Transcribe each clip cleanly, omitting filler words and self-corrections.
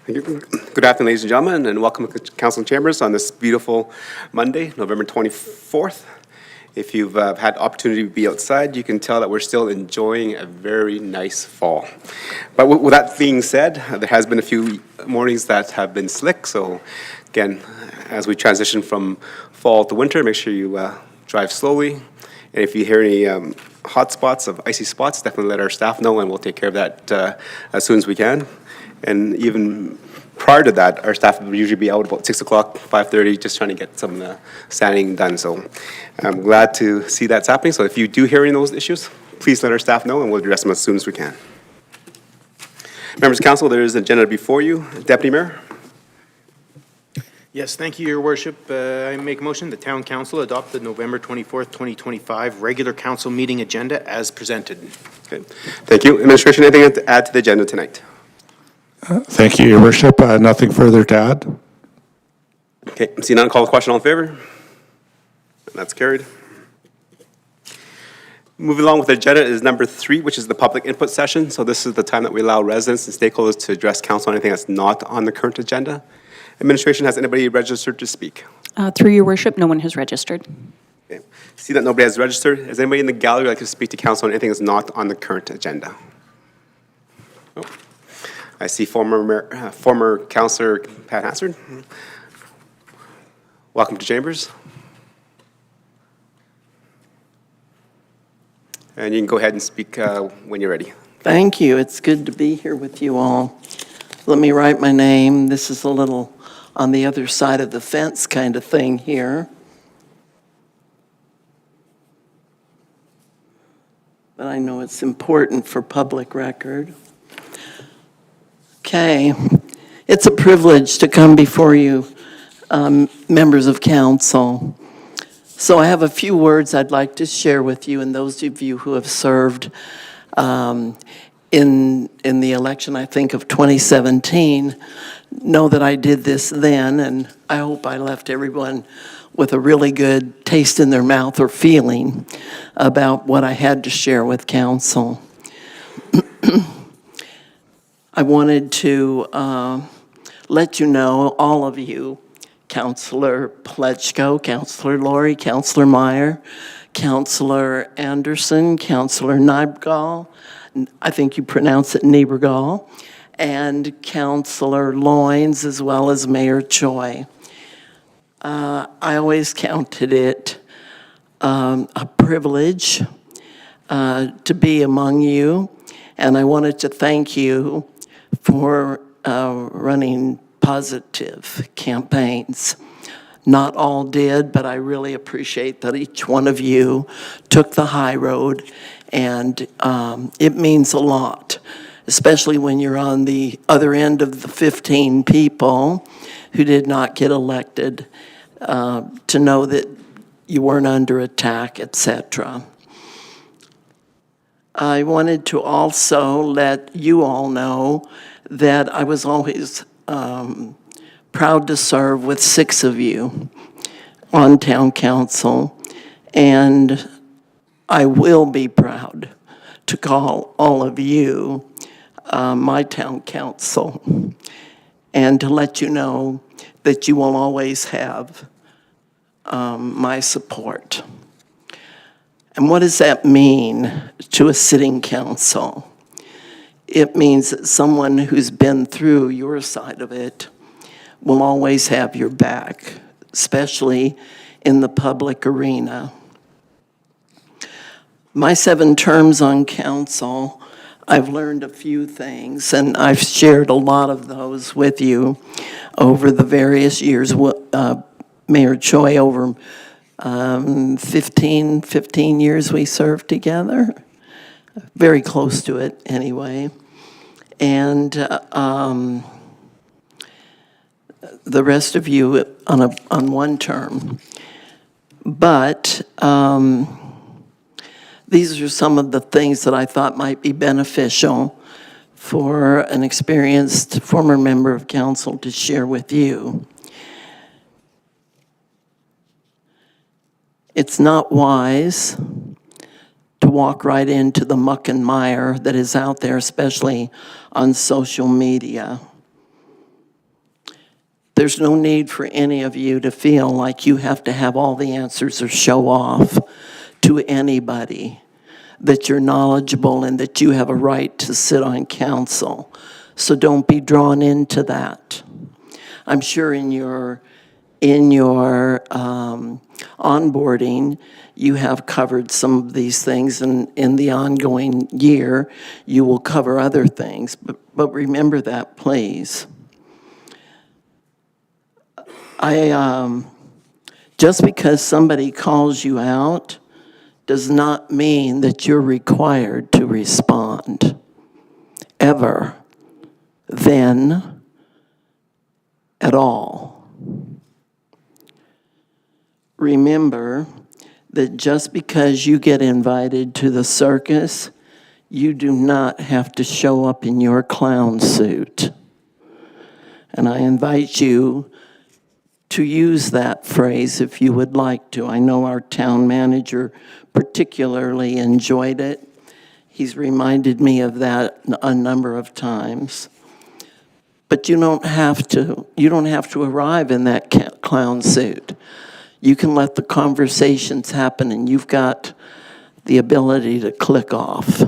Thank you. Good afternoon, ladies and gentlemen, and welcome to Council Chambers on this beautiful Monday, November 24th. If you've had opportunity to be outside, you can tell that we're still enjoying a very nice fall. But with that being said, there has been a few mornings that have been slick, so again, as we transition from fall to winter, make sure you drive slowly. And if you hear any hot spots of icy spots, definitely let our staff know, and we'll take care of that as soon as we can. And even prior to that, our staff would usually be out about 6 o'clock, 5:30, just trying to get some sanding done. So I'm glad to see that's happening. So if you do hear any of those issues, please let our staff know, and we'll address them as soon as we can. Members of Council, there is an agenda before you. Deputy Mayor? Yes, thank you, Your Worship. I make a motion the Town Council adopt the November 24th, 2025 regular council meeting agenda as presented. Okay. Thank you. Administration, anything to add to the agenda tonight? Thank you, Your Worship. Nothing further to add. Okay, see none, call the question. All in favor? That's carried. Moving along with the agenda is number 3, which is the public input session. So this is the time that we allow residents and stakeholders to address council on anything that's not on the current agenda. Administration, has anybody registered to speak? Through your worship, no one has registered. Okay. See that nobody has registered. Is anybody in the gallery like to speak to council on anything that's not on the current agenda? Oh. I see former Councillor Pat Hansard. Welcome to Chambers. And you can go ahead and speak when you're ready. Thank you. It's good to be here with you all. Let me write my name. This is a little on the other side of the fence kind of thing here. But I know it's important for public record. Okay. It's a privilege to come before you, members of council. So I have a few words I'd like to share with you, and those of you who have served in the election, I think, of 2017, know that I did this then, and I hope I left everyone with a really good taste in their mouth or feeling about what I had to share with council. I wanted to let you know, all of you, Councillor Plechko, Councillor Laurie, Councillor Meyer, Councillor Anderson, Councillor Nybgall, I think you pronounce it Niebergall, and Councillor Loynes, as well as Mayor Choi. I always counted it a privilege to be among you, and I wanted to thank you for running positive campaigns. Not all did, but I really appreciate that each one of you took the high road, and it means a lot, especially when you're on the other end of the 15 people who did not get elected, to know that you weren't under attack, etc. I wanted to also let you all know that I was always proud to serve with 6 of you on town council, and I will be proud to call all of you my town council, and to let you know that you will always have my support. And what does that mean to a sitting council? It means that someone who's been through your side of it will always have your back, especially in the public arena. My 7 terms on council, I've learned a few things, and I've shared a lot of those with you over the various years. Mayor Choi, over 15 years we served together, very close to it anyway. And the rest of you on 1 term. But these are some of the things that I thought might be beneficial for an experienced former member of council to share with you. It's not wise to walk right into the muck and mire that is out there, especially on social media. There's no need for any of you to feel like you have to have all the answers or show off to anybody that you're knowledgeable and that you have a right to sit on council. So don't be drawn into that. I'm sure in your onboarding, you have covered some of these things, and in the ongoing year, you will cover other things. But remember that, please. Just because somebody calls you out does not mean that you're required to respond, ever, then, at all. Remember that just because you get invited to the circus, you do not have to show up in your clown suit. And I invite you to use that phrase if you would like to. I know our town manager particularly enjoyed it. He's reminded me of that a number of times. But you don't have to arrive in that clown suit. You can let the conversations happen, and you've got the ability to click off.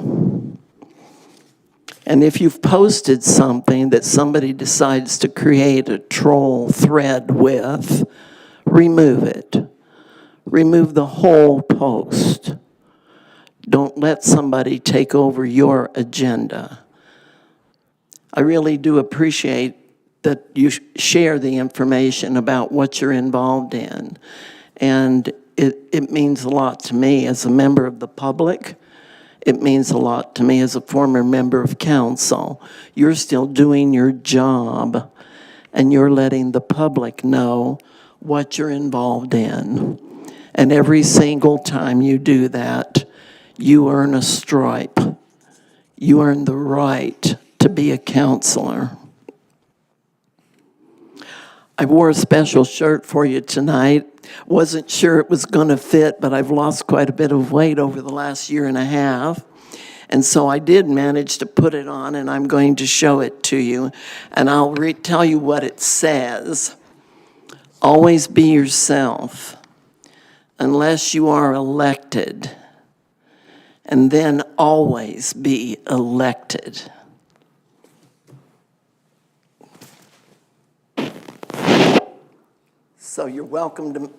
And if you've posted something that somebody decides to create a troll thread with, remove it. Remove the whole post. Don't let somebody take over your agenda. I really do appreciate that you share the information about what you're involved in. And it means a lot to me as a member of the public. It means a lot to me as a former member of council. You're still doing your job, and you're letting the public know what you're involved in. And every single time you do that, you earn a stripe. You earn the right to be a counselor. I wore a special shirt for you tonight. Wasn't sure it was going to fit, but I've lost quite a bit of weight over the last year and a half. And so I did manage to put it on, and I'm going to show it to you. And I'll tell you what it says. Always be yourself, unless you are elected. And then always be elected. So you're welcome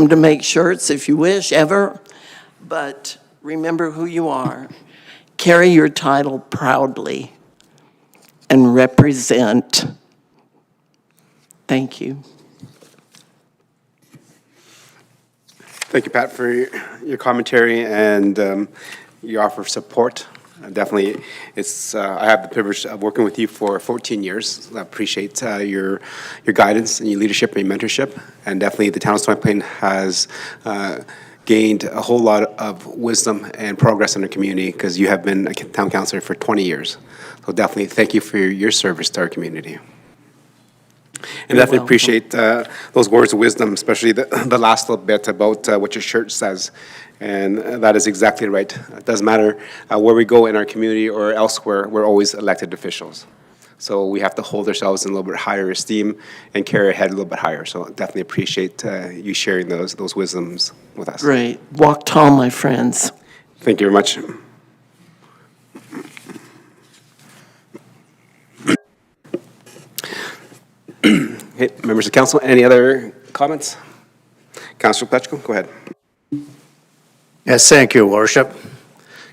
to make shirts if you wish, ever, but remember who you are. Carry your title proudly and represent. Thank you. Thank you, Pat, for your commentary and your offer of support. Definitely, I have the privilege of working with you for 14 years. I appreciate your guidance and your leadership and your mentorship. And definitely, the town of Stony Plain has gained a whole lot of wisdom and progress in the community because you have been a town councilor for 20 years. So definitely, thank you for your service to our community. And definitely appreciate those words of wisdom, especially the last little bit about what your church says. And that is exactly right. It doesn't matter where we go in our community or elsewhere, we're always elected officials. So we have to hold ourselves in a little bit higher esteem and carry our head a little bit higher. So definitely appreciate you sharing those wisdoms with us. Great. Walk tall, my friends. Thank you very much. Okay, members of council, any other comments? Councilor Pletchko, go ahead. Yes, thank you, Worship.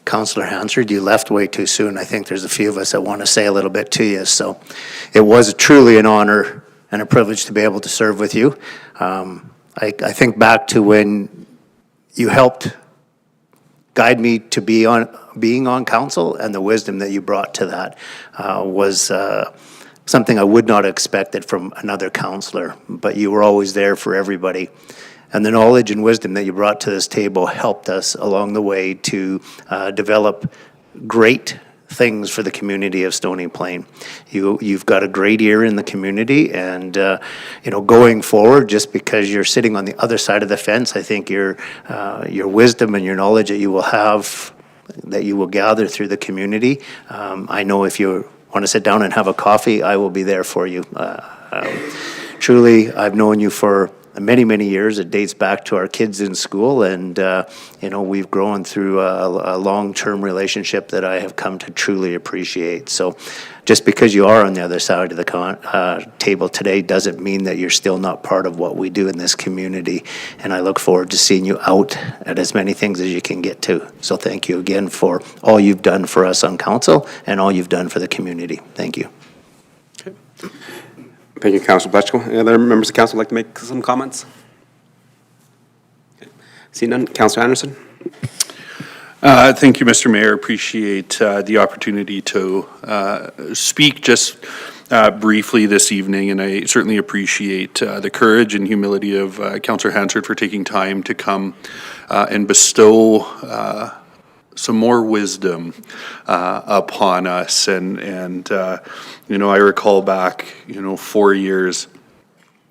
Councillor Hansard, you left way too soon. I think there's a few of us that want to say a little bit to you. So it was truly an honor and a privilege to be able to serve with you. I think back to when you helped guide me to being on council, and the wisdom that you brought to that was something I would not have expected from another councillor, but you were always there for everybody. And the knowledge and wisdom that you brought to this table helped us along the way to develop great things for the community of Stony Plain. You've got a great ear in the community, and going forward, just because you're sitting on the other side of the fence, I think your wisdom and your knowledge that you will have, that you will gather through the community. I know if you want to sit down and have a coffee, I will be there for you. Truly, I've known you for many, many years. It dates back to our kids in school, and we've grown through a long-term relationship that I have come to truly appreciate. So just because you are on the other side of the table today doesn't mean that you're still not part of what we do in this community, and I look forward to seeing you out at as many things as you can get to. So thank you again for all you've done for us on council and all you've done for the community. Thank you. Thank you, Councilor Pletchko. Any other members of council would like to make some comments? Okay. Seeing none, Councilor Anderson. Thank you, Mr. Mayor. Appreciate the opportunity to speak just briefly this evening, and I certainly appreciate the courage and humility of Councillor Hansard for taking time to come and bestow some more wisdom upon us. And I recall back, 4 years,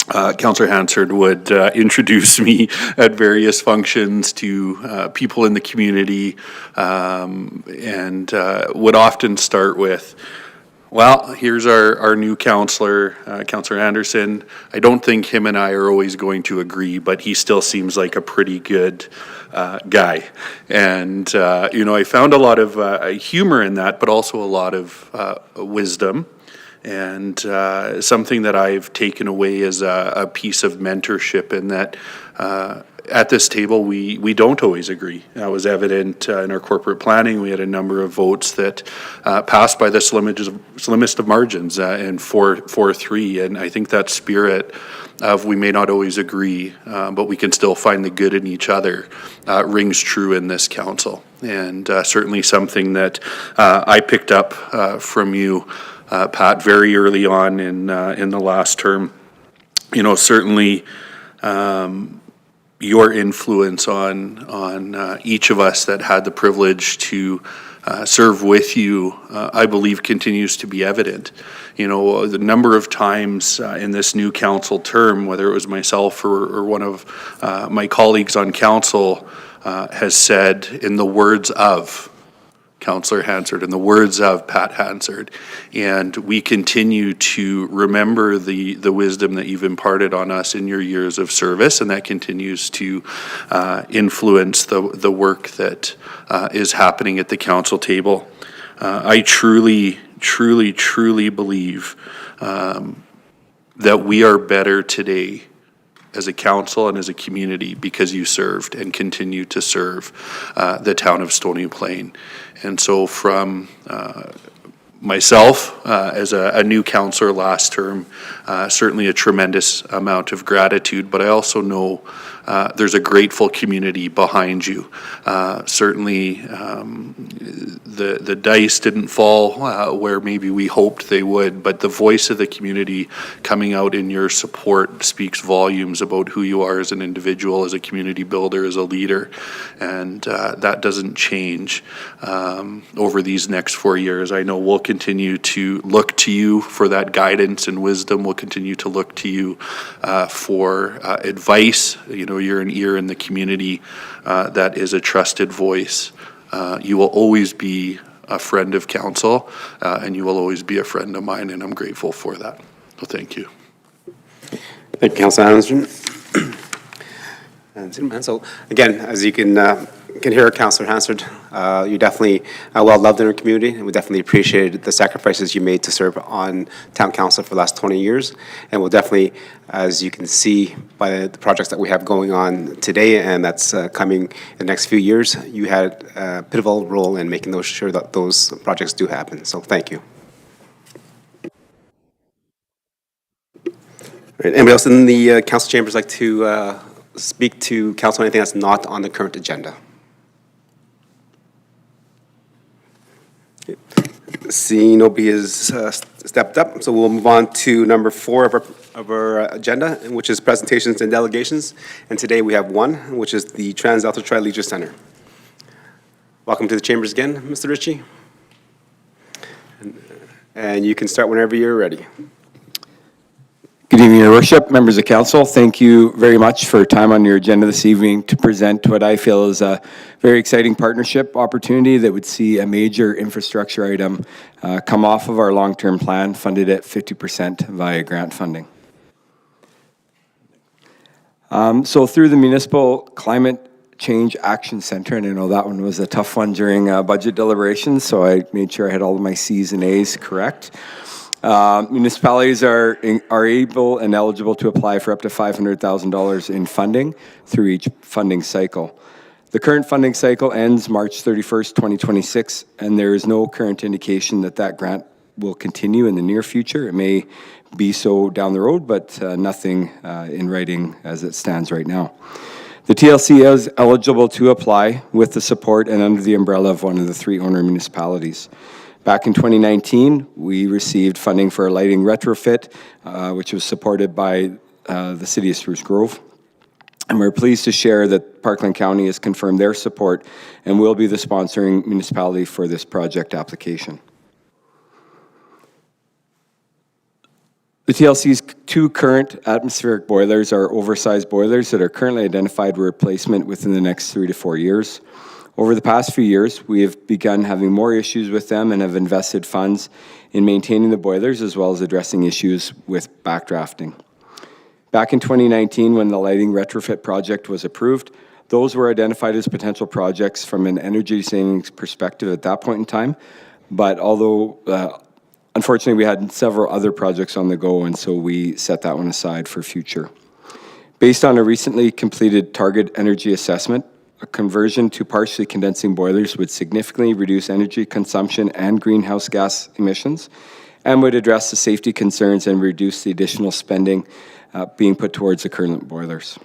Councillor Hansard would introduce me at various functions to people in the community, and would often start with, well, here's our new councillor, Councillor Anderson. I don't think him and I are always going to agree, but he still seems like a pretty good guy. And, I found a lot of humor in that, but also a lot of wisdom. And something that I've taken away as a piece of mentorship in that at this table, we don't always agree. That was evident in our corporate planning. We had a number of votes that passed by the slimmest of margins in 4-3. And I think that spirit of we may not always agree, but we can still find the good in each other rings true in this council. And certainly something that I picked up from you, Pat, very early on in the last term. Certainly your influence on each of us that had the privilege to serve with you, I believe, continues to be evident. The number of times in this new council term, whether it was myself or one of my colleagues on council, has said, in the words of Councillor Hansard, in the words of Pat Hansard, and we continue to remember the wisdom that you've imparted on us in your years of service, and that continues to influence the work that is happening at the council table. I truly believe that we are better today as a council and as a community because you served and continue to serve the town of Stony Plain. And so from myself as a new councillor last term, certainly a tremendous amount of gratitude, but I also know there's a grateful community behind you. Certainly the dice didn't fall where maybe we hoped they would, but the voice of the community coming out in your support speaks volumes about who you are as an individual, as a community builder, as a leader, and that doesn't change over these next 4 years. I know we'll continue to look to you for that guidance and wisdom. We'll continue to look to you for advice. You're an ear in the community that is a trusted voice. You will always be a friend of council, and you will always be a friend of mine, and I'm grateful for that. So thank you. Thank you, Councilor Anderson. And so, again, as you can hear, Councilor Hansard, you're definitely well loved in our community, and we definitely appreciated the sacrifices you made to serve on town council for the last 20 years. And we'll definitely, as you can see by the projects that we have going on today and that's coming in the next few years, you had a pivotal role in making sure that those projects do happen. So thank you. All right, anybody else in the council chambers like to speak to council on anything that's not on the current agenda? Seeing nobody has stepped up, so we'll move on to number 4 of our agenda, which is presentations and delegations. And today we have one, which is the TransAlta Tri-Leisure Center. Welcome to the chambers again, Mr. Ritchie. And you can start whenever you're ready. Good evening, Your Worship, members of council. Thank you very much for time on your agenda this evening to present what I feel is a very exciting partnership opportunity that would see a major infrastructure item come off of our long-term plan, funded at 50% via grant funding. So through the Municipal Climate Change Action Center, and I know that one was a tough one during budget deliberations, so I made sure I had all of my C's and A's correct. Municipalities are able and eligible to apply for up to $500,000 in funding through each funding cycle. The current funding cycle ends March 31st, 2026, and there is no current indication that that grant will continue in the near future. It may be so down the road, but nothing in writing as it stands right now. The TLC is eligible to apply with the support and under the umbrella of one of the 3 owner municipalities. Back in 2019, we received funding for a lighting retrofit, which was supported by the City of Spruce Grove. And we're pleased to share that Parkland County has confirmed their support and will be the sponsoring municipality for this project application. The TLC's 2 current atmospheric boilers are oversized boilers that are currently identified for replacement within the next 3 to 4 years. Over the past few years, we have begun having more issues with them and have invested funds in maintaining the boilers as well as addressing issues with backdrafting. Back in 2019, when the lighting retrofit project was approved, those were identified as potential projects from an energy savings perspective at that point in time. But although, unfortunately, we had several other projects on the go, and so we set that one aside for future. Based on a recently completed target energy assessment, a conversion to partially condensing boilers would significantly reduce energy consumption and greenhouse gas emissions and would address the safety concerns and reduce the additional spending being put towards the current boilers.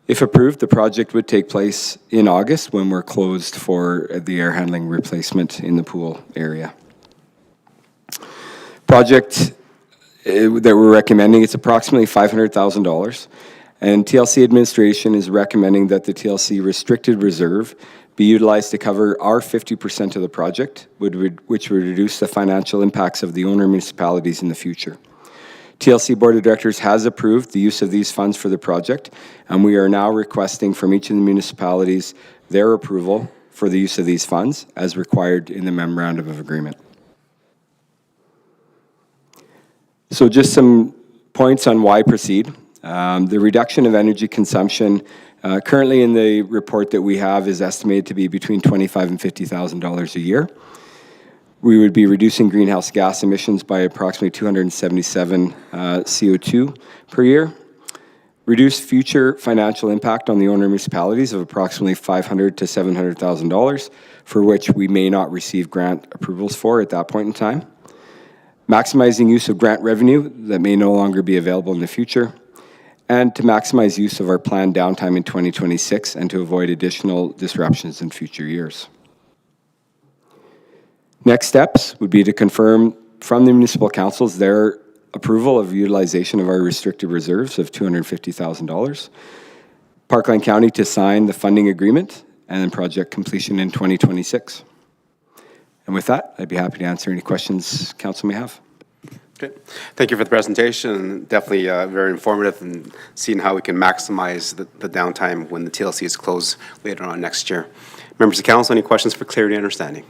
If approved, the project would take place in August when we're closed for the air handling replacement in the pool area. Project that we're recommending, it's approximately $500,000. And TLC administration is recommending that the TLC restricted reserve be utilized to cover our 50% of the project, which would reduce the financial impacts of the owner municipalities in the future. TLC Board of Directors has approved the use of these funds for the project, and we are now requesting from each of the municipalities their approval for the use of these funds as required in the Memorandum of Agreement. So just some points on why proceed. The reduction of energy consumption currently in the report that we have is estimated to be between $25,000 and $50,000 a year. We would be reducing greenhouse gas emissions by approximately 277 CO2 per year. Reduce future financial impact on the owner municipalities of approximately $500,000 to $700,000, for which we may not receive grant approvals for at that point in time. Maximizing use of grant revenue that may no longer be available in the future, and to maximize use of our planned downtime in 2026 and to avoid additional disruptions in future years. Next steps would be to confirm from the municipal councils their approval of utilization of our restricted reserves of $250,000, Parkland County to sign the funding agreement, and then project completion in 2026. And with that, I'd be happy to answer any questions council may have. Okay. Thank you for the presentation. Definitely very informative and seeing how we can maximize the downtime when the TLC is closed later on next year. Members of council, any questions for clarity and understanding?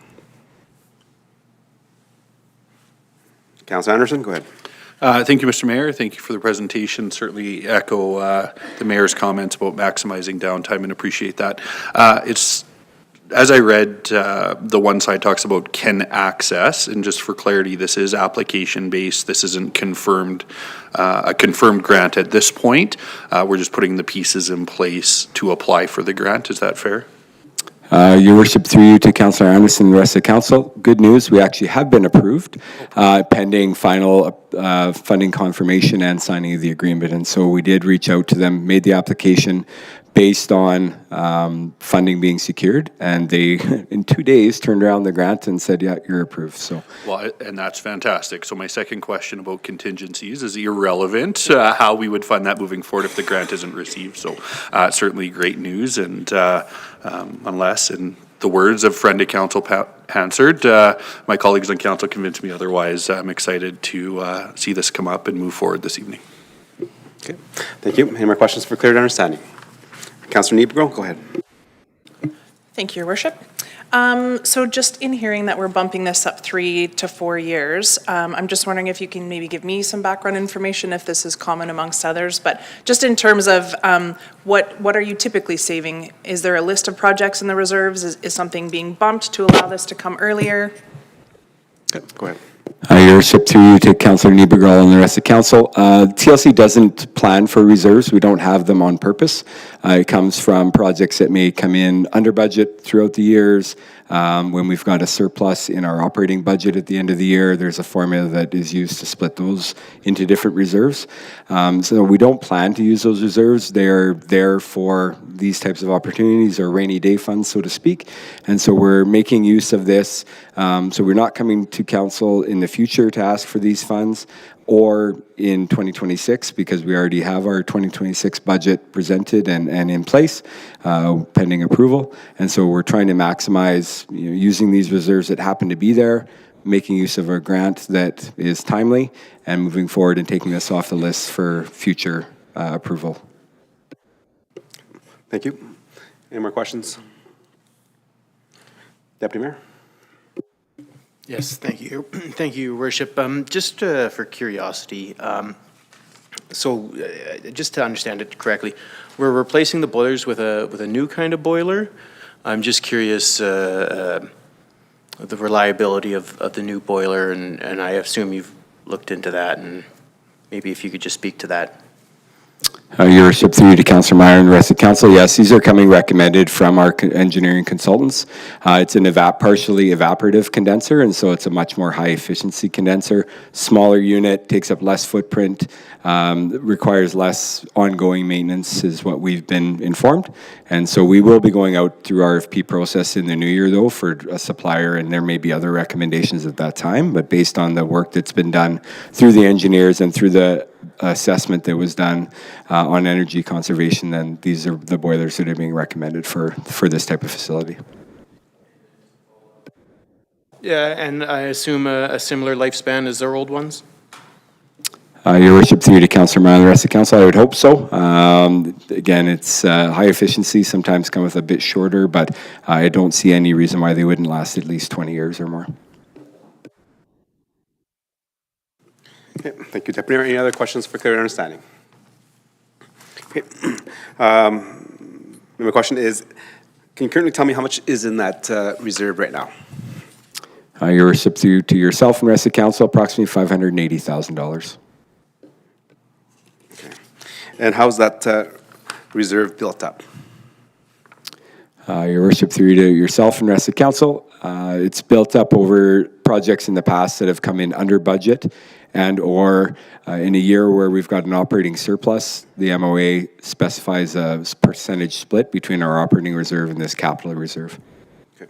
Councilor Anderson, go ahead. Thank you, Mr. Mayor. Thank you for the presentation. Certainly echo the Mayor's comments about maximizing downtime and appreciate that. As I read, the one side talks about can access, and just for clarity, this is application-based. This isn't confirmed, a confirmed grant at this point. We're just putting the pieces in place to apply for the grant. Is that fair? Your Worship, through you to Councillor Anderson and the rest of the council, good news, we actually have been approved pending final funding confirmation and signing of the agreement. And so we did reach out to them, made the application based on funding being secured, and they, in 2 days, turned around the grant and said, yeah, you're approved. So, well, and that's fantastic. So my second question about contingencies is irrelevant, how we would fund that moving forward if the grant isn't received. So certainly great news, and unless, in the words of friend of council Hansard, my colleagues on council convinced me otherwise. I'm excited to see this come up and move forward this evening. Okay, thank you. Any more questions for clear understanding? Councillor Niebro, go ahead. Thank you, Your Worship. So just in hearing that we're bumping this up 3 to 4 years, I'm just wondering if you can maybe give me some background information, if this is common amongst others, but just in terms of what are you typically saving? Is there a list of projects in the reserves? Is something being bumped to allow this to come earlier? Okay, go ahead. Your worship, through you to Councillor Niebergall and the rest of council. TLC doesn't plan for reserves. We don't have them on purpose. It comes from projects that may come in under budget throughout the years. When we've got a surplus in our operating budget at the end of the year, there's a formula that is used to split those into different reserves. So we don't plan to use those reserves. They're there for these types of opportunities, or rainy day funds, so to speak. And so we're making use of this. So we're not coming to council in the future to ask for these funds, or in 2026, because we already have our 2026 budget presented and in place, pending approval. And so we're trying to maximize, using these reserves that happen to be there, making use of a grant that is timely, and moving forward and taking this off the list for future approval. Thank you. Any more questions? Deputy Mayor? Yes, thank you. Thank you, Your Worship. Just for curiosity, just to understand it correctly, we're replacing the boilers with a new kind of boiler. I'm just curious the reliability of the new boiler, and I assume you've looked into that, and maybe if you could just speak to that. Your worship, through you to Councillor Meyer and the rest of council, yes, these are coming recommended from our engineering consultants. It's an partially evaporative condenser, and so it's a much more high efficiency condenser. Smaller unit, takes up less footprint, requires less ongoing maintenance, is what we've been informed. And so we will be going out through RFP process in the new year, though, for a supplier, and there may be other recommendations at that time, but based on the work that's been done through the engineers and through the assessment that was done on energy conservation, then these are the boilers that are being recommended for this type of facility. Yeah, and I assume a similar lifespan as their old ones? Your worship, through you to Councillor Meyer and the rest of council, I would hope so. Again, it's high efficiency, sometimes come with a bit shorter, but I don't see any reason why they wouldn't last at least 20 years or more. Okay, thank you, Deputy Mayor. Any other questions for clear understanding? Okay. My question is, can you currently tell me how much is in that reserve right now? Your worship, through to yourself and the rest of council, approximately $580,000. Okay. And how's that reserve built up? Your worship, through you to yourself and the rest of council, it's built up over projects in the past that have come in under budget, and or in a year where we've got an operating surplus. The MOA specifies a percentage split between our operating reserve and this capital reserve. Okay,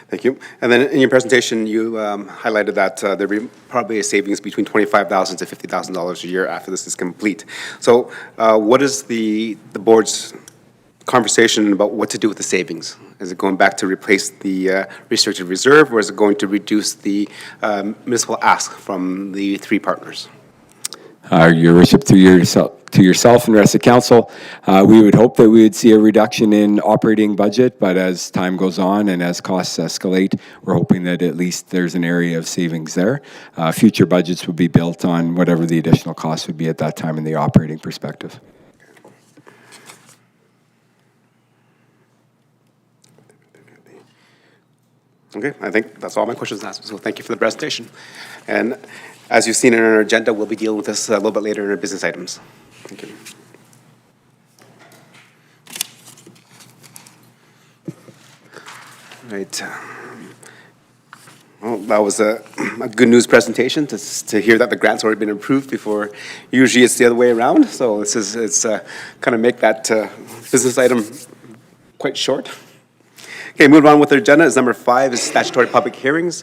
thank you. And then in your presentation, you highlighted that there'll be probably a savings between $25,000 to $50,000 a year after this is complete. So what is the board's conversation about what to do with the savings? Is it going back to replace the restricted reserve, or is it going to reduce the municipal ask from the three partners? Your worship, through yourself and the rest of council, we would hope that we would see a reduction in operating budget, but as time goes on and as costs escalate, we're hoping that at least there's an area of savings there. Future budgets would be built on whatever the additional costs would be at that time in the operating perspective. Okay, I think that's all my questions asked, so thank you for the presentation. And as you've seen in our agenda, we'll be dealing with this a little bit later in our business items. Thank you. Right. Well, that was a good news presentation to hear that the grant's already been approved before. Usually it's the other way around, so it's kind of make that business item quite short. Okay, moving on with our agenda is number 5 is statutory public hearings.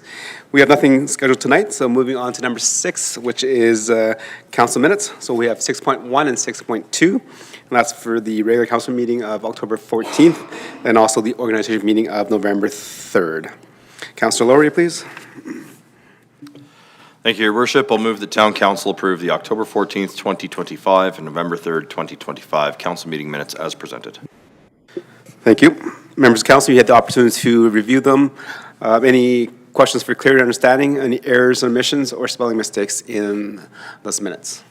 We have nothing scheduled tonight, so moving on to number 6, which is council minutes. So we have 6.1 and 6.2, and that's for the regular council meeting of October 14th, and also the organization meeting of November 3rd. Councillor Laurie, please. Thank you, Your Worship. I'll move that Town Council approve the October 14th, 2025 and November 3rd, 2025 council meeting minutes as presented. Thank you. Members of council, you had the opportunity to review them. Any questions for clarity and understanding? Any errors, omissions, or spelling mistakes in those minutes?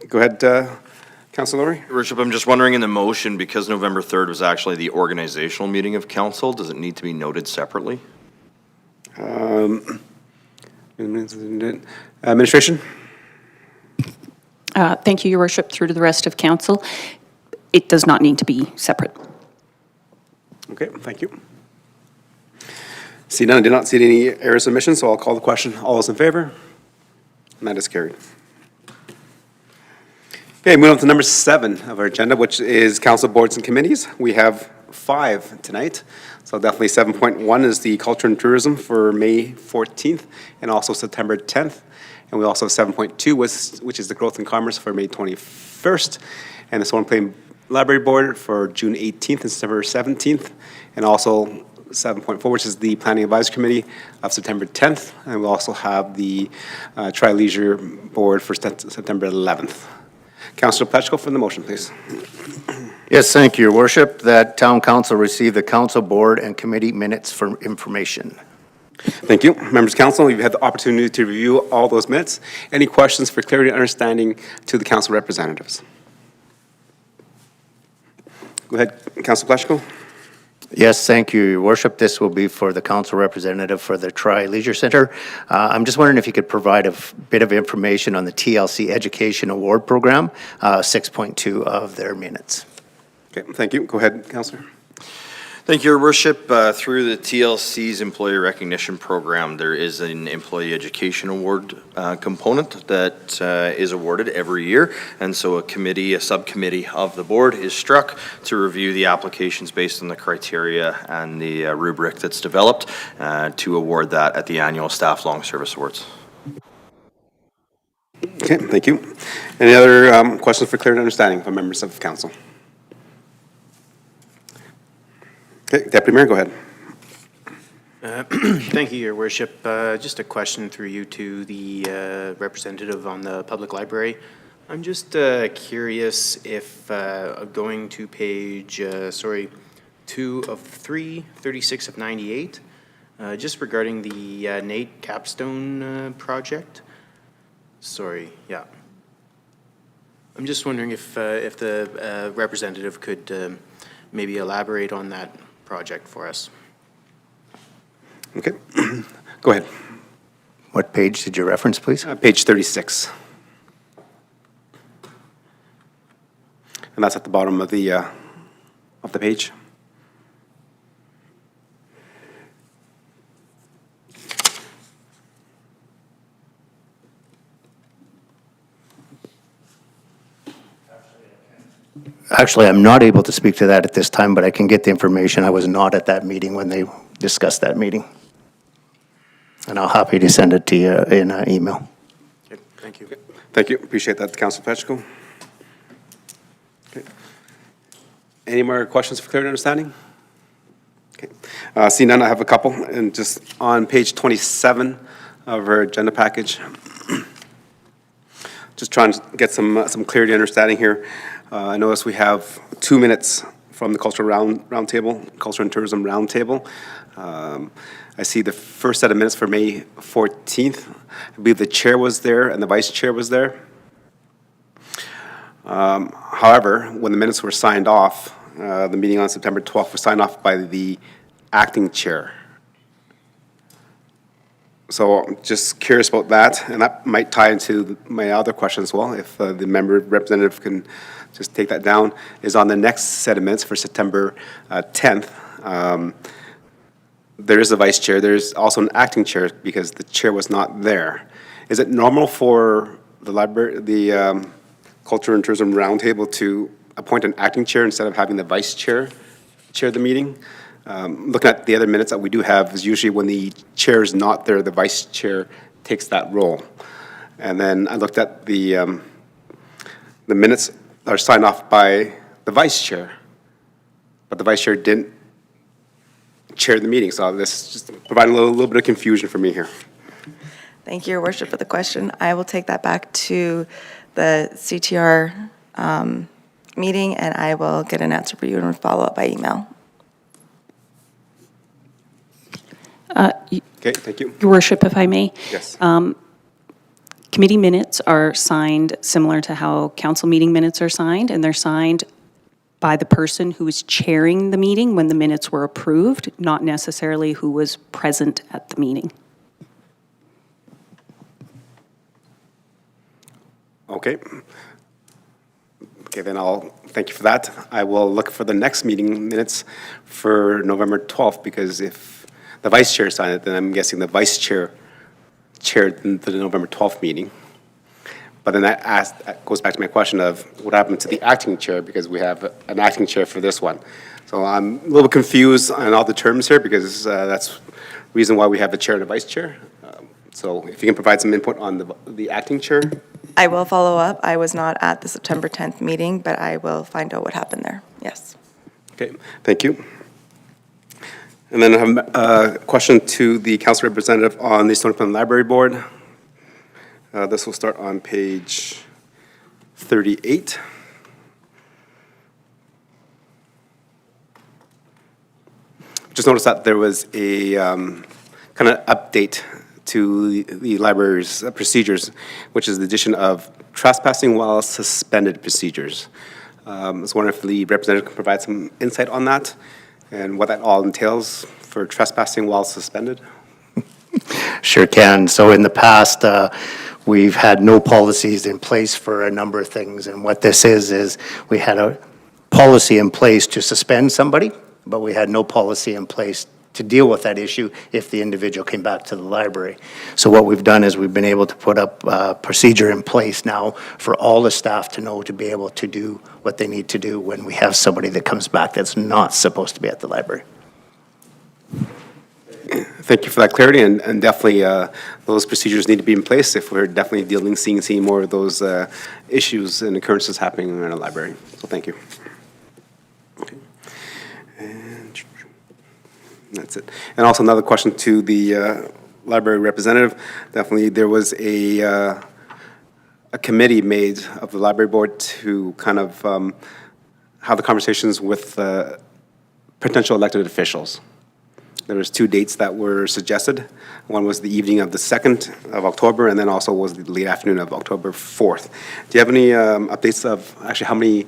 Go ahead, Councilor Laurie. Your Worship, I'm just wondering in the motion, because November 3rd was actually the organizational meeting of council, does it need to be noted separately? Administration? Thank you, Your Worship, through to the rest of council. It does not need to be separate. Okay, thank you. See none, I did not see any errors or omissions, so I'll call the question. All those in favor? And that is carried. Okay, moving on to number 7 of our agenda, which is council boards and committees. We have 5 tonight. So definitely 7.1 is the culture and tourism for May 14th and also September 10th. And we also have 7.2, which is the growth and commerce for May 21st. And the Swan Plain Library Board for June 18th and September 17th. And also 7.4, which is the Planning Advisory Committee of September 10th. And we also have the Tri-Leisure Board for September 11th. Councilor Pletchko for the motion, please. Yes, thank you, Your Worship, that Town Council receive the council board and committee minutes for information. Thank you. Members of council, you've had the opportunity to review all those minutes. Any questions for clarity and understanding to the council representatives? Go ahead, Councilor Pletchko. Yes, thank you, Your Worship. This will be for the council representative for the Tri-Leisure Center. I'm just wondering if you could provide a bit of information on the TLC Education Award Program, 6.2 of their minutes. Okay, thank you. Go ahead, Councilor. Thank you, Your Worship. Through the TLC's Employee Recognition Program, there is an Employee Education Award component that is awarded every year. And so a subcommittee of the board is struck to review the applications based on the criteria and the rubric that's developed to award that at the annual Staff Long Service Awards. Okay, thank you. Any other questions for clarity and understanding from members of council? Okay, Deputy Mayor, go ahead. Thank you, Your Worship. Just a question through you to the representative on the public library. I'm just curious if going to page, 2 of 3, 36 of 98, just regarding the Nate Capstone project. Yeah. I'm just wondering if the representative could maybe elaborate on that project for us. Okay, go ahead. What page did you reference, please? Page 36. And that's at the bottom of the page. Actually, I'm not able to speak to that at this time, but I can get the information. I was not at that meeting when they discussed that meeting. And I'm happy to send it to you in an email. Okay, thank you. Thank you. Appreciate that, Councilor Pletchko. Okay. Any more questions for clarity and understanding? Okay. Seeing none, I have a couple. And just on page 27 of our agenda package, just trying to get some clarity and understanding here. I notice we have 2 minutes from the Cultural Roundtable, Culture and Tourism Roundtable. I see the first set of minutes for May 14th. I believe the chair was there and the vice chair was there. However, when the minutes were signed off, the meeting on September 12th was signed off by the acting chair. So I'm just curious about that, and that might tie into my other question as well, if the member representative can just take that down, is on the next set of minutes for September 10th. There is a vice chair. There's also an acting chair because the chair was not there. Is it normal for the library, the Culture and Tourism Roundtable to appoint an acting chair instead of having the vice chair chair the meeting? Looking at the other minutes that we do have, is usually when the chair is not there, the vice chair takes that role. And then I looked at the minutes are signed off by the vice chair, but the vice chair didn't chaired the meeting. So this just providing a little bit of confusion for me here. Thank you, Your Worship, for the question. I will take that back to the CTR meeting, and I will get an answer for you and follow up by email. Okay, thank you. Your Worship, if I may. Yes. Committee minutes are signed similar to how council meeting minutes are signed, and they're signed by the person who is chairing the meeting when the minutes were approved, not necessarily who was present at the meeting. Okay. Okay, then thank you for that. I will look for the next meeting minutes for November 12th, because if the vice chair signed it, then I'm guessing the vice chair chaired the November 12th meeting. But then that goes back to my question of what happened to the acting chair, because we have an acting chair for this one. So I'm a little bit confused on all the terms here, because that's the reason why we have the chair and the vice chair. So if you can provide some input on the acting chair. I will follow up. I was not at the September 10th meeting, but I will find out what happened there. Yes. Okay, thank you. And then I have a question to the council representative on the Stony Plain Library Board. This will start on page 38. Just noticed that there was a kind of update to the library's procedures, which is the addition of trespassing while suspended procedures. I was wondering if the representative can provide some insight on that and what that all entails for trespassing while suspended. Sure can. So in the past, we've had no policies in place for a number of things. And what this is we had a policy in place to suspend somebody, but we had no policy in place to deal with that issue if the individual came back to the library. So what we've done is we've been able to put up a procedure in place now for all the staff to know to be able to do what they need to do when we have somebody that comes back that's not supposed to be at the library. Thank you for that clarity, and definitely those procedures need to be in place if we're definitely seeing more of those issues and occurrences happening in our library. So thank you. Okay. And that's it. And also another question to the library representative. Definitely there was a committee made of the library board to kind of have the conversations with potential elected officials. There was 2 dates that were suggested. One was the evening of the 2nd of October, and then also was the late afternoon of October 4th. Do you have any updates of actually how many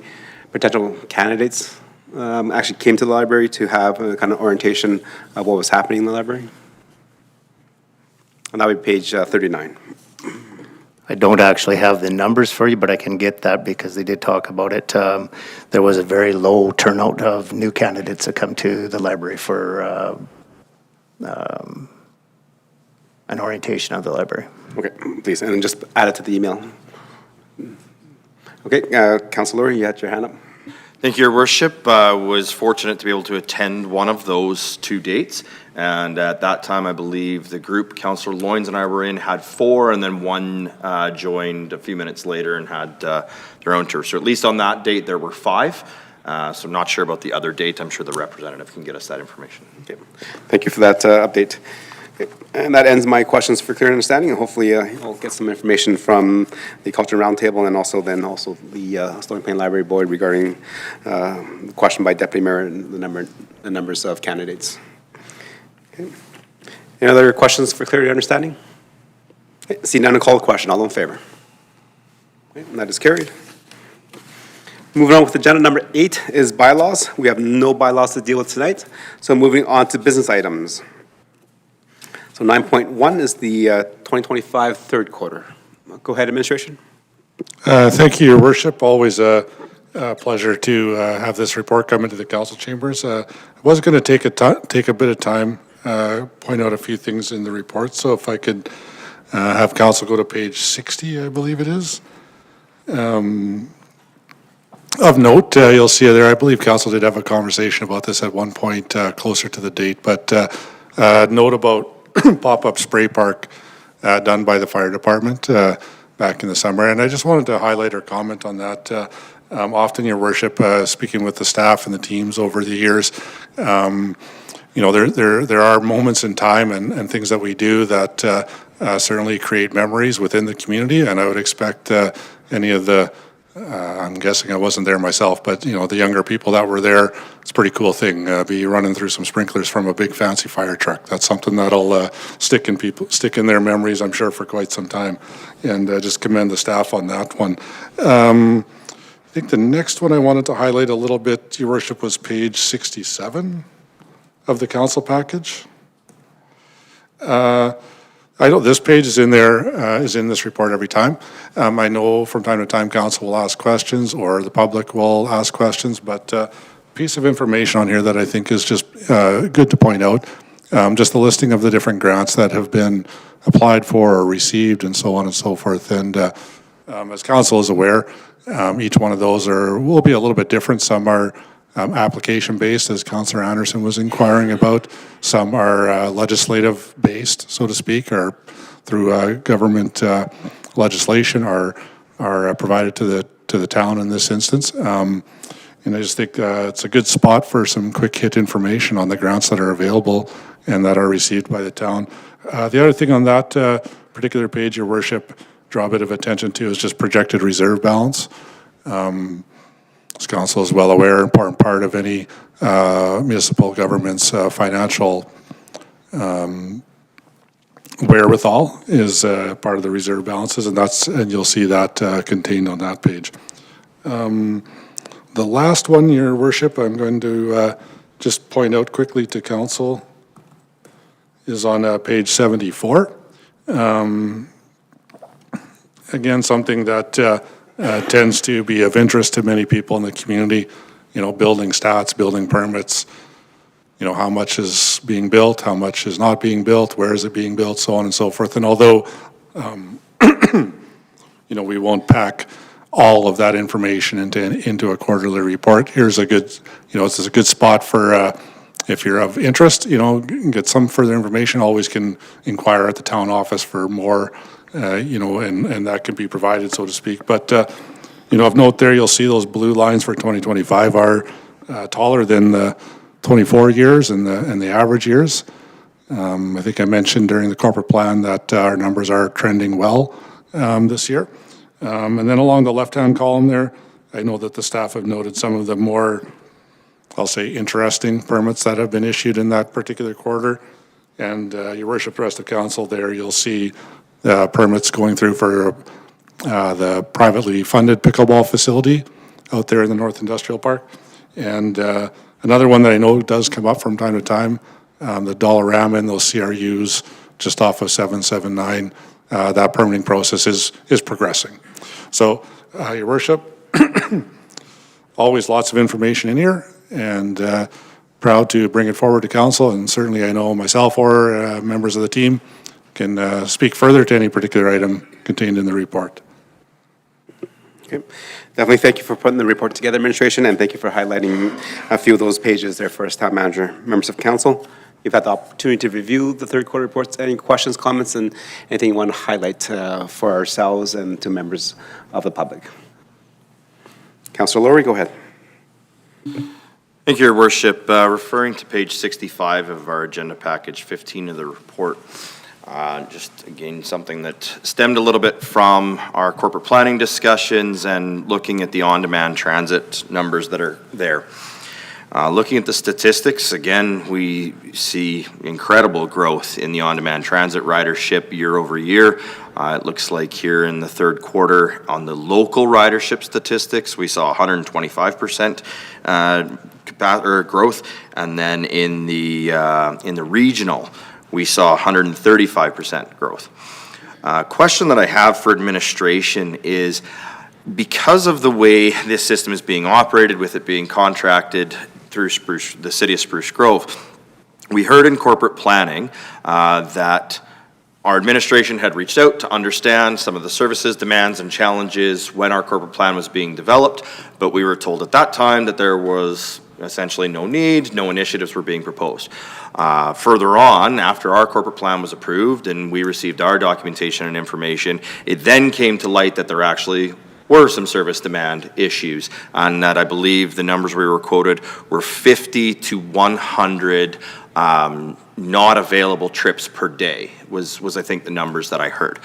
potential candidates actually came to the library to have a kind of orientation of what was happening in the library? And that would be page 39. I don't actually have the numbers for you, but I can get that because they did talk about it. There was a very low turnout of new candidates that come to the library for an orientation of the library. Okay, please, and just add it to the email. Okay, Councilor, you had your hand up. Thank you, Your Worship. Was fortunate to be able to attend one of those 2 dates. And at that time, I believe the group Councillor Loynes and I were in had 4, and then 1 joined a few minutes later and had their own tour. So at least on that date, there were 5. So I'm not sure about the other date. I'm sure the representative can get us that information. Okay. Thank you for that update. Okay. And that ends my questions for clear understanding, and hopefully I'll get some information from the Culture Roundtable and also the Stony Plain Library Board regarding the question by Deputy Mayor and the numbers of candidates. Okay. Any other questions for clarity understanding? Okay. See none, call the question. All in favor? Okay. And that is carried. Moving on with agenda number 8 is bylaws. We have no bylaws to deal with tonight. So moving on to business items. So 9.1 is the 2025 third quarter. Go ahead, administration. Thank you, Your Worship. Always a pleasure to have this report come into the council chambers. I was going to take a bit of time, point out a few things in the report. So if I could have council go to page 60, I believe it is. Of note, you'll see there, I believe council did have a conversation about this at one point closer to the date, but note about pop-up spray park done by the fire department back in the summer. And I just wanted to highlight or comment on that. Often, Your Worship, speaking with the staff and the teams over the years, there are moments in time and things that we do that certainly create memories within the community, and I would expect any of the, I'm guessing I wasn't there myself, but, the younger people that were there, it's a pretty cool thing, be running through some sprinklers from a big fancy fire truck. That's something that'll stick in their memories, I'm sure, for quite some time, and just commend the staff on that one. I think the next one I wanted to highlight a little bit, Your Worship, was page 67 of the council package. I know this page is in there, is in this report every time. I know from time to time council will ask questions or the public will ask questions, but a piece of information on here that I think is just good to point out, just the listing of the different grants that have been applied for or received and so on and so forth. And as council is aware, each one of those will be a little bit different. Some are application-based, as Councillor Anderson was inquiring about. Some are legislative-based, so to speak, or through government legislation are provided to the town in this instance. And I just think it's a good spot for some quick hit information on the grants that are available and that are received by the town. The other thing on that particular page, Your Worship, draw a bit of attention to is just projected reserve balance. As council is well aware, an important part of any municipal government's financial wherewithal is part of the reserve balances, and you'll see that contained on that page. The last one, Your Worship, I'm going to just point out quickly to council is on page 74. Again, something that tends to be of interest to many people in the community, building stats, building permits, how much is being built, how much is not being built, where is it being built, so on and so forth. And although, we won't pack all of that information into a quarterly report, here's a good, this is a good spot for, if you're of interest, get some further information, always can inquire at the town office for more, and that can be provided, so to speak. But, of note there, you'll see those blue lines for 2025 are taller than the 24 years and the average years. I think I mentioned during the corporate plan that our numbers are trending well this year. And then along the left-hand column there, I know that the staff have noted some of the more, I'll say, interesting permits that have been issued in that particular quarter. And Your Worship, the rest of council there, you'll see permits going through for the privately funded pickleball facility out there in the North Industrial Park. And another one that I know does come up from time to time, the Dollarama and those CRUs just off of 779, that permitting process is progressing. So, Your Worship, always lots of information in here, and proud to bring it forward to council, and certainly I know myself or members of the team can speak further to any particular item contained in the report. Okay. Definitely thank you for putting the report together, administration, and thank you for highlighting a few of those pages there for us, town manager. Members of council, you've had the opportunity to review the third quarter reports. Any questions, comments, and anything you want to highlight for ourselves and to members of the public? Councilor Lowry, go ahead. Thank you, Your Worship. Referring to page 65 of our agenda package 15 of the report, just again, something that stemmed a little bit from our corporate planning discussions and looking at the on-demand transit numbers that are there. Looking at the statistics, again, we see incredible growth in the on-demand transit ridership year over year. It looks like here in the third quarter on the local ridership statistics, we saw 125% growth, and then in the regional, we saw 135% growth. Question that I have for administration is, because of the way this system is being operated, with it being contracted through the city of Spruce Grove, we heard in corporate planning that our administration had reached out to understand some of the services, demands, and challenges when our corporate plan was being developed, but we were told at that time that there was essentially no need, no initiatives were being proposed. Further on, after our corporate plan was approved and we received our documentation and information, it then came to light that there actually were some service demand issues, and that I believe the numbers we were quoted were 50 to 100 not available trips per day was I think the numbers that I heard.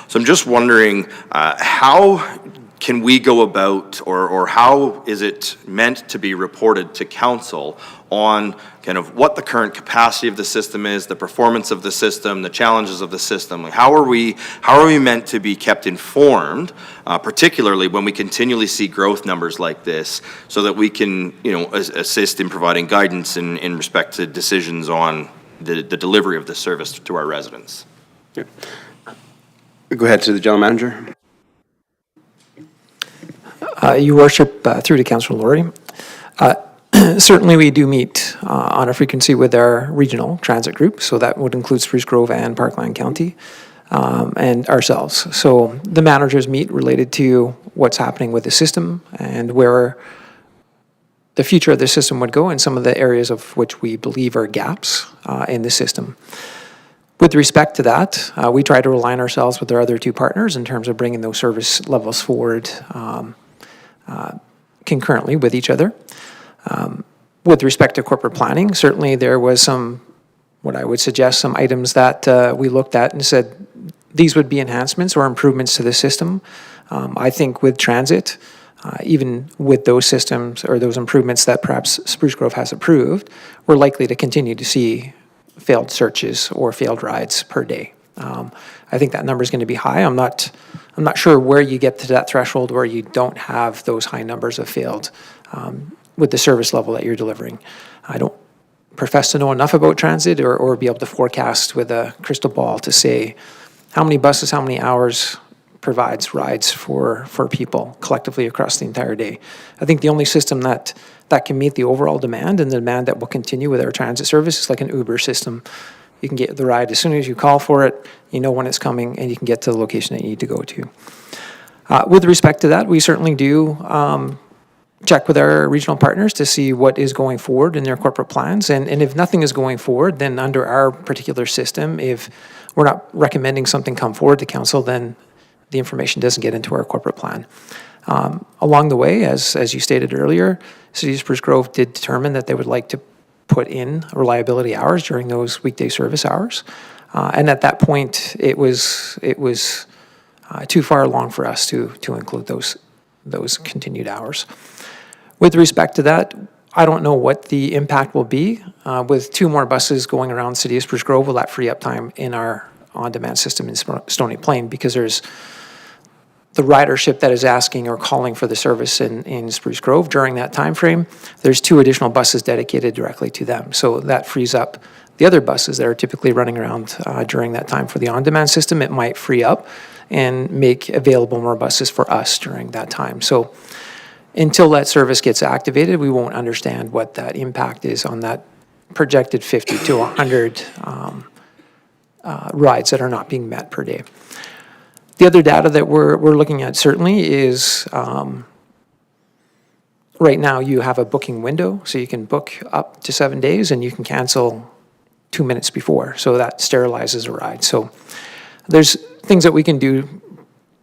So I'm just wondering, how can we go about, or how is it meant to be reported to council on kind of what the current capacity of the system is, the performance of the system, the challenges of the system? Like how are we meant to be kept informed, particularly when we continually see growth numbers like this, so that we can, assist in providing guidance in respect to decisions on the delivery of the service to our residents? Yeah. Go ahead to the general manager. Your Worship, through to Councillor Laurie. Certainly, we do meet on a frequency with our regional transit group, so that would include Spruce Grove and Parkland County, and ourselves. So the managers meet related to what's happening with the system and where the future of the system would go and some of the areas of which we believe are gaps in the system. With respect to that, we try to align ourselves with our other two partners in terms of bringing those service levels forward concurrently with each other. With respect to corporate planning, certainly there was some, what I would suggest, some items that we looked at and said these would be enhancements or improvements to the system. I think with transit, even with those systems or those improvements that perhaps Spruce Grove has approved, we're likely to continue to see failed searches or failed rides per day. I think that number is going to be high. I'm not sure where you get to that threshold where you don't have those high numbers of failed with the service level that you're delivering. I don't profess to know enough about transit or be able to forecast with a crystal ball to say how many buses, how many hours provides rides for people collectively across the entire day. I think the only system that can meet the overall demand and the demand that will continue with our transit service is like an Uber system. You can get the ride as soon as you call for it, you know when it's coming, and you can get to the location that you need to go to. With respect to that, we certainly do check with our regional partners to see what is going forward in their corporate plans. And if nothing is going forward, then under our particular system, if we're not recommending something come forward to council, then the information doesn't get into our corporate plan. Along the way, as you stated earlier, City of Spruce Grove did determine that they would like to put in reliability hours during those weekday service hours. And at that point, it was too far along for us to include those continued hours. With respect to that, I don't know what the impact will be. With 2 more buses going around City of Spruce Grove, will that free up time in our on-demand system in Stony Plain? Because there's the ridership that is asking or calling for the service in Spruce Grove during that time frame. There's 2 additional buses dedicated directly to them. So that frees up the other buses that are typically running around during that time for the on-demand system. It might free up and make available more buses for us during that time. So until that service gets activated, we won't understand what that impact is on that projected 50 to 100 rides that are not being met per day. The other data that we're looking at certainly is right now you have a booking window, so you can book up to 7 days and you can cancel 2 minutes before. So that sterilizes a ride. So there's things that we can do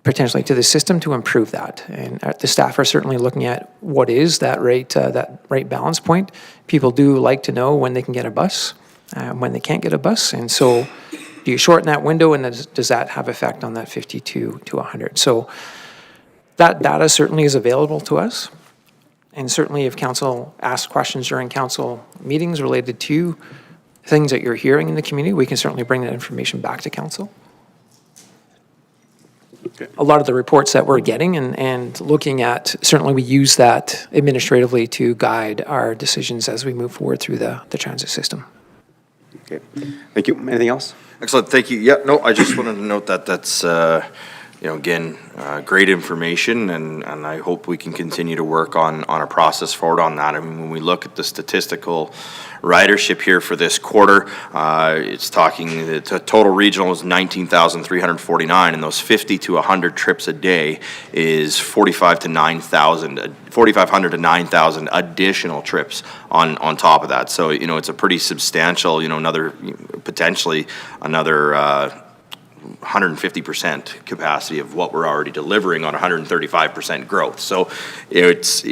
potentially to the system to improve that. And the staff are certainly looking at what is that right balance point. People do like to know when they can get a bus, when they can't get a bus. And so do you shorten that window, and does that have effect on that 52 to 100? So that data certainly is available to us. And certainly if council asks questions during council meetings related to things that you're hearing in the community, we can certainly bring that information back to council. Okay. A lot of the reports that we're getting and looking at, certainly we use that administratively to guide our decisions as we move forward through the transit system. Okay, thank you. Anything else? Excellent, thank you. Yeah, no, I just wanted to note that that's, again, great information, and I hope we can continue to work on a process forward on that. I mean, when we look at the statistical ridership here for this quarter, it's talking, the total regional is 19,349, and those 50 to 100 trips a day is 4,500 to 9,000 additional trips on top of that. So, it's a pretty substantial, potentially another 150% capacity of what we're already delivering on 135% growth. So it's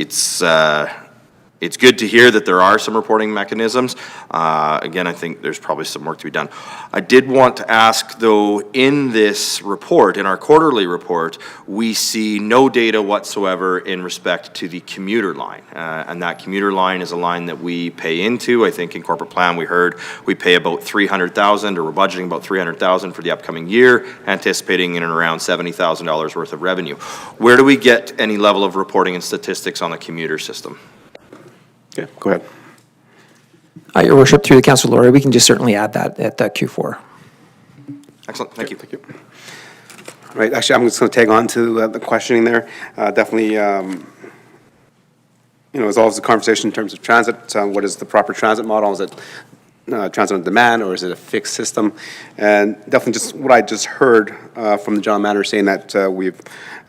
it's good to hear that there are some reporting mechanisms. Again, I think there's probably some work to be done. I did want to ask, though, in this report, in our quarterly report, we see no data whatsoever in respect to the commuter line. And that commuter line is a line that we pay into. I think in corporate plan we heard we pay about $300,000, or we're budgeting about $300,000 for the upcoming year, anticipating in and around $70,000 worth of revenue. Where do we get any level of reporting and statistics on the commuter system? Okay, go ahead. Your worship, through the Councillor Laurie, we can just certainly add that at Q4. Excellent, thank you. Thank you. Right, actually, I'm just going to tag on to the questioning there. Definitely, there's always a conversation in terms of transit. What is the proper transit model? Is it transit on demand, or is it a fixed system? And definitely just what I just heard from the general manager saying that we've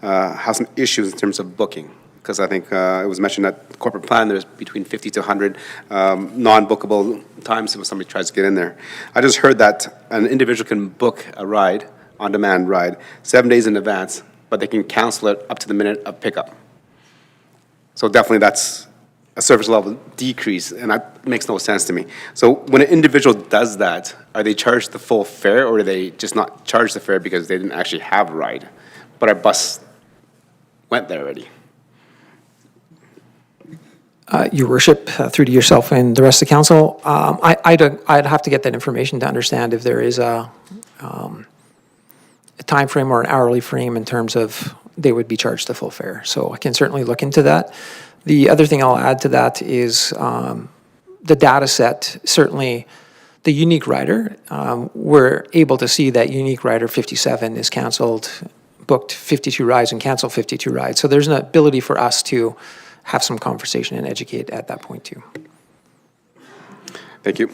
have some issues in terms of booking. Because I think it was mentioned that corporate plan, there's between 50 to 100 non-bookable times if somebody tries to get in there. I just heard that an individual can book a ride, on-demand ride, 7 days in advance, but they can cancel it up to the minute of pickup. So definitely that's a service level decrease, and that makes no sense to me. So when an individual does that, are they charged the full fare, or do they just not charge the fare because they didn't actually have a ride, but our bus went there already? Your worship, through to yourself and the rest of the council, I'd have to get that information to understand if there is a time frame or an hourly frame in terms of they would be charged the full fare. So I can certainly look into that. The other thing I'll add to that is the data set, certainly the unique rider. We're able to see that unique rider 57 is canceled, booked 52 rides and canceled 52 rides. So there's an ability for us to have some conversation and educate at that point too. Thank you.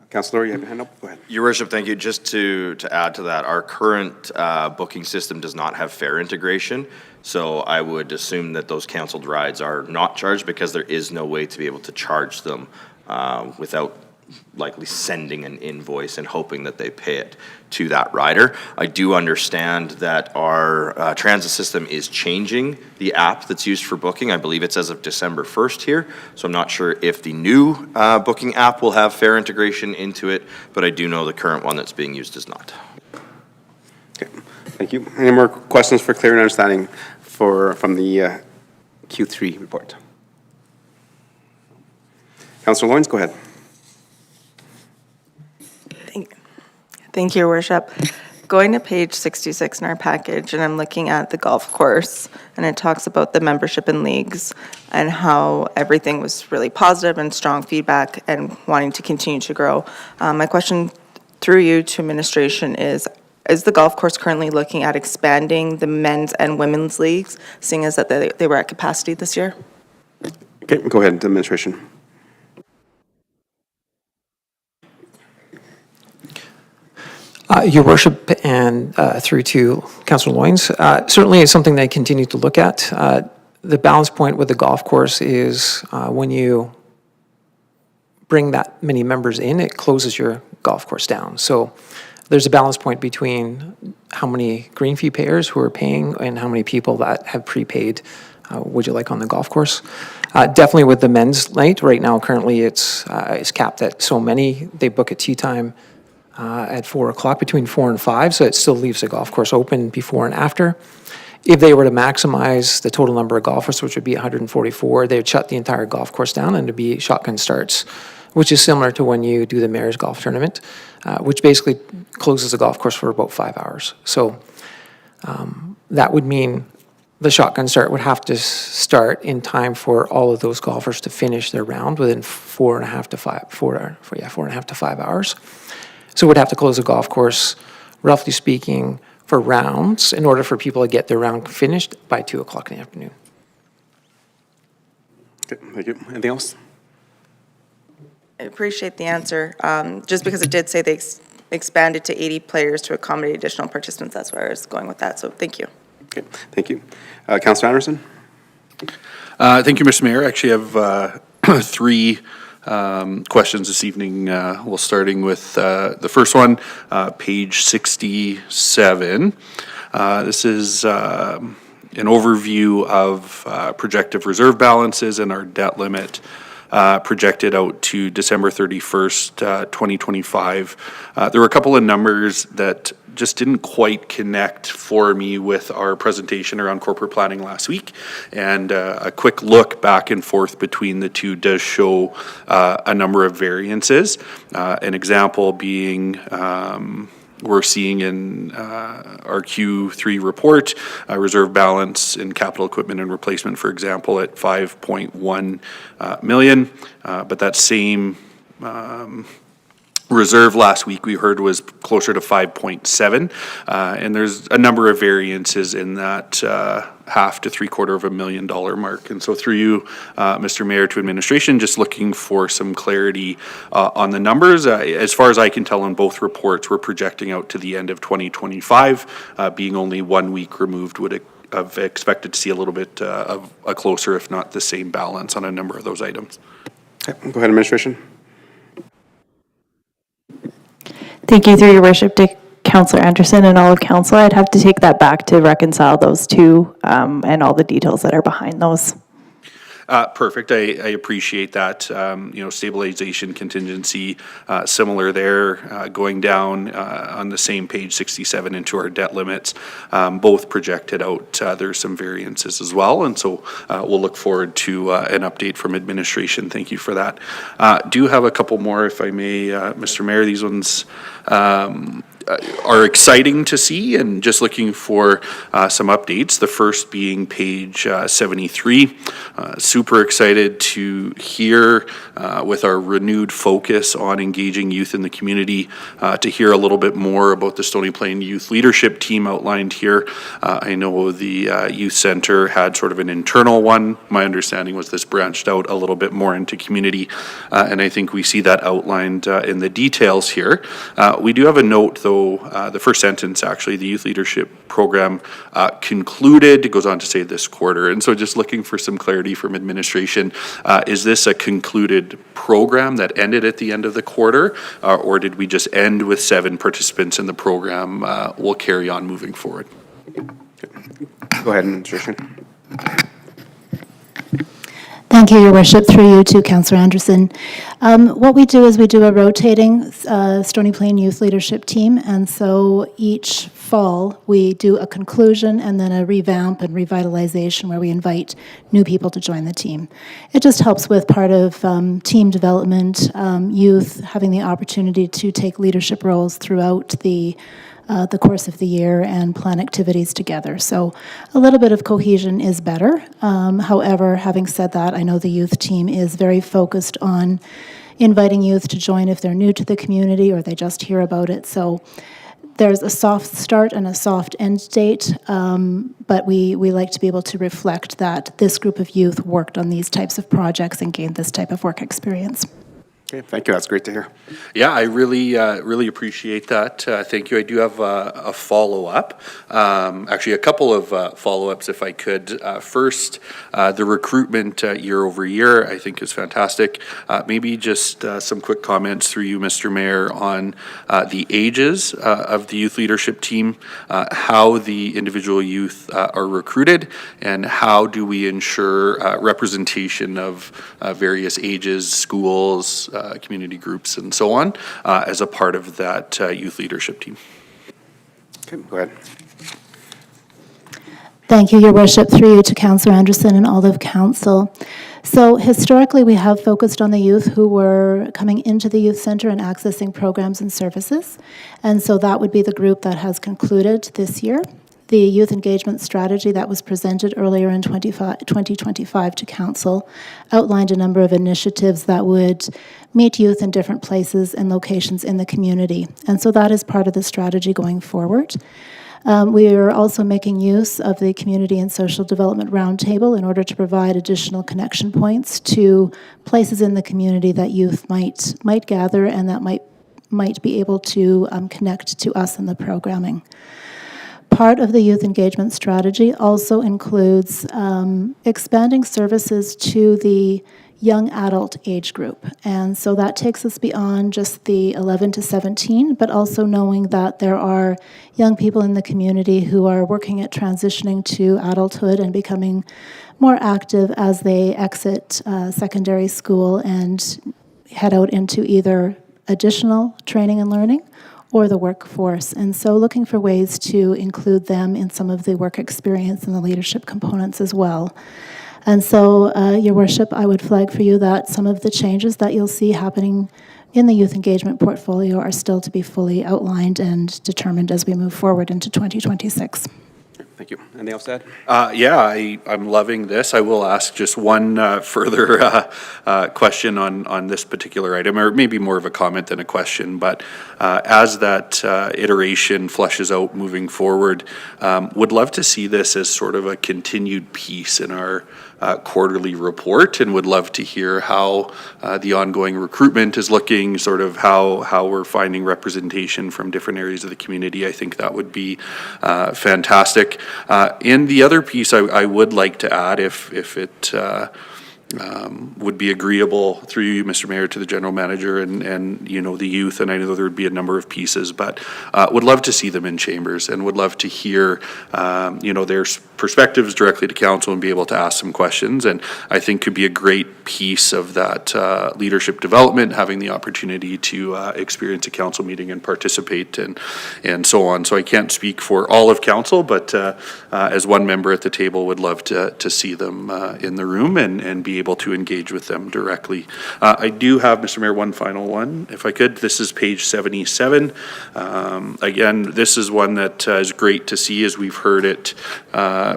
Councillor, you have your hand up? Go ahead. Your worship, thank you. Just to add to that, our current booking system does not have fare integration. So I would assume that those canceled rides are not charged because there is no way to be able to charge them without likely sending an invoice and hoping that they pay it to that rider. I do understand that our transit system is changing the app that's used for booking. I believe it's as of December 1st here, so I'm not sure if the new booking app will have fare integration into it, but I do know the current one that's being used does not. Okay, thank you. Any more questions for clear and understanding from the Q3 report? Councillor Lawrence, go ahead. Thank you, Your Worship. Going to page 66 in our package, and I'm looking at the golf course, and it talks about the membership in leagues and how everything was really positive and strong feedback and wanting to continue to grow. My question through you to administration is the golf course currently looking at expanding the men's and women's leagues, seeing as that they were at capacity this year? Okay, go ahead, administration. Your worship, and through to Councillor Loynes, certainly it's something they continue to look at. The balance point with the golf course is when you bring that many members in, it closes your golf course down. So there's a balance point between how many green fee payers who are paying and how many people that have prepaid would you like on the golf course. Definitely with the men's night, right now currently it's capped at so many. They book a tee time at 4 o'clock, between 4 and 5, so it still leaves the golf course open before and after. If they were to maximize the total number of golfers, which would be 144, they would shut the entire golf course down and it'd be shotgun starts, which is similar to when you do the Mayor's Golf Tournament, which basically closes the golf course for about 5 hours. So that would mean the shotgun start would have to start in time for all of those golfers to finish their round within 4.5 to 5 hours. So we'd have to close the golf course, roughly speaking, for rounds in order for people to get their round finished by 2 o'clock in the afternoon. Okay, thank you. Anything else? I appreciate the answer. Just because it did say they expanded to 80 players to accommodate additional participants, that's where I was going with that, so thank you. Okay, thank you. Councillor Anderson? Thank you, Mr. Mayor. Actually, I have three questions this evening. We'll starting with the first one, page 67. This is an overview of projected reserve balances and our debt limit projected out to December 31st, 2025. There were a couple of numbers that just didn't quite connect for me with our presentation around corporate planning last week. And a quick look back and forth between the two does show a number of variances. An example being we're seeing in our Q3 report, reserve balance in capital equipment and replacement, for example, at 5.1 million. But that same reserve last week we heard was closer to 5.7, and there's a number of variances in that half to $750,000 mark. And so through you, Mr. Mayor, to administration, just looking for some clarity on the numbers. As far as I can tell on both reports, we're projecting out to the end of 2025, being only 1 week removed. Would have expected to see a little bit of a closer, if not the same, balance on a number of those items. Okay, go ahead, administration. Thank you, through your worship, to Councillor Anderson and all of council. I'd have to take that back to reconcile those two and all the details that are behind those. Perfect. I appreciate that. Stabilization contingency, similar there, going down on the same page 67 into our debt limits, both projected out. There's some variances as well. And so we'll look forward to an update from administration. Thank you for that. Do have a couple more, if I may, Mr. Mayor. These ones are exciting to see, and just looking for some updates. The first being page 73. Super excited to hear with our renewed focus on engaging youth in the community, to hear a little bit more about the Stony Plain Youth Leadership Team outlined here. I know the Youth Center had sort of an internal one. My understanding was this branched out a little bit more into community, and I think we see that outlined in the details here. We do have a note, though, the first sentence, actually, the Youth Leadership Program concluded. It goes on to say this quarter. And so just looking for some clarity from administration, is this a concluded program that ended at the end of the quarter, or did we just end with 7 participants in the program? We'll carry on moving forward. Go ahead, administration. Thank you, Your Worship. Through you to Councillor Anderson. What we do is we do a rotating Stony Plain Youth Leadership Team, and so each fall we do a conclusion and then a revamp and revitalization where we invite new people to join the team. It just helps with part of team development, youth having the opportunity to take leadership roles throughout the course of the year and plan activities together. So a little bit of cohesion is better. However, having said that, I know the youth team is very focused on inviting youth to join if they're new to the community or they just hear about it. So there's a soft start and a soft end date, but we like to be able to reflect that this group of youth worked on these types of projects and gained this type of work experience. Okay, thank you. That's great to hear. Yeah, I really appreciate that. Thank you. I do have a follow-up. Actually, a couple of follow-ups, if I could. First, the recruitment year over year, I think, is fantastic. Maybe just some quick comments through you, Mr. Mayor, on the ages of the youth leadership team, how the individual youth are recruited, and how do we ensure representation of various ages, schools, community groups, and so on, as a part of that youth leadership team. Okay, go ahead. Thank you, Your Worship. Through you to Councillor Anderson and all of council. So historically, we have focused on the youth who were coming into the youth centre and accessing programs and services. And so that would be the group that has concluded this year. The youth engagement strategy that was presented earlier in 2025 to council outlined a number of initiatives that would meet youth in different places and locations in the community. And so that is part of the strategy going forward. We are also making use of the Community and Social Development Roundtable in order to provide additional connection points to places in the community that youth might gather and that might be able to connect to us in the programming. Part of the youth engagement strategy also includes expanding services to the young adult age group. And so that takes us beyond just the 11 to 17, but also knowing that there are young people in the community who are working at transitioning to adulthood and becoming more active as they exit secondary school and head out into either additional training and learning or the workforce. And so looking for ways to include them in some of the work experience and the leadership components as well. And so, Your Worship, I would flag for you that some of the changes that you'll see happening in the youth engagement portfolio are still to be fully outlined and determined as we move forward into 2026. Thank you. Anything else to Yeah, I'm loving this. I will ask just one further question on this particular item, or maybe more of a comment than a question. But as that iteration fleshes out moving forward, would love to see this as sort of a continued piece in our quarterly report, and would love to hear how the ongoing recruitment is looking, sort of how we're finding representation from different areas of the community. I think that would be fantastic. And the other piece I would like to add, if it would be agreeable through you, Mr. Mayor, to the general manager and you know, the youth, and I know there would be a number of pieces, but would love to see them in chambers and would love to hear, you know, their perspectives directly to council and be able to ask some questions. And I think could be a great piece of that leadership development, having the opportunity to experience a council meeting and participate and so on. So I can't speak for all of council, but as one member at the table, would love to see them in the room and be able to engage with them directly. I do have, Mr. Mayor, one final one, if I could. This is page 77. Again, this is one that is great to see as we've heard it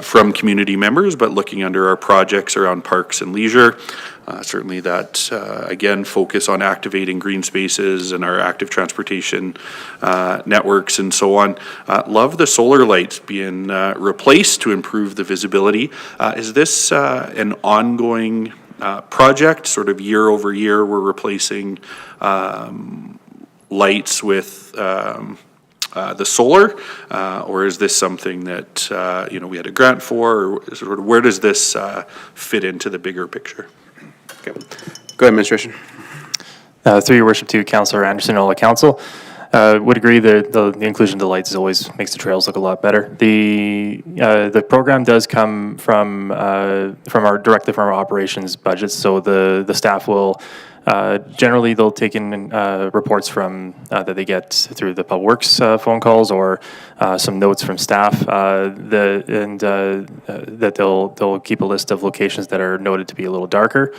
from community members, but looking under our projects around parks and leisure. Certainly that, again, focus on activating green spaces and our active transportation networks and so on. Love the solar lights being replaced to improve the visibility. Is this an ongoing project, sort of year over year, we're replacing lights with the solar, or is this something that, you know, we had a grant for, or sort of where does this fit into the bigger picture? Okay. Go ahead, Administration. Through your worship to Councillor Anderson and all the council, would agree that the inclusion of the lights always makes the trails look a lot better. The program does come from directly from our operations budget, so the staff will generally they'll take in reports from that they get through the Public Works phone calls or some notes from staff, that they'll keep a list of locations that are noted to be a little darker.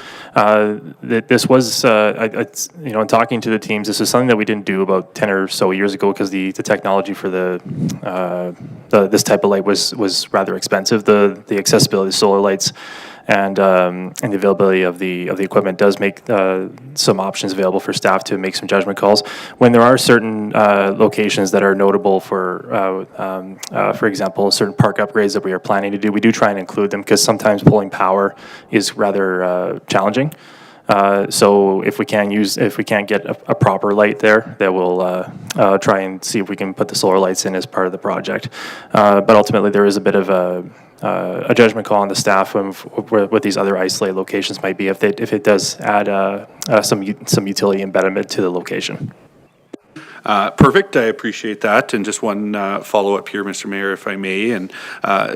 This was, you know, in talking to the teams, this is something that we didn't do about 10 or so years ago because the technology for this type of light was rather expensive. The accessibility of solar lights and the availability of the equipment does make some options available for staff to make some judgment calls. When there are certain locations that are notable for example, certain park upgrades that we are planning to do, we do try and include them because sometimes pulling power is rather challenging. So if we can't get a proper light there, then we'll try and see if we can put the solar lights in as part of the project. But ultimately, there is a bit of a judgment call on the staff of what these other isolated locations might be if it does add some utility embedment to the location. Perfect. I appreciate that. And just one follow-up here, Mr. Mayor, if I may, and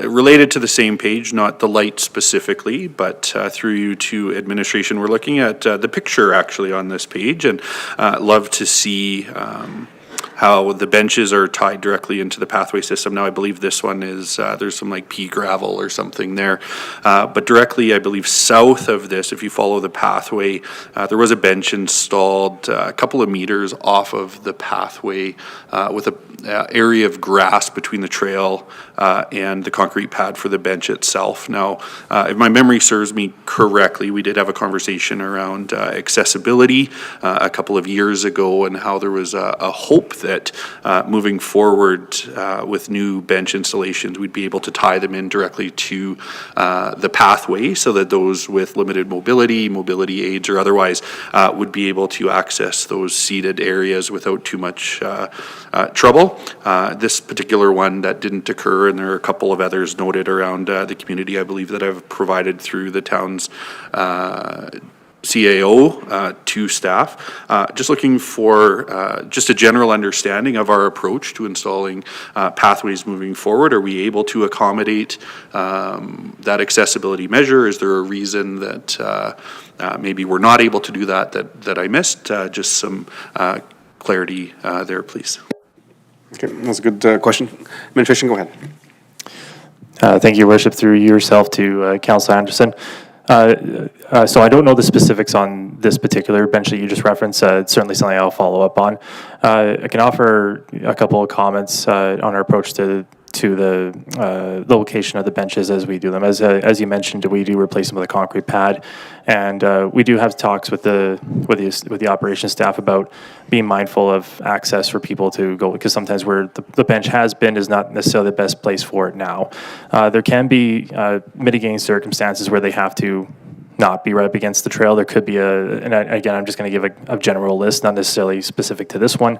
related to the same page, not the light specifically, but through you to administration, we're looking at the picture actually on this page, and love to see how the benches are tied directly into the pathway system. Now, I believe this one is, there's some like pea gravel or something there. But directly, I believe, south of this, if you follow the pathway, there was a bench installed a couple of meters off of the pathway with a area of grass between the trail and the concrete pad for the bench itself. Now, if my memory serves me correctly, we did have a conversation around accessibility a couple of years ago and how there was a hope that moving forward with new bench installations, we'd be able to tie them in directly to the pathway so that those with limited mobility aids or otherwise would be able to access those seated areas without too much trouble. This particular one that didn't occur, and there are a couple of others noted around the community, I believe, that I've provided through the town's CAO to staff, just looking for just a general understanding of our approach to installing pathways moving forward. Are we able to accommodate that accessibility measure? Is there a reason that maybe we're not able to do that I missed? Just some clarity there, please. Okay, that's a good question. Administration, go ahead. Thank you, Your Worship, through yourself to Councillor Anderson. So I don't know the specifics on this particular bench that you just referenced. It's certainly something I'll follow up on. I can offer a couple of comments on our approach to the location of the benches as we do them. As you mentioned, we do replace them with a concrete pad, and we do have talks with the operations staff about being mindful of access for people to go, because sometimes where the bench has been is not necessarily the best place for it now. There can be mitigating circumstances where they have to not be right up against the trail. There could be again, I'm just going to give a general list, not necessarily specific to this one.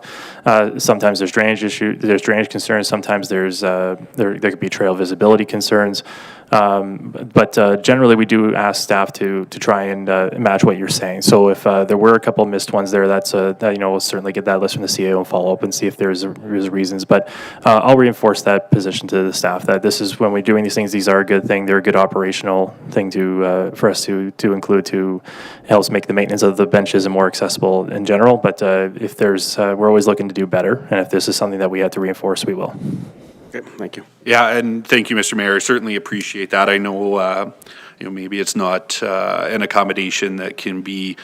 Sometimes there's drainage concerns. Sometimes there could be trail visibility concerns. But generally, we do ask staff to try and match what you're saying. So if there were a couple missed ones there, we'll certainly get that list from the CAO and follow up and see if there's reasons. But I'll reinforce that position to the staff that this is, when we're doing these things, these are a good thing. They're a good operational thing for us to include to help make the maintenance of the benches more accessible in general. But if we're always looking to do better, and if this is something that we have to reinforce, we will. Okay, thank you. Yeah, and thank you, Mr. Mayor. I certainly appreciate that. I know, maybe it's not an accommodation that can be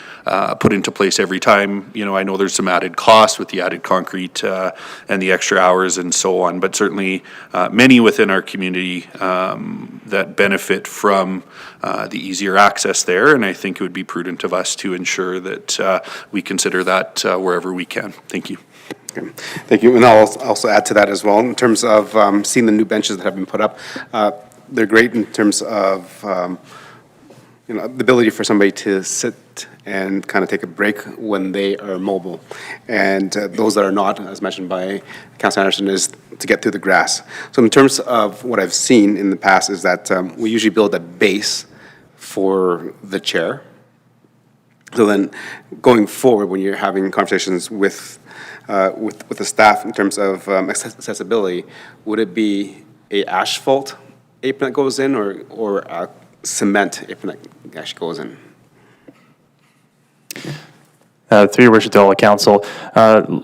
put into place every time. I know there's some added cost with the added concrete and the extra hours and so on, but certainly many within our community that benefit from the easier access there, and I think it would be prudent of us to ensure that we consider that wherever we can. Thank you. Okay. Thank you. And I'll also add to that as well, in terms of seeing the new benches that have been put up. They're great in terms of the ability for somebody to sit and kind of take a break when they are mobile. And those that are not, as mentioned by Councilor Anderson, is to get through the grass. So in terms of what I've seen in the past is that we usually build a base for the chair. So then going forward, when you're having conversations with the staff in terms of accessibility, would it be a asphalt apron that goes in or a cement apron that actually goes in? Through your worship to all the council,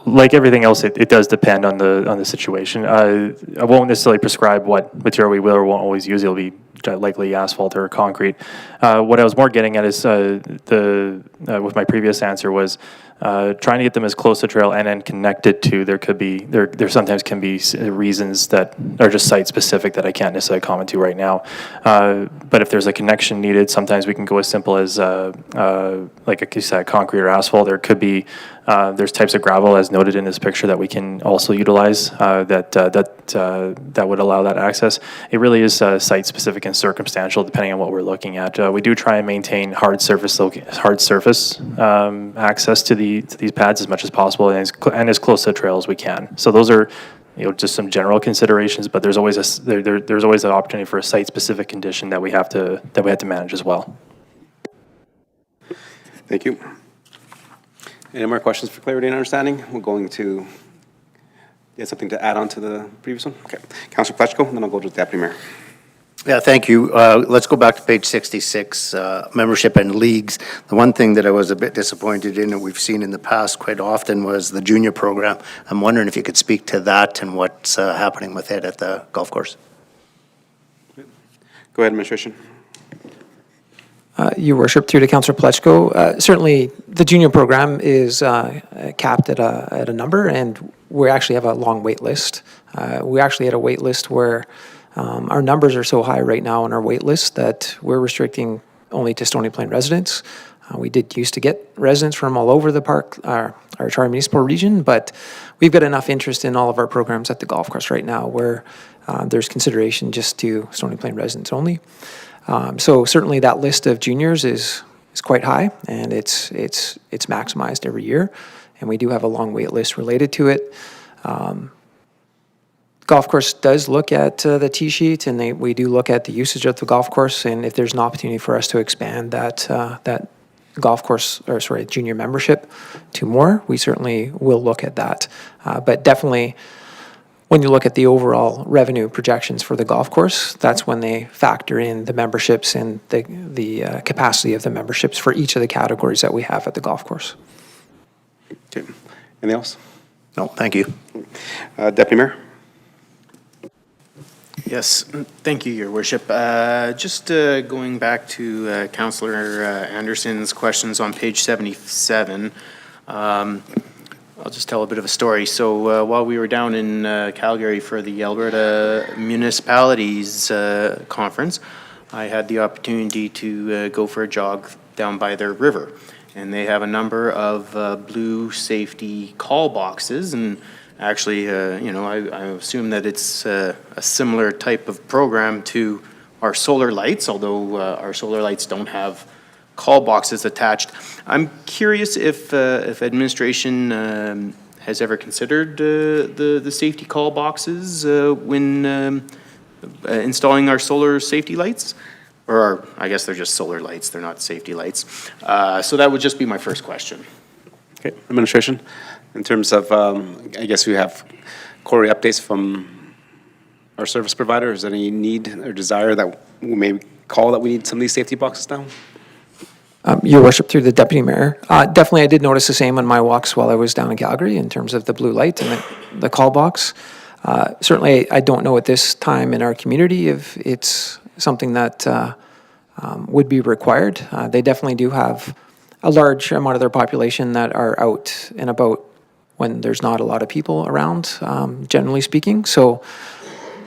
like everything else, it does depend on the situation. I won't necessarily prescribe what material we will or won't always use. It'll be likely asphalt or concrete. What I was more getting at is with my previous answer was trying to get them as close to trail and then connected to. There sometimes can be reasons that are just site specific that I can't necessarily comment to right now. But if there's a connection needed, sometimes we can go as simple as like you said, concrete or asphalt. There could be there's types of gravel, as noted in this picture, that we can also utilize that would allow that access. It really is site specific and circumstantial depending on what we're looking at. We do try and maintain hard surface access to these pads as much as possible and as close to the trail as we can. So those are just some general considerations, but there's always there's always an opportunity for a site specific condition that we have to manage as well. Thank you. Any more questions for clarity and understanding? We're going to, you have something to add on to the previous one? Okay. Councilor Plechko, and then I'll go to the Deputy Mayor. Yeah, thank you. Let's go back to page 66, membership and leagues. The one thing that I was a bit disappointed in that we've seen in the past quite often was the junior program. I'm wondering if you could speak to that and what's happening with it at the golf course. Go ahead, Administration. Your Worship, through to Councillor Plechko, certainly the junior program is capped at a number, and we actually have a long wait list. We actually had a wait list where our numbers are so high right now on our wait list that we're restricting only to Stony Plain residents. We did used to get residents from all over the park, our Charter Municipal Region, but we've got enough interest in all of our programs at the golf course right now where there's consideration just to Stony Plain residents only. So certainly that list of juniors is quite high, and it's maximized every year, and we do have a long wait list related to it. Golf course does look at the tee sheet, and we do look at the usage of the golf course, and if there's an opportunity for us to expand that golf course, or sorry, junior membership to more, we certainly will look at that. But definitely, when you look at the overall revenue projections for the golf course, that's when they factor in the memberships and the capacity of the memberships for each of the categories that we have at the golf course. Okay. Anything else? No, thank you. Deputy Mayor? Yes, thank you, Your Worship. Just going back to Councillor Anderson's questions on page 77, I'll just tell a bit of a story. So while we were down in Calgary for the Alberta Municipalities Conference, I had the opportunity to go for a jog down by their river. And they have a number of blue safety call boxes, and actually, I assume that it's a similar type of program to our solar lights, although our solar lights don't have call boxes attached. I'm curious if administration has ever considered the safety call boxes when installing our solar safety lights? Or I guess they're just solar lights, they're not safety lights. So that would just be my first question. Okay, administration, in terms of, I guess we have Corey updates from our service provider. Is there any need or desire that we may call that we need some of these safety boxes now? Your Worship, through the Deputy Mayor, definitely I did notice the same on my walks while I was down in Calgary in terms of the blue light and the call box. Certainly, I don't know at this time in our community if it's something that would be required. They definitely do have a large amount of their population that are out and about when there's not a lot of people around, generally speaking. So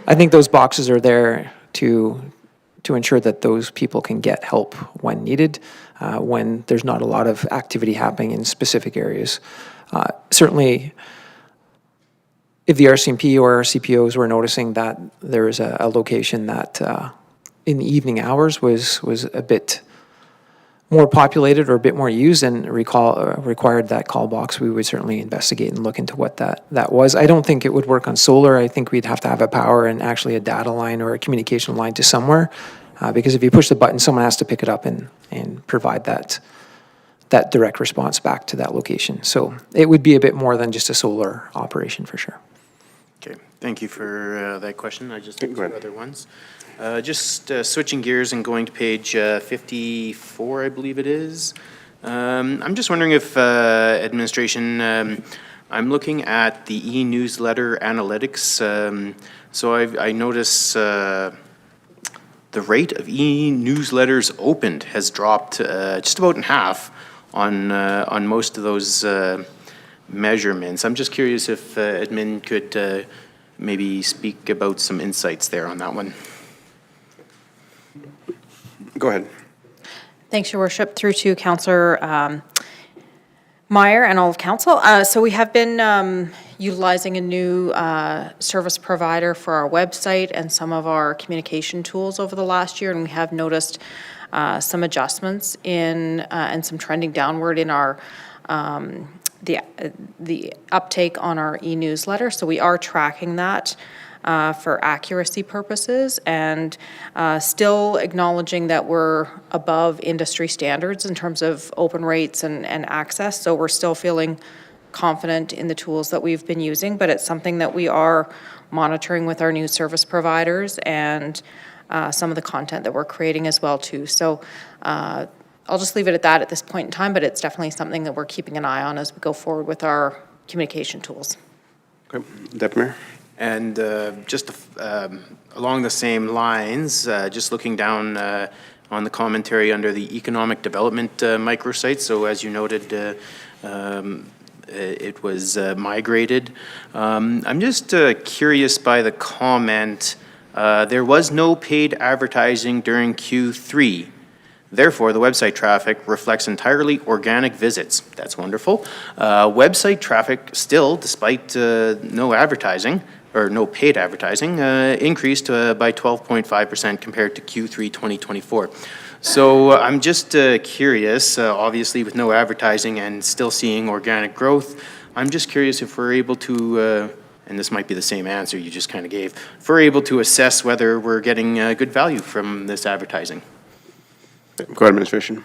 I think those boxes are there to ensure that those people can get help when needed, when there's not a lot of activity happening in specific areas. Certainly, if the RCMP or our CPOs were noticing that there is a location that in the evening hours was a bit more populated or a bit more used and required that call box, we would certainly investigate and look into what that was. I don't think it would work on solar. I think we'd have to have a power and actually a data line or a communication line to somewhere, because if you push the button, someone has to pick it up and provide that direct response back to that location. So it would be a bit more than just a solar operation for sure. Okay, thank you for that question. I just have two other ones. Just switching gears and going to page 54, I believe it is. I'm just wondering if administration, I'm looking at the e-newsletter analytics. So I notice the rate of e-newsletters opened has dropped just about in half on most of those measurements. I'm just curious if admin could maybe speak about some insights there on that one. Go ahead. Thanks, Your Worship. Through to Councillor Meyer and all of Council. So we have been utilizing a new service provider for our website and some of our communication tools over the last year, and we have noticed some adjustments in and some trending downward in our the uptake on our e-newsletter. So we are tracking that for accuracy purposes, and still acknowledging that we're above industry standards in terms of open rates and access. So we're still feeling confident in the tools that we've been using, but it's something that we are monitoring with our new service providers and some of the content that we're creating as well too. So I'll just leave it at that at this point in time, but it's definitely something that we're keeping an eye on as we go forward with our communication tools. Okay, Deputy Mayor. And just along the same lines, just looking down on the commentary under the economic development microsite. So as you noted, it was migrated. I'm just curious by the comment, there was no paid advertising during Q3. Therefore, the website traffic reflects entirely organic visits. That's wonderful. Website traffic still, despite no advertising, or no paid advertising, increased by 12.5% compared to Q3 2024. So I'm just curious, obviously with no advertising and still seeing organic growth, I'm just curious if we're able to, and this might be the same answer you just kind of gave, if we're able to assess whether we're getting good value from this advertising. Go ahead, administration.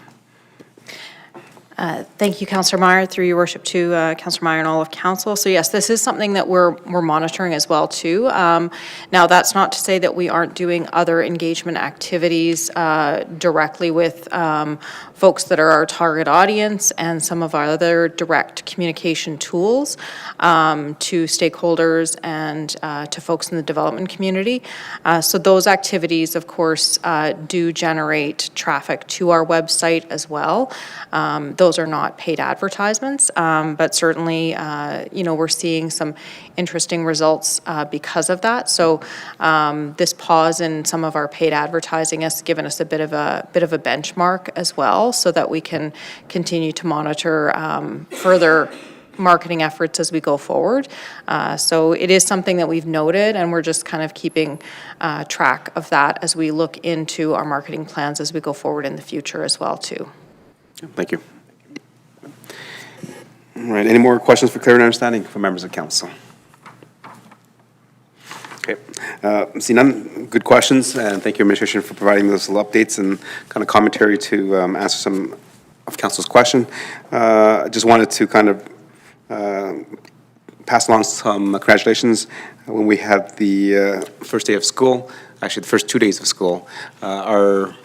Thank you, Councillor Meyer, through your worship to Councillor Meyer and all of council. So yes, this is something that we're monitoring as well too. Now, that's not to say that we aren't doing other engagement activities directly with folks that are our target audience and some of our other direct communication tools to stakeholders and to folks in the development community. So those activities, of course, do generate traffic to our website as well. Those are not paid advertisements, but certainly, we're seeing some interesting results because of that. So this pause in some of our paid advertising has given us a bit of a benchmark as well, so that we can continue to monitor further marketing efforts as we go forward. So it is something that we've noted, and we're just kind of keeping track of that as we look into our marketing plans as we go forward in the future as well too. Thank you. All right, any more questions for clear and understanding from members of council? Okay, see none, good questions, and thank you, administration, for providing those little updates and kind of commentary to answer some of council's question. I just wanted to kind of pass along some congratulations when we had the first day of school, actually the first 2 days of school. Our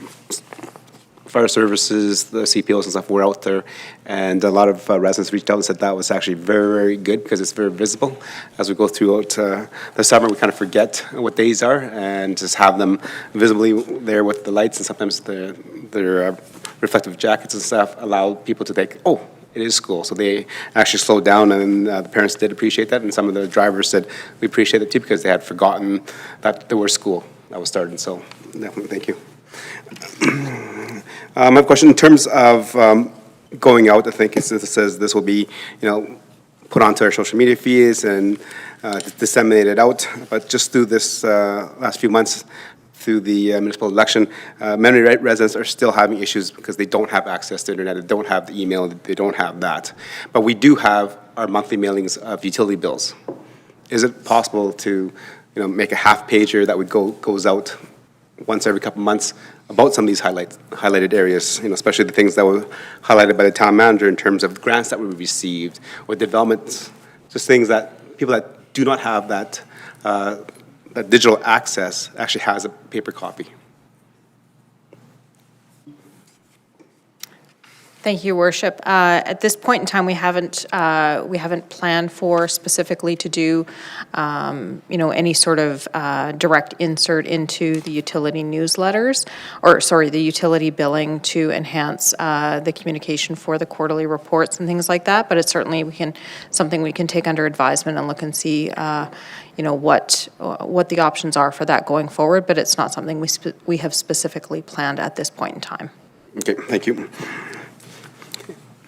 fire services, the CPOs and stuff were out there, and a lot of residents reached out and said that was actually very, very good because it's very visible. As we go throughout the summer, we kind of forget what days are and just have them visibly there with the lights, and sometimes their reflective jackets and stuff allow people to think, oh, it is school. So they actually slowed down, and the parents did appreciate that, and some of the drivers said we appreciate it too because they had forgotten that there was school that was starting. So definitely thank you. I have a question in terms of going out. I think it says this will be, put onto our social media feeds and disseminated out. But just through this last few months, through the municipal election, many residents are still having issues because they don't have access to internet, they don't have the email, they don't have that. But we do have our monthly mailings of utility bills. Is it possible to, make a half pager that goes out once every couple of months about some of these highlighted areas, especially the things that were highlighted by the town manager in terms of grants that we received or developments, just things that people that do not have that digital access actually has a paper copy. Thank you, Worship. At this point in time, we haven't planned for specifically to do, any sort of direct insert into the utility newsletters, the utility billing to enhance the communication for the quarterly reports and things like that. But it's certainly something we can take under advisement and look and see, what the options are for that going forward. But it's not something we have specifically planned at this point in time. Okay, thank you.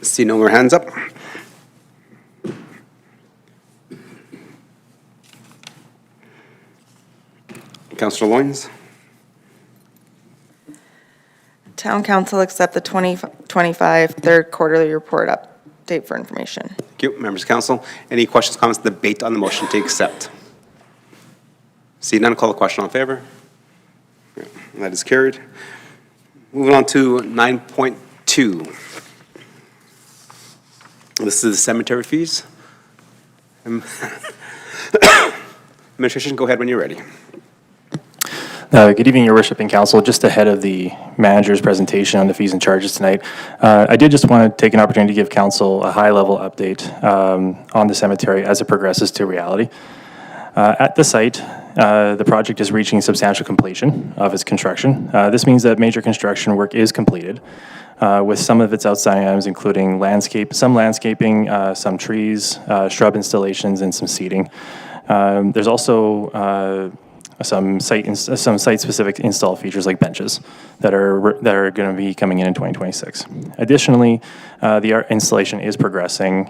See no more hands up. Councillor Loynes. Town Council accept the 2025 third quarterly report update for information. Thank you, members of council. Any questions, comments, debate on the motion to accept? See none, call the question on favor. That is carried. Moving on to 9.2. This is the cemetery fees. Administration, go ahead when you're ready. Good evening, Your Worship and Council. Just ahead of the manager's presentation on the fees and charges tonight, I did just want to take an opportunity to give Council a high-level update on the cemetery as it progresses to reality. At the site, the project is reaching substantial completion of its construction. This means that major construction work is completed, with some of its outstanding items including some landscaping, some trees, shrub installations, and some seating. There's also some site-specific install features like benches that are going to be coming in 2026. Additionally, the art installation is progressing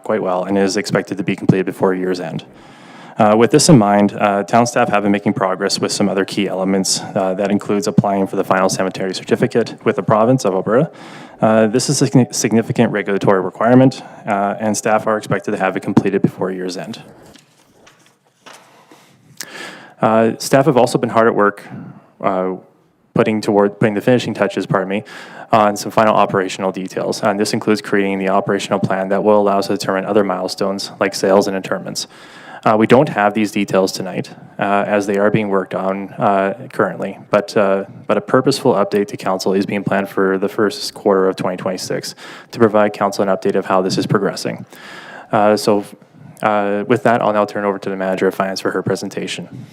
quite well and is expected to be completed before year's end. With this in mind, town staff have been making progress with some other key elements that includes applying for the final cemetery certificate with the province of Alberta. This is a significant regulatory requirement, and staff are expected to have it completed before year's end. Staff have also been hard at work putting the finishing touches, on some final operational details. And this includes creating the operational plan that will allow us to determine other milestones like sales and internments. We don't have these details tonight, as they are being worked on currently, but a purposeful update to council is being planned for the first quarter of 2026 to provide council an update of how this is progressing. With that, I'll now turn over to the Manager of Finance for her presentation.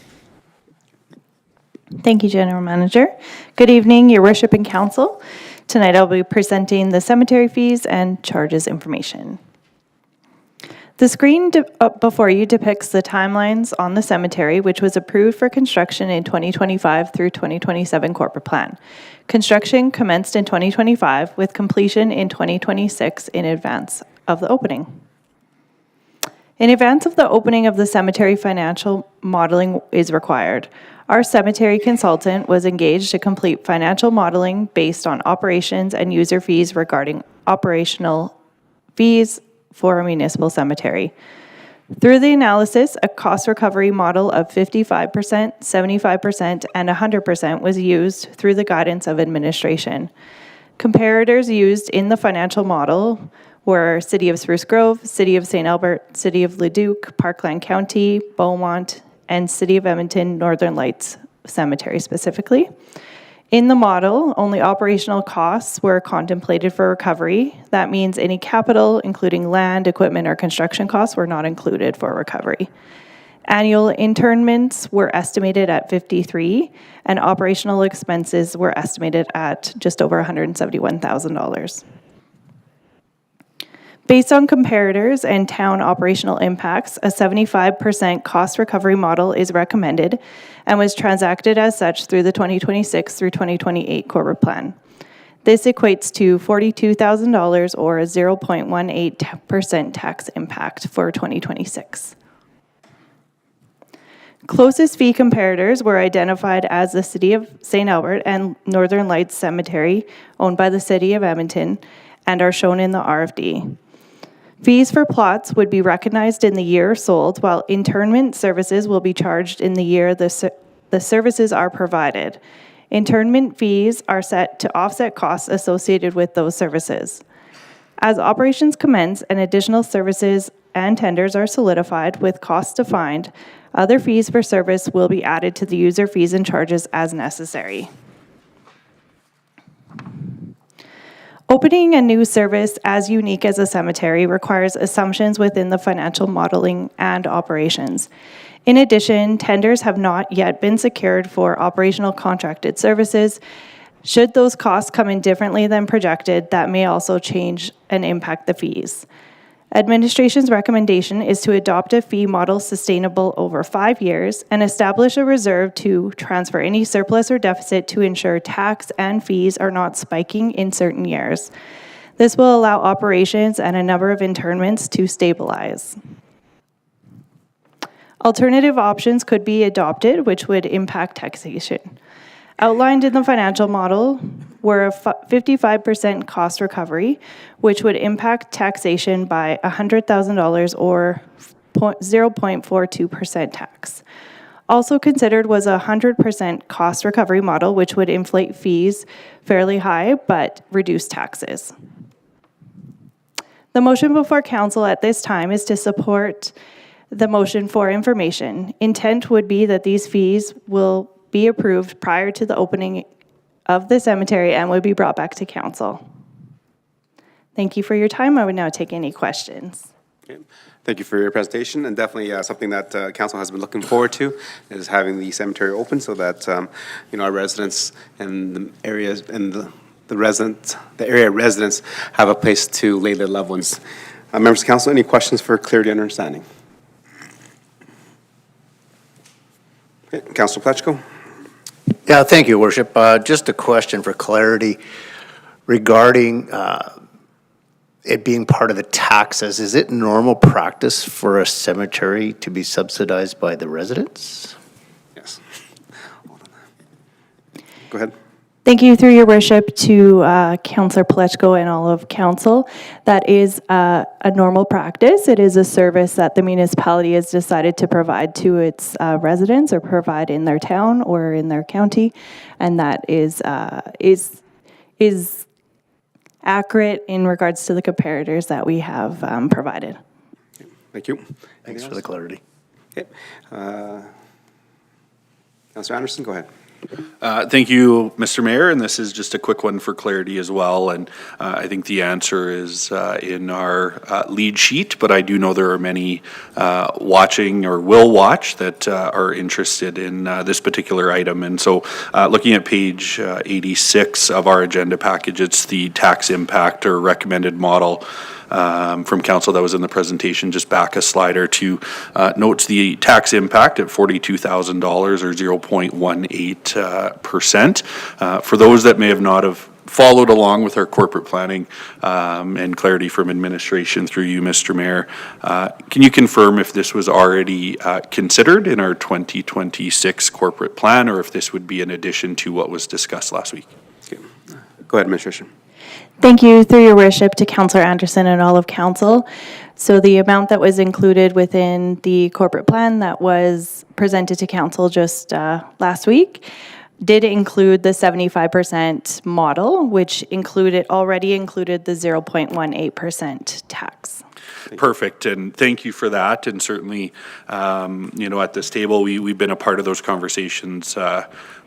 Thank you, General Manager. Good evening, Your Worship and Council. Tonight I'll be presenting the cemetery fees and charges information. The screen up before you depicts the timelines on the cemetery, which was approved for construction in 2025 through 2027 corporate plan. Construction commenced in 2025 with completion in 2026 in advance of the opening. In advance of the opening of the cemetery, financial modeling is required. Our cemetery consultant was engaged to complete financial modeling based on operations and user fees regarding operational fees for a municipal cemetery. Through the analysis, a cost recovery model of 55%, 75%, and 100% was used through the guidance of administration. Comparators used in the financial model were City of Spruce Grove, City of St. Albert, City of Leduc, Parkland County, Beaumont, and City of Edmonton Northern Lights Cemetery specifically. In the model, only operational costs were contemplated for recovery. That means any capital, including land, equipment, or construction costs, were not included for recovery. Annual internments were estimated at 53, and operational expenses were estimated at just over $171,000. Based on comparators and town operational impacts, a 75% cost recovery model is recommended and was transacted as such through the 2026 through 2028 corporate plan. This equates to $42,000 or a 0.18% tax impact for 2026. Closest fee comparators were identified as the City of St. Albert and Northern Lights Cemetery, owned by the City of Edmonton, and are shown in the RFD. Fees for plots would be recognized in the year sold, while internment services will be charged in the year the services are provided. Internment fees are set to offset costs associated with those services. As operations commence and additional services and tenders are solidified with costs defined, other fees for service will be added to the user fees and charges as necessary. Opening a new service as unique as a cemetery requires assumptions within the financial modeling and operations. In addition, tenders have not yet been secured for operational contracted services. Should those costs come in differently than projected, that may also change and impact the fees. Administration's recommendation is to adopt a fee model sustainable over 5 years and establish a reserve to transfer any surplus or deficit to ensure tax and fees are not spiking in certain years. This will allow operations and a number of internments to stabilize. Alternative options could be adopted, which would impact taxation. Outlined in the financial model were a 55% cost recovery, which would impact taxation by $100,000 or 0.42% tax. Also considered was a 100% cost recovery model, which would inflate fees fairly high but reduce taxes. The motion before council at this time is to support the motion for information. Intent would be that these fees will be approved prior to the opening of the cemetery and would be brought back to council. Thank you for your time. I would now take any questions. Okay. Thank you for your presentation, and definitely something that council has been looking forward to is having the cemetery open so that our residents and the areas and the area residents have a place to lay their loved ones. Members of council, any questions for clarity and understanding? Okay. Councilor Plechko. Yeah, thank you, Worship. Just a question for clarity regarding it being part of the taxes. Is it normal practice for a cemetery to be subsidized by the residents? Yes. Go ahead. Thank you, through your worship, to Councillor Paleckko and all of council. That is a normal practice. It is a service that the municipality has decided to provide to its residents or provide in their town or in their county, and that is accurate in regards to the comparators that we have provided. Thank you. Thanks for the clarity. Okay. Councillor Anderson, go ahead. Thank you, Mr. Mayor, and this is just a quick one for clarity as well, and I think the answer is in our lead sheet, but I do know there are many watching or will watch that are interested in this particular item, and so looking at page 86 of our agenda package, it's the tax impact or recommended model from council that was in the presentation. Just back a slide or two, notes the tax impact at $42,000 or 0.18%. For those that may have not have followed along with our corporate planning and clarity from administration through you, Mr. Mayor, can you confirm if this was already considered in our 2026 corporate plan, or if this would be in addition to what was discussed last week? Okay. Go ahead, administration. Thank you, through your worship, to Councillor Anderson and all of council. So the amount that was included within the corporate plan that was presented to council just last week did include the 75% model, which already included the 0.18% tax. Perfect, and thank you for that. And certainly, at this table, we've been a part of those conversations.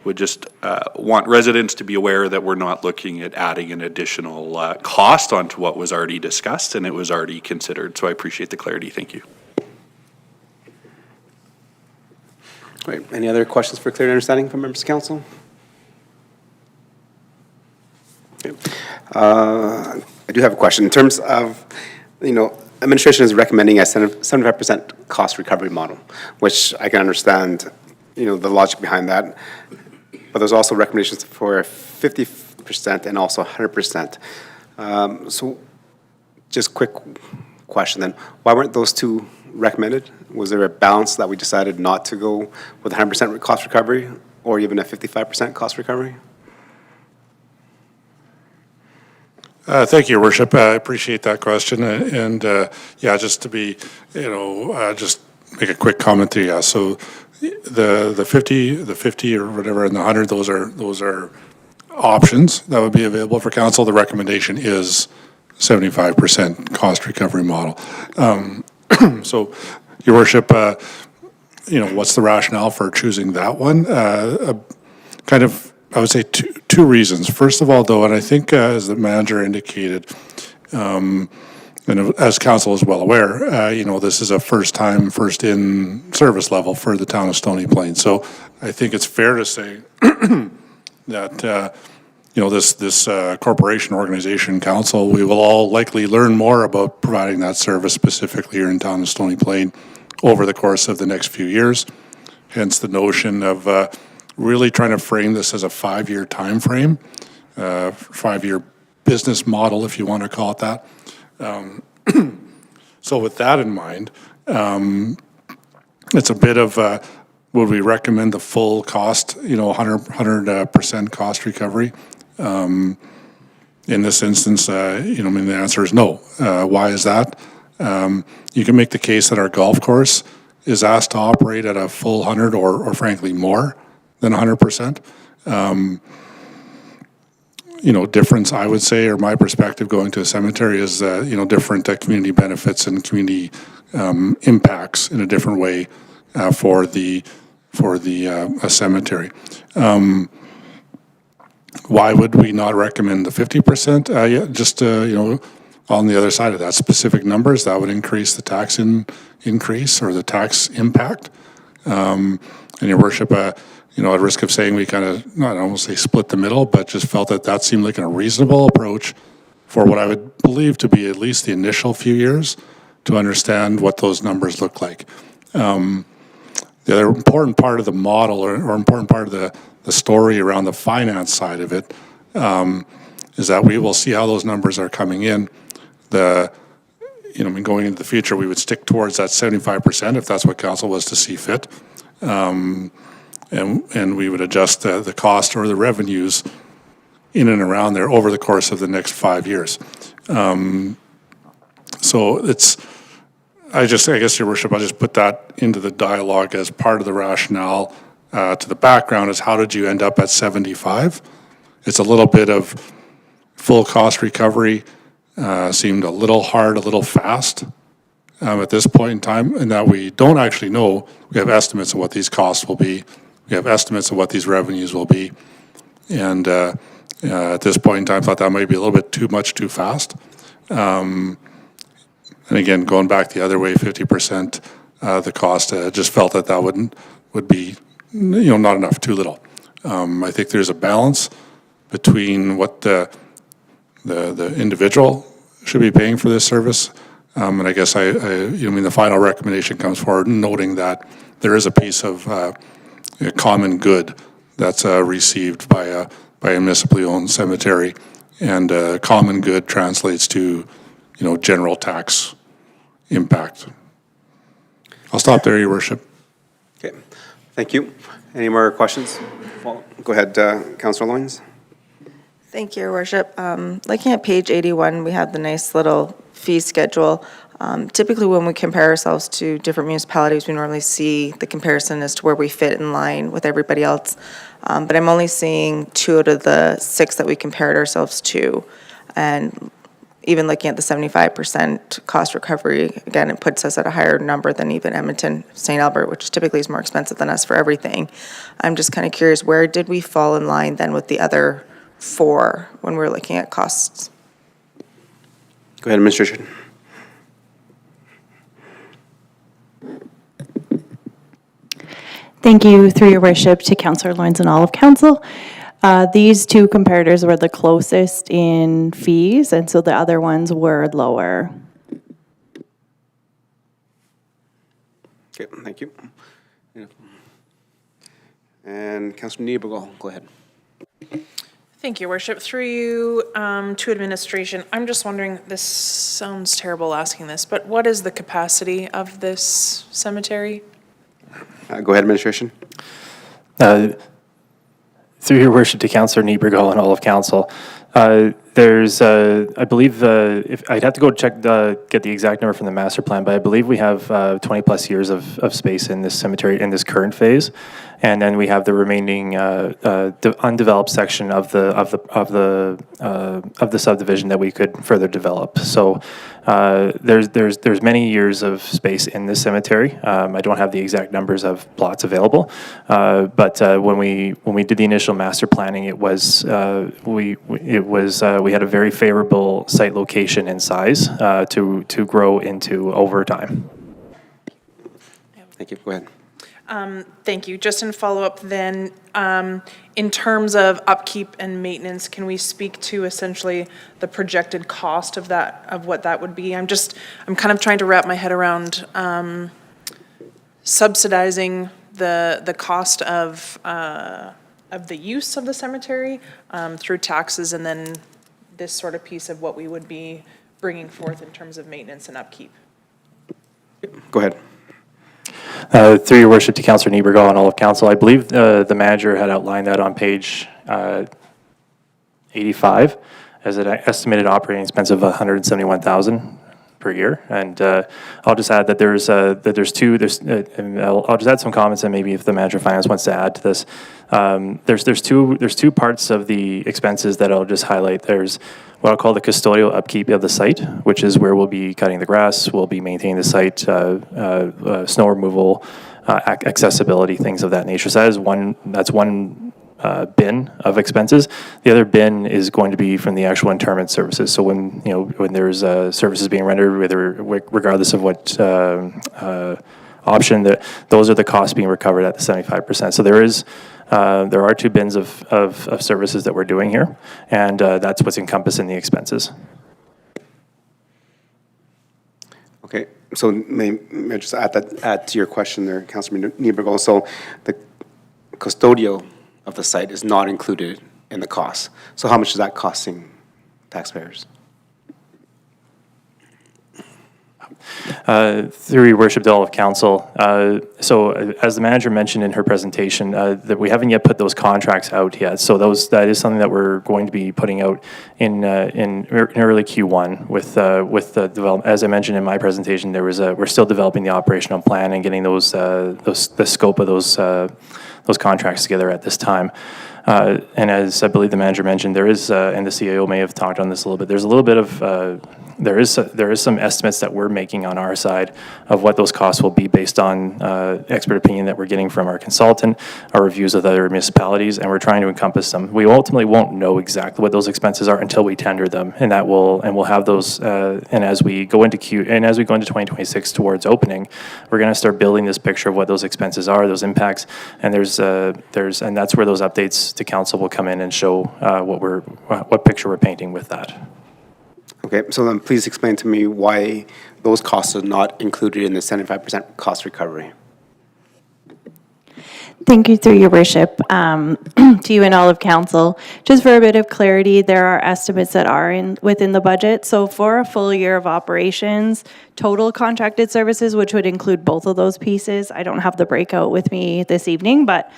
Would just want residents to be aware that we're not looking at adding an additional cost onto what was already discussed, and it was already considered. So I appreciate the clarity. Thank you. Great. Any other questions for clear understanding from members of council? Okay. I do have a question. In terms of, administration is recommending a 75% cost recovery model, which I can understand, the logic behind that. But there's also recommendations for 50% and also 100%. So just quick question then, why weren't those two recommended? Was there a balance that we decided not to go with 100% cost recovery or even a 55% cost recovery? Thank you, Your Worship. I appreciate that question. And just to be, just make a quick comment there. Yeah, so the 50 or whatever, and the 100, those are options that would be available for council. The recommendation is 75% cost recovery model. So, Your Worship, what's the rationale for choosing that one? I would say two reasons. First of all, though, and I think as the manager indicated, and as council is well aware, this is a first in service level for the town of Stony Plain. So I think it's fair to say that, this corporation, organization, council, we will all likely learn more about providing that service specifically here in town of Stony Plain over the course of the next few years. Hence the notion of really trying to frame this as a 5-year time frame, 5-year business model, if you want to call it that. So with that in mind, it's a bit of, would we recommend the full cost, 100% cost recovery? In this instance, the answer is no. Why is that? You can make the case that our golf course is asked to operate at a full 100 or frankly more than 100%. Difference, I would say, or my perspective going to a cemetery is, different community benefits and community impacts in a different way for a cemetery. Why would we not recommend the 50%? On the other side of that, specific numbers, that would increase the tax increase or the tax impact. And Your Worship, at risk of saying we kind of, not almost say split the middle, but just felt that seemed like a reasonable approach for what I would believe to be at least the initial few years to understand what those numbers look like. The other important part of the model or important part of the story around the finance side of it is that we will see how those numbers are coming in. Going into the future, we would stick towards that 75% if that's what council was to see fit. And we would adjust the cost or the revenues in and around there over the course of the next 5 years. So it's, I guess, Your Worship, I'll just put that into the dialogue as part of the rationale to the background is how did you end up at 75? It's a little bit of full cost recovery, seemed a little hard, a little fast at this point in time, and that we don't actually know. We have estimates of what these costs will be. We have estimates of what these revenues will be. And at this point in time, thought that might be a little bit too much, too fast. And again, going back the other way, 50% the cost, just felt that that would be, not enough, too little. I think there's a balance between what the individual should be paying for this service. And I guess the final recommendation comes forward noting that there is a piece of a common good that's received by a municipally owned cemetery, and common good translates to, general tax impact. I'll stop there, Your Worship. Okay, thank you. Any more questions? Go ahead, Councillor Loynes. Thank you, Your Worship. Looking at page 81, we have the nice little fee schedule. Typically, when we compare ourselves to different municipalities, we normally see the comparison as to where we fit in line with everybody else. But I'm only seeing 2 out of the 6 that we compared ourselves to. And even looking at the 75% cost recovery, again, it puts us at a higher number than even Edmonton, St. Albert, which typically is more expensive than us for everything. I'm just kind of curious, where did we fall in line then with the other 4 when we were looking at costs? Go ahead, Administration. Thank you, through Your Worship, to Councillor Loynes and all of Council. These 2 comparators were the closest in fees, and so the other ones were lower. Okay, thank you. And Councillor Niebergall, go ahead. Thank you, Your Worship. Through you to administration, I'm just wondering, this sounds terrible asking this, but what is the capacity of this cemetery? Go ahead, Administration. Through Your Worship to Councillor Niebergall and all of Council, there's, I believe, if I'd have to go check get the exact number from the master plan, but I believe we have 20 plus years of space in this cemetery in this current phase, and then we have the remaining undeveloped section of the subdivision that we could further develop. So there's many years of space in this cemetery. I don't have the exact numbers of plots available, but when we did the initial master planning, it was we had a very favorable site location and size to grow into over time. Thank you. Go ahead. Thank you. Just in follow-up then, in terms of upkeep and maintenance, can we speak to essentially the projected cost of that, of what that would be? I'm kind of trying to wrap my head around subsidizing the cost of the use of the cemetery through taxes, and then this sort of piece of what we would be bringing forth in terms of maintenance and upkeep. Go ahead. Through Your Worship to Councillor Niebergall and all of Council, I believe the manager had outlined that on page 85 as an estimated operating expense of $171,000 per year. And I'll just add that there's I'll just add some comments, and maybe if the manager of finance wants to add to this. There's two parts of the expenses that I'll just highlight. There's what I'll call the custodial upkeep of the site, which is where we'll be cutting the grass, we'll be maintaining the site, snow removal, accessibility, things of that nature. So that's one bin of expenses. The other bin is going to be from the actual interment services. So when there's services being rendered, regardless of what option, those are the costs being recovered at the 75%. So there are 2 bins of services that we're doing here, and that's what's encompassed in the expenses. Okay, so may I just add to your question there, Councilor Niebergall. So the custodial of the site is not included in the cost. So how much is that costing taxpayers? Through your worship to all of council, so as the manager mentioned in her presentation, that we haven't yet put those contracts out yet. So that is something that we're going to be putting out in early Q1 with the development. As I mentioned in my presentation, we're still developing the operational plan and getting the scope of those contracts together at this time. And as I believe the manager mentioned, there is, and the CAO may have talked on this a little bit, there's a little bit of, there is some estimates that we're making on our side of what those costs will be based on expert opinion that we're getting from our consultant, our reviews of other municipalities, and we're trying to encompass them. We ultimately won't know exactly what those expenses are until we tender them, and we'll have those. And as we go into 2026 towards opening, we're going to start building this picture of what those expenses are, those impacts, and and that's where those updates to council will come in and show what picture we're painting with that. Okay, so then please explain to me why those costs are not included in the 75% cost recovery. Thank you, through your worship, to you and all of council. Just for a bit of clarity, there are estimates that are within the budget. So for a full year of operations, total contracted services, which would include both of those pieces, I don't have the breakout with me this evening, but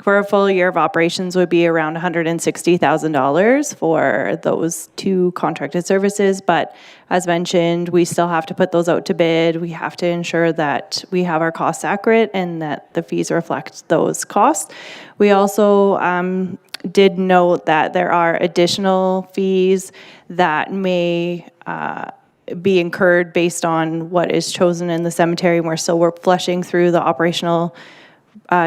for a full year of operations would be around $160,000 for those two contracted services. But as mentioned, we still have to put those out to bid. We have to ensure that we have our costs accurate and that the fees reflect those costs. We also did note that there are additional fees that may be incurred based on what is chosen in the cemetery. And we're fleshing through the operational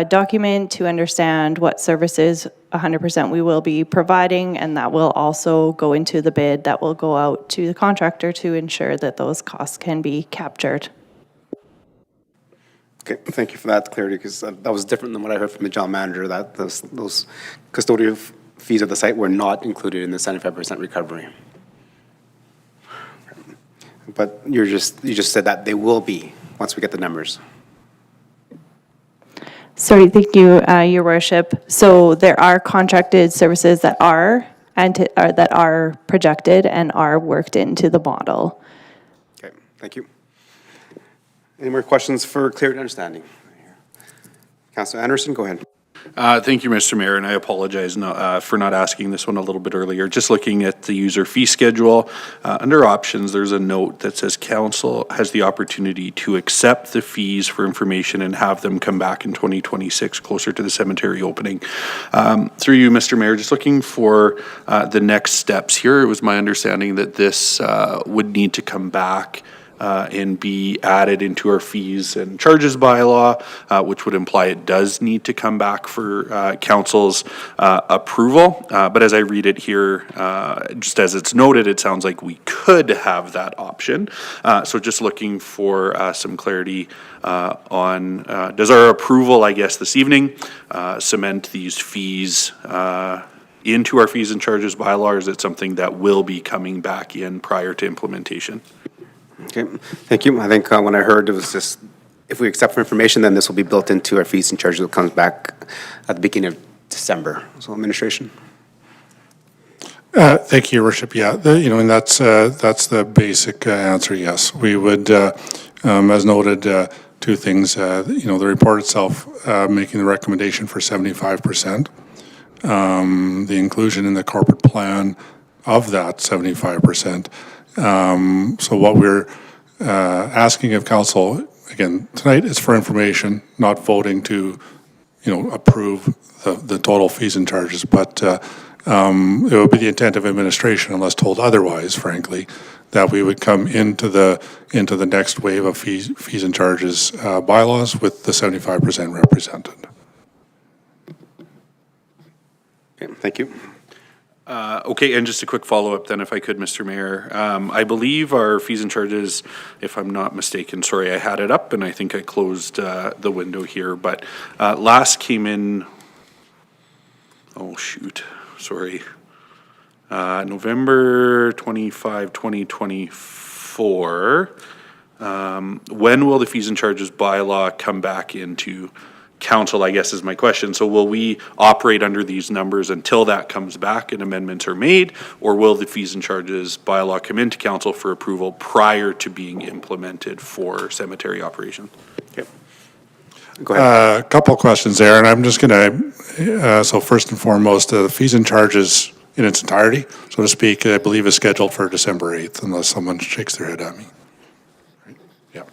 document to understand what services 100% we will be providing, and that will also go into the bid that will go out to the contractor to ensure that those costs can be captured. Okay, thank you for that clarity, because that was different than what I heard from the general manager, that those custodial fees of the site were not included in the 75% recovery. But you just said that they will be once we get the numbers. Sorry, thank you, your worship. So there are contracted services that are projected and are worked into the model. Okay, thank you. Any more questions for clarity and understanding? Councilor Anderson, go ahead. Thank you, Mr. Mayor, and I apologize for not asking this one a little bit earlier. Just looking at the user fee schedule, under options, there's a note that says council has the opportunity to accept the fees for information and have them come back in 2026, closer to the cemetery opening. Through you, Mr. Mayor, just looking for the next steps here. It was my understanding that this would need to come back and be added into our fees and charges bylaw, which would imply it does need to come back for council's approval. But as I read it here, just as it's noted, it sounds like we could have that option. So just looking for some clarity on, does our approval, I guess, this evening cement these fees into our fees and charges bylaw, or is it something that will be coming back in prior to implementation? Okay, thank you. I think when I heard it was just, if we accept for information, then this will be built into our fees and charges that comes back at the beginning of December. So administration. Thank you, Your Worship. Yeah, and that's the basic answer. Yes, we would, as noted, two things. The report itself making the recommendation for 75%. The inclusion in the corporate plan of that 75%. So what we're asking of council, again, tonight is for information, not voting to, approve the total fees and charges, but it would be the intent of administration, unless told otherwise, frankly, that we would come into the next wave of fees and charges bylaws with the 75% represented. Okay, thank you. Okay, and just a quick follow-up then, if I could, Mr. Mayor. I believe our fees and charges, if I'm not mistaken, sorry, I had it up and I think I closed the window here, but last came in, November 25, 2024. When will the fees and charges bylaw come back into council, I guess is my question. So will we operate under these numbers until that comes back and amendments are made? Or will the fees and charges bylaw come into council for approval prior to being implemented for cemetery operations? Go ahead. A couple of questions there, and I'm just going to, so first and foremost, the fees and charges in its entirety, so to speak, I believe is scheduled for December 8th, unless someone shakes their head at me. Yeah,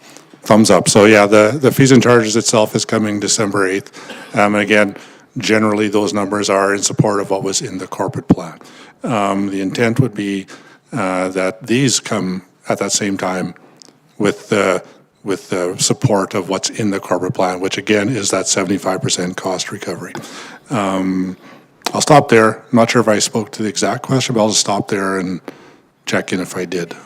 thumbs up. So yeah, the fees and charges itself is coming December 8th. And again, generally those numbers are in support of what was in the corporate plan. The intent would be that these come at that same time with the support of what's in the corporate plan, which again is that 75% cost recovery. I'll stop there. I'm not sure if I spoke to the exact question, but I'll just stop there and check in if I did.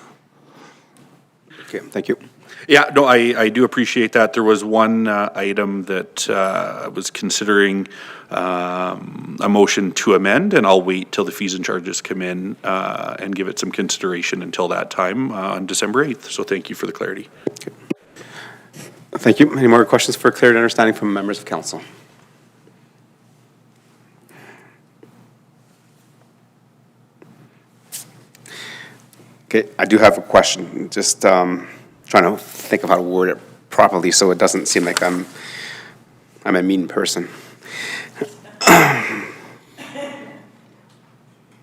Okay, thank you. Yeah, no, I do appreciate that. There was one item that I was considering a motion to amend, and I'll wait till the fees and charges come in and give it some consideration until that time on December 8th. So thank you for the clarity. Okay. Thank you. Any more questions for clarity and understanding from members of council? Okay, I do have a question. Just trying to think of how to word it properly so it doesn't seem like I'm a mean person.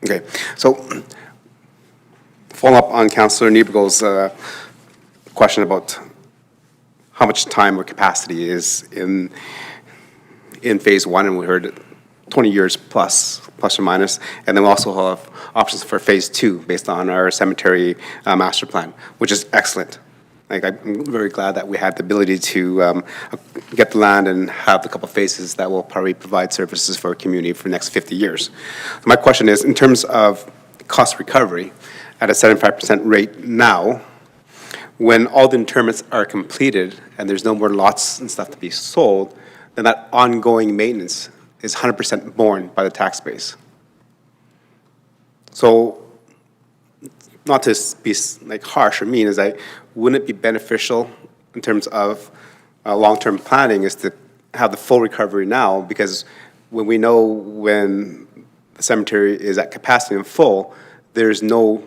Okay, so follow up on Councillor Nieberg's question about how much time or capacity is in phase one, and we heard 20 years plus or minus, and then we also have options for phase two based on our cemetery master plan, which is excellent. Like, I'm very glad that we had the ability to get the land and have a couple of phases that will probably provide services for our community for the next 50 years. My question is, in terms of cost recovery at a 75% rate now, when all the interments are completed and there's no more lots and stuff to be sold, then that ongoing maintenance is 100% borne by the tax base. So, not to be like harsh or mean, is like, wouldn't it be beneficial in terms of long-term planning is to have the full recovery now? Because when we know when the cemetery is at capacity and full, there's no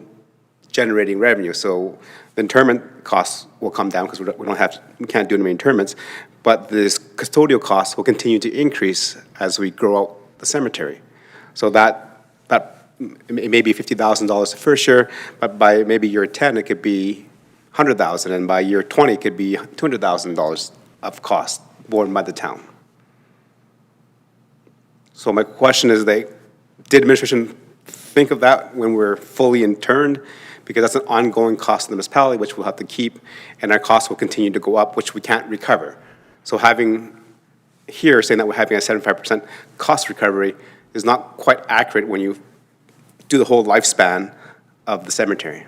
generating revenue. So the interment costs will come down because we can't do any interments, but this custodial costs will continue to increase as we grow out the cemetery. So that it may be $50,000 the first year, but by maybe year 10 it could be $100,000, and by year 20 it could be $200,000 of cost borne by the town. So my question is, did administration think of that when we're fully interned? Because that's an ongoing cost in the municipality, which we'll have to keep, and our costs will continue to go up, which we can't recover. So having here saying that we're having a 75% cost recovery is not quite accurate when you do the whole lifespan of the cemetery.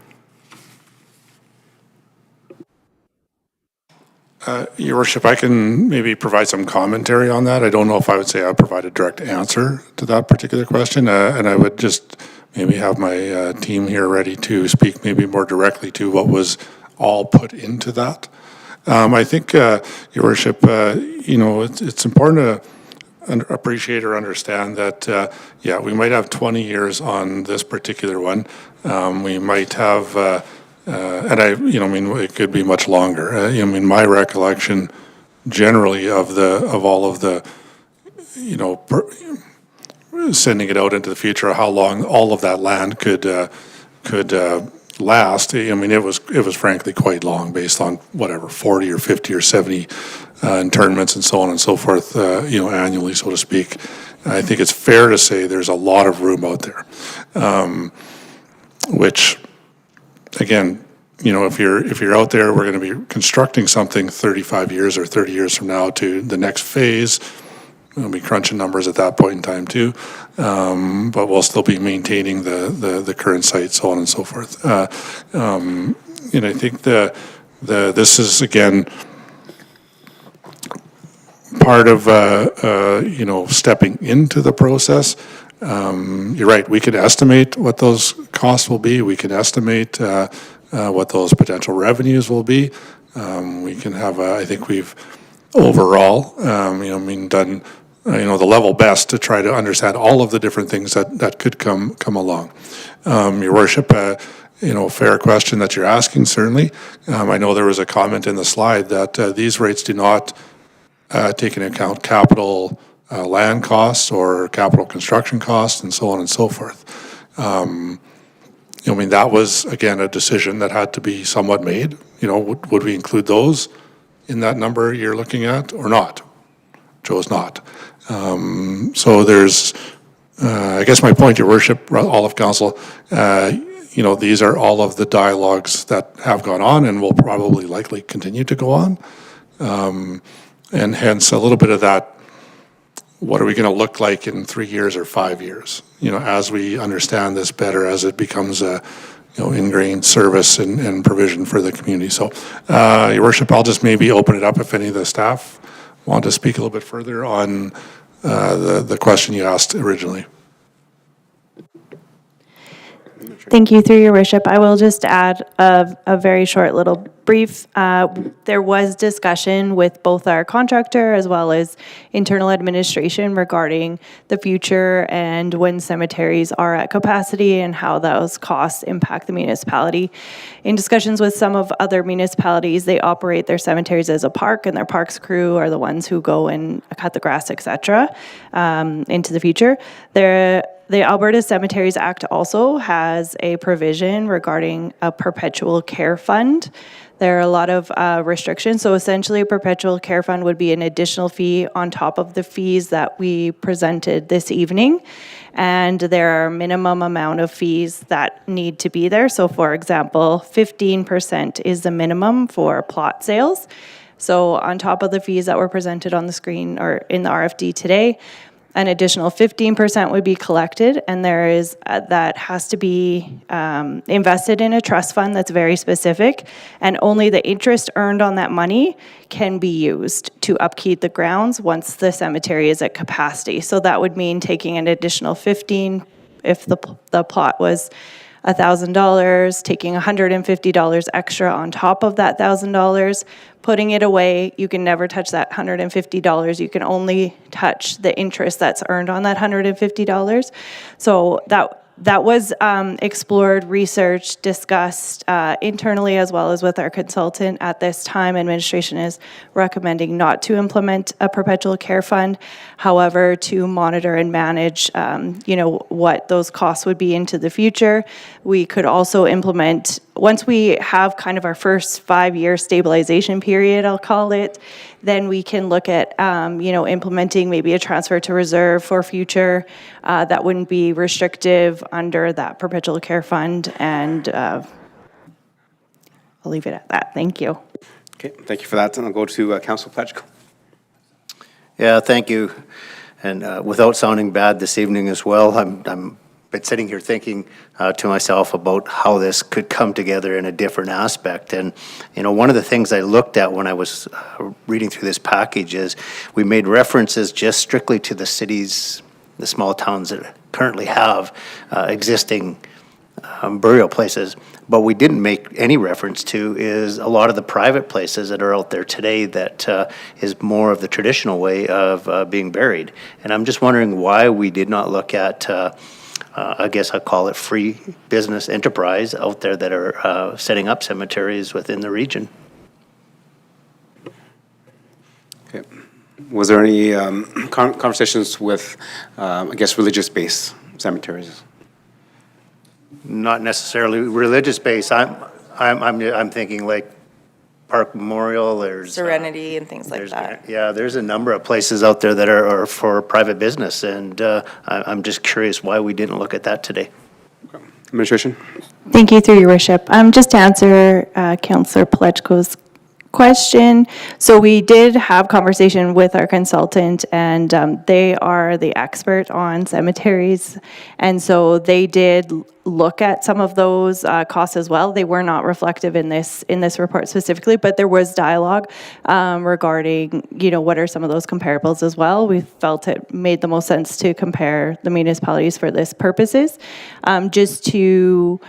Your Worship, I can maybe provide some commentary on that. I don't know if I would say I'll provide a direct answer to that particular question, and I would just maybe have my team here ready to speak maybe more directly to what was all put into that. I think, Your Worship, it's important to appreciate or understand that, yeah, we might have 20 years on this particular one. We might have, it could be much longer. My recollection generally of all of the, sending it out into the future, how long all of that land could last. It was frankly quite long, based on whatever 40 or 50 or 70 internments and so on and so forth, annually, so to speak. I think it's fair to say there's a lot of room out there, which, again, if you're out there, we're going to be constructing something 35 years or 30 years from now to the next phase. We'll be crunching numbers at that point in time too, but we'll still be maintaining the current site, so on and so forth. And I think this is again part of stepping into the process. You're right. We could estimate what those costs will be. We can estimate what those potential revenues will be. We can have. I think we've overall. I mean, done, the level best to try to understand all of the different things that could come along. Your worship, fair question that you're asking, certainly. I know there was a comment in the slide that these rates do not take into account capital land costs or capital construction costs and so on and so forth. That was, again, a decision that had to be somewhat made. Would we include those in that number you're looking at or not? Chose not. So there's, I guess my point, your worship, all of council, these are all of the dialogues that have gone on and will probably likely continue to go on. And hence a little bit of that, what are we going to look like in 3 years or 5 years? As we understand this better, as it becomes a ingrained service and provision for the community. So, your worship, I'll just maybe open it up if any of the staff want to speak a little bit further on the question you asked originally. Thank you, through your worship. I will just add a very short little brief. There was discussion with both our contractor as well as internal administration regarding the future and when cemeteries are at capacity and how those costs impact the municipality. In discussions with some of other municipalities, they operate their cemeteries as a park, and their parks crew are the ones who go and cut the grass, etc., into the future. The Alberta Cemeteries Act also has a provision regarding a perpetual care fund. There are a lot of restrictions. So essentially, a perpetual care fund would be an additional fee on top of the fees that we presented this evening. And there are a minimum amount of fees that need to be there. So for example, 15% is the minimum for plot sales. So on top of the fees that were presented on the screen or in the RFD today, an additional 15% would be collected, and there is that has to be invested in a trust fund that's very specific, and only the interest earned on that money can be used to upkeep the grounds once the cemetery is at capacity. So that would mean taking an additional 15 if the plot was $1,000, taking $150 extra on top of that $1,000, putting it away. You can never touch that $150. You can only touch the interest that's earned on that $150. So that was explored, researched, discussed internally as well as with our consultant. At this time, administration is recommending not to implement a perpetual care fund. However, to monitor and manage, what those costs would be into the future. We could also implement, once we have kind of our first 5-year stabilization period, I'll call it, then we can look at, implementing maybe a transfer to reserve for future that wouldn't be restrictive under that perpetual care fund. And I'll leave it at that. Thank you. Okay, thank you for that. And I'll go to Councilor Plechko. Yeah, thank you. And without sounding bad this evening as well, I'm been sitting here thinking to myself about how this could come together in a different aspect. And, one of the things I looked at when I was reading through this package is we made references just strictly to the cities, the small towns that currently have existing burial places. But we didn't make any reference to is a lot of the private places that are out there today that is more of the traditional way of being buried. And I'm just wondering why we did not look at I guess I call it free business enterprise out there that are setting up cemeteries within the region. Okay. Was there any conversations with, religious-based cemeteries? Not necessarily religious-based. I'm thinking like Park Memorial. There's Serenity and things like that. Yeah, there's a number of places out there that are for private business, and I'm just curious why we didn't look at that today. Administration? Thank you, through your worship. Just to answer Councillor Plechko's question. So we did have conversation with our consultant, and they are the expert on cemeteries. And so they did look at some of those costs as well. They were not reflective in this report specifically, but there was dialogue regarding, what are some of those comparables as well. We felt it made the most sense to compare the municipalities for this purposes. Just to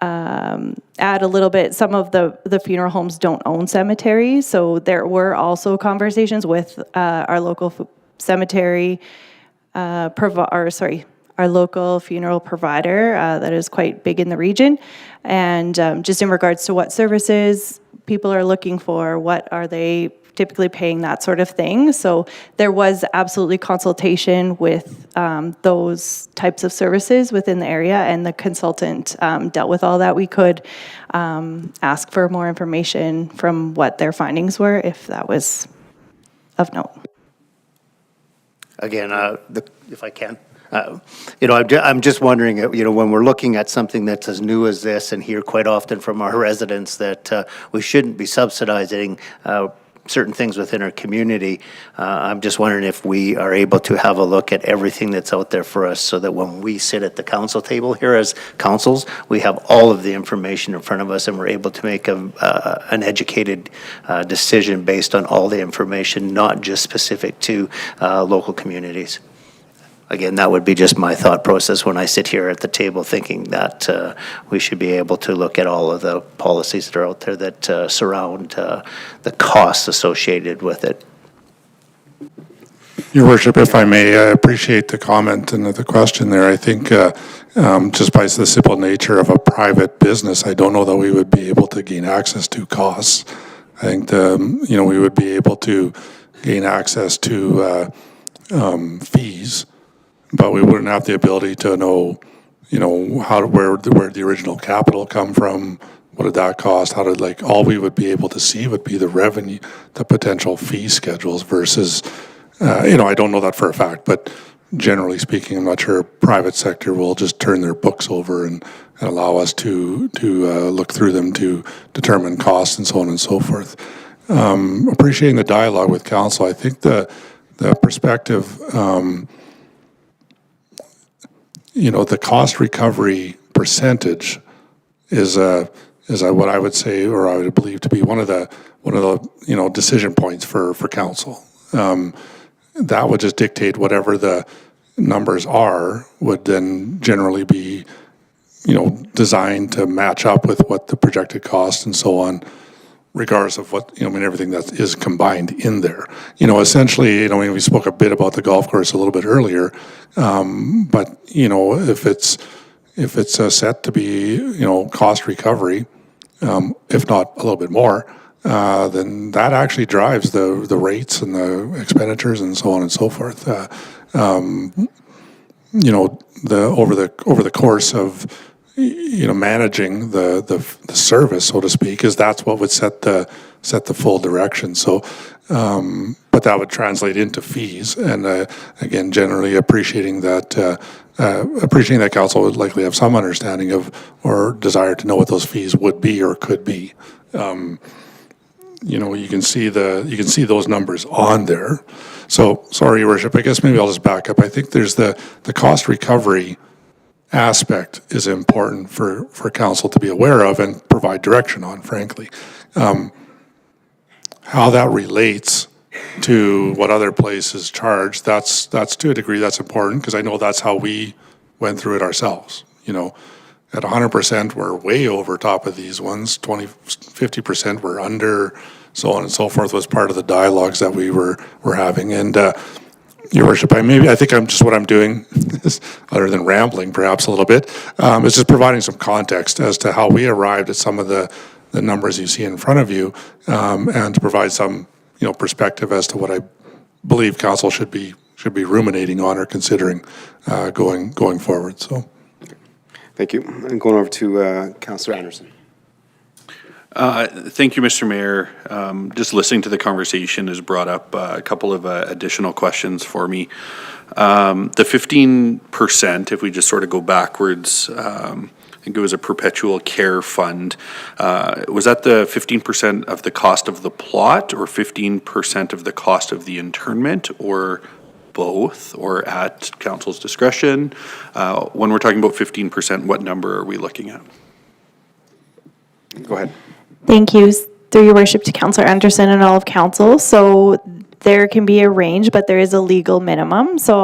add a little bit, some of the funeral homes don't own cemeteries, so there were also conversations with our local cemetery, our local funeral provider that is quite big in the region, and just in regards to what services people are looking for, what are they typically paying, that sort of thing. So there was absolutely consultation with those types of services within the area, and the consultant dealt with all that. We could ask for more information from what their findings were, if that was of note. Again, if I can, I'm just wondering, when we're looking at something that's as new as this, and hear quite often from our residents that we shouldn't be subsidizing certain things within our community, I'm just wondering if we are able to have a look at everything that's out there for us, so that when we sit at the council table here as councils, we have all of the information in front of us, and we're able to make an educated decision based on all the information, not just specific to local communities. Again, that would be just my thought process when I sit here at the table, thinking that we should be able to look at all of the policies that are out there that surround the costs associated with it. Your Worship, if I may, I appreciate the comment and the question there. I think just by the simple nature of a private business, I don't know that we would be able to gain access to costs. I think, we would be able to gain access to fees, but we wouldn't have the ability to know, where the original capital come from, what did that cost, all we would be able to see would be the revenue, the potential fee schedules versus, I don't know that for a fact, but generally speaking, I'm not sure private sector will just turn their books over and allow us to look through them to determine costs and so on and so forth. Appreciating the dialogue with council, I think the perspective, the cost recovery percentage is what I would say, or I would believe to be one of the decision points for council. That would just dictate whatever the numbers are, would then generally be designed to match up with what the projected cost and so on, regardless of what, everything that is combined in there. Essentially, we spoke a bit about the golf course a little bit earlier, but, if it's set to be, cost recovery, if not a little bit more, then that actually drives the rates and the expenditures and so on and so forth. Over the course of managing the service, so to speak, is that's what would set the full direction. So, but that would translate into fees, and again, generally appreciating that council would likely have some understanding of or desire to know what those fees would be or could be. You can see those numbers on there. So, sorry, Your Worship, I guess maybe I'll just back up. I think there's the cost recovery aspect is important for council to be aware of and provide direction on, frankly. How that relates to what other places charge, that's to a degree that's important, because I know that's how we went through it ourselves. At 100%, we're way over top of these ones, 50% we're under, so on and so forth, was part of the dialogues that we were having. And Your Worship, I think what I'm doing, is, other than rambling perhaps a little bit, is just providing some context as to how we arrived at some of the numbers you see in front of you, and to provide some perspective as to what I believe council should be ruminating on or considering going forward. So, thank you. And going over to Councillor Anderson. Thank you, Mr. Mayor. Just listening to the conversation has brought up a couple of additional questions for me. The 15%, if we just sort of go backwards, I think it was a perpetual care fund. Was that the 15% of the cost of the plot, or 15% of the cost of the internment, or both, or at council's discretion? When we're talking about 15%, what number are we looking at? Go ahead. Thank you. Through your worship to Councillor Anderson and all of council. So there can be a range, but there is a legal minimum. So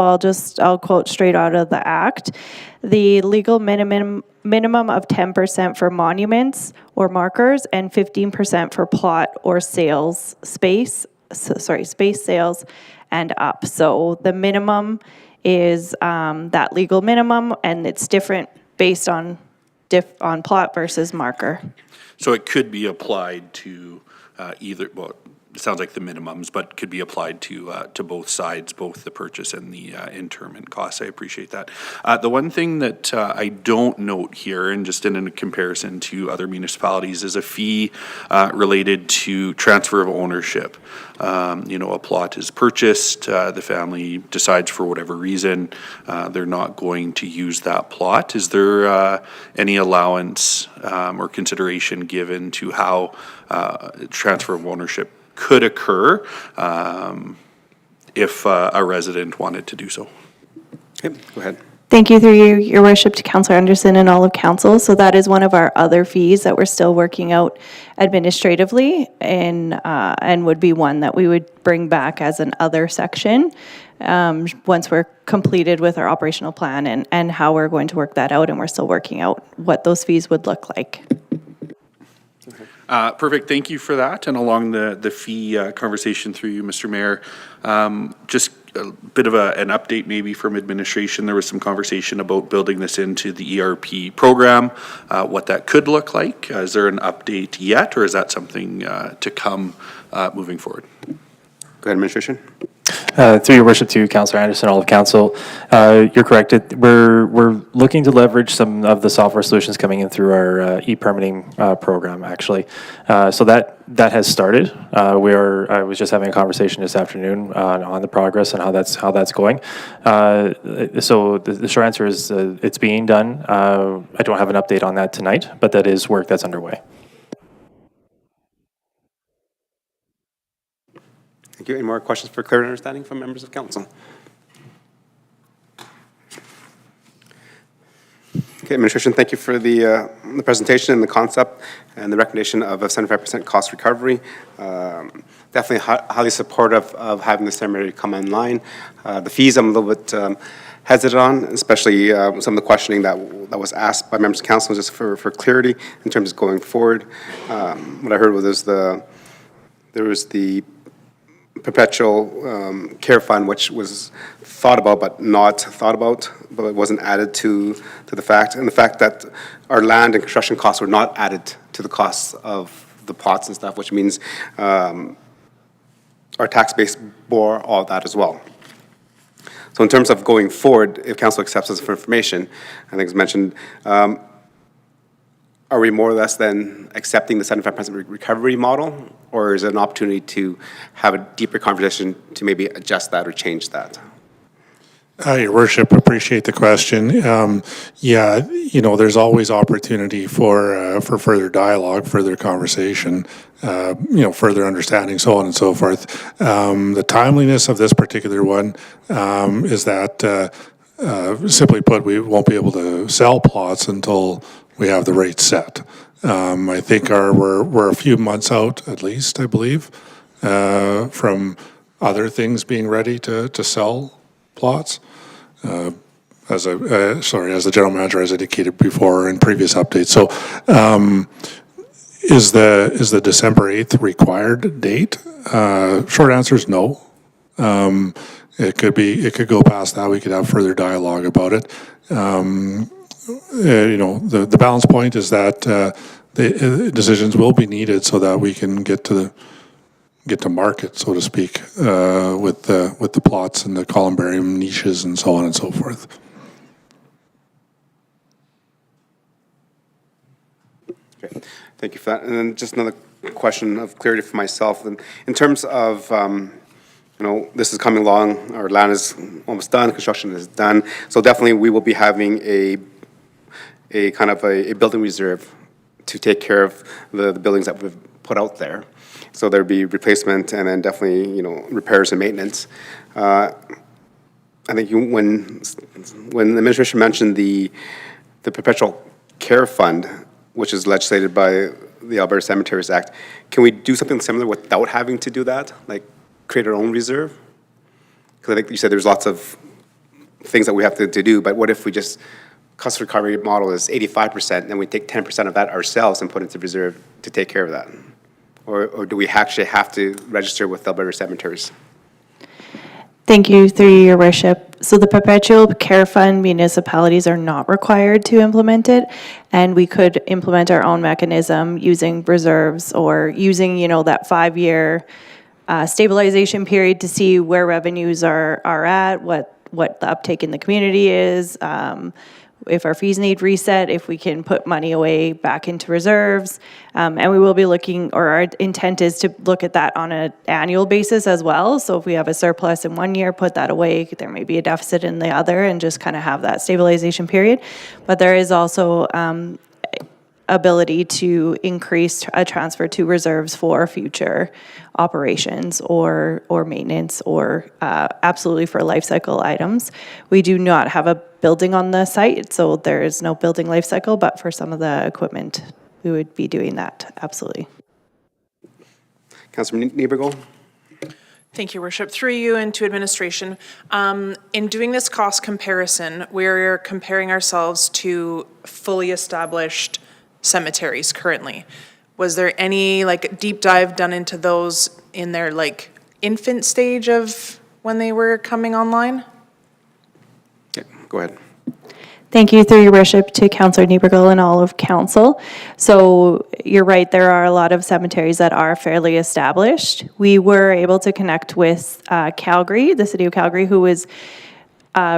I'll quote straight out of the act. The legal minimum of 10% for monuments or markers and 15% for plot or space sales and up. So the minimum is that legal minimum, and it's different based on plot versus marker. So it could be applied to either, well, it sounds like the minimums, but could be applied to both sides, both the purchase and the interment costs. I appreciate that. The one thing that I don't note here, and just in a comparison to other municipalities, is a fee related to transfer of ownership. A plot is purchased, the family decides for whatever reason they're not going to use that plot. Is there any allowance or consideration given to how transfer of ownership could occur if a resident wanted to do so? Okay, go ahead. Thank you through your worship to Councillor Anderson and all of council. So that is one of our other fees that we're still working out administratively, and would be one that we would bring back as an other section once we're completed with our operational plan and how we're going to work that out, and we're still working out what those fees would look like. Perfect, thank you for that. And along the fee conversation through you, Mr. Mayor, just a bit of an update maybe from administration. There was some conversation about building this into the ERP program, what that could look like. Is there an update yet, or is that something to come moving forward? Go ahead, administration. Through your worship to Councillor Anderson, all of council, you're correct. We're looking to leverage some of the software solutions coming in through our e-permitting program, actually. So that has started. I was just having a conversation this afternoon on the progress and how that's going. So the short answer is it's being done. I don't have an update on that tonight, but that is work that's underway. Thank you. Any more questions for clear understanding from members of council? Okay, administration, thank you for the presentation and the concept and the recommendation of a 75% cost recovery. Definitely highly supportive of having the ceremony come online. The fees I'm a little bit hesitant on, especially some of the questioning that was asked by members of council, just for clarity in terms of going forward. What I heard was there was the perpetual care fund, which was thought about but not thought about, but it wasn't added to the fact, and the fact that our land and construction costs were not added to the costs of the plots and stuff, which means our tax base bore all of that as well. So in terms of going forward, if council accepts this for information, I think it's mentioned, are we more or less then accepting the 75% recovery model, or is it an opportunity to have a deeper conversation to maybe adjust that or change that? Your worship, appreciate the question. Yeah, there's always opportunity for further dialogue, further conversation, further understanding, so on and so forth. The timeliness of this particular one is that, simply put, we won't be able to sell plots until we have the rate set. I think we're a few months out, at least, I believe, from other things being ready to sell plots. As the general manager has indicated before in previous updates. So, is the December 8th required date? Short answer is no. It could go past that. We could have further dialogue about it. The balance point is that the decisions will be needed so that we can get to market, so to speak, with the plots and the columbarium niches and so on and so forth. Okay, thank you for that. And then just another question of clarity for myself. In terms of, this is coming along, our land is almost done, construction is done, so definitely we will be having a kind of a building reserve to take care of the buildings that we've put out there. So there'd be replacement and then definitely, repairs and maintenance. I think when the administration mentioned the perpetual care fund, which is legislated by the Alberta Cemeteries Act, can we do something similar without having to do that? Like, create our own reserve? Because I think you said there's lots of things that we have to do, but what if we just, cost recovery model is 85%, and we take 10% of that ourselves and put into reserve to take care of that? Or do we actually have to register with Alberta Cemeteries? Thank you, through you, Your Worship. So the Perpetual Care Fund municipalities are not required to implement it, and we could implement our own mechanism using reserves or using, that 5-year stabilization period to see where revenues are at, what the uptake in the community is, if our fees need reset, if we can put money away back into reserves. And we will be looking, or our intent is to look at that on an annual basis as well. So if we have a surplus in one year, put that away. There may be a deficit in the other, and just kind of have that stabilization period. But there is also ability to increase a transfer to reserves for future operations or maintenance, or absolutely for life cycle items. We do not have a building on the site, so there is no building life cycle, but for some of the equipment, we would be doing that, absolutely. Councilor Niebergall? Thank you, Worship. Through you and to administration. In doing this cost comparison, we're comparing ourselves to fully established cemeteries currently. Was there any deep dive done into those in their infant stage of when they were coming online? Okay, go ahead. Thank you, through your worship, to Councillor Niebergall and all of council. So you're right, there are a lot of cemeteries that are fairly established. We were able to connect with Calgary, the city of Calgary, who was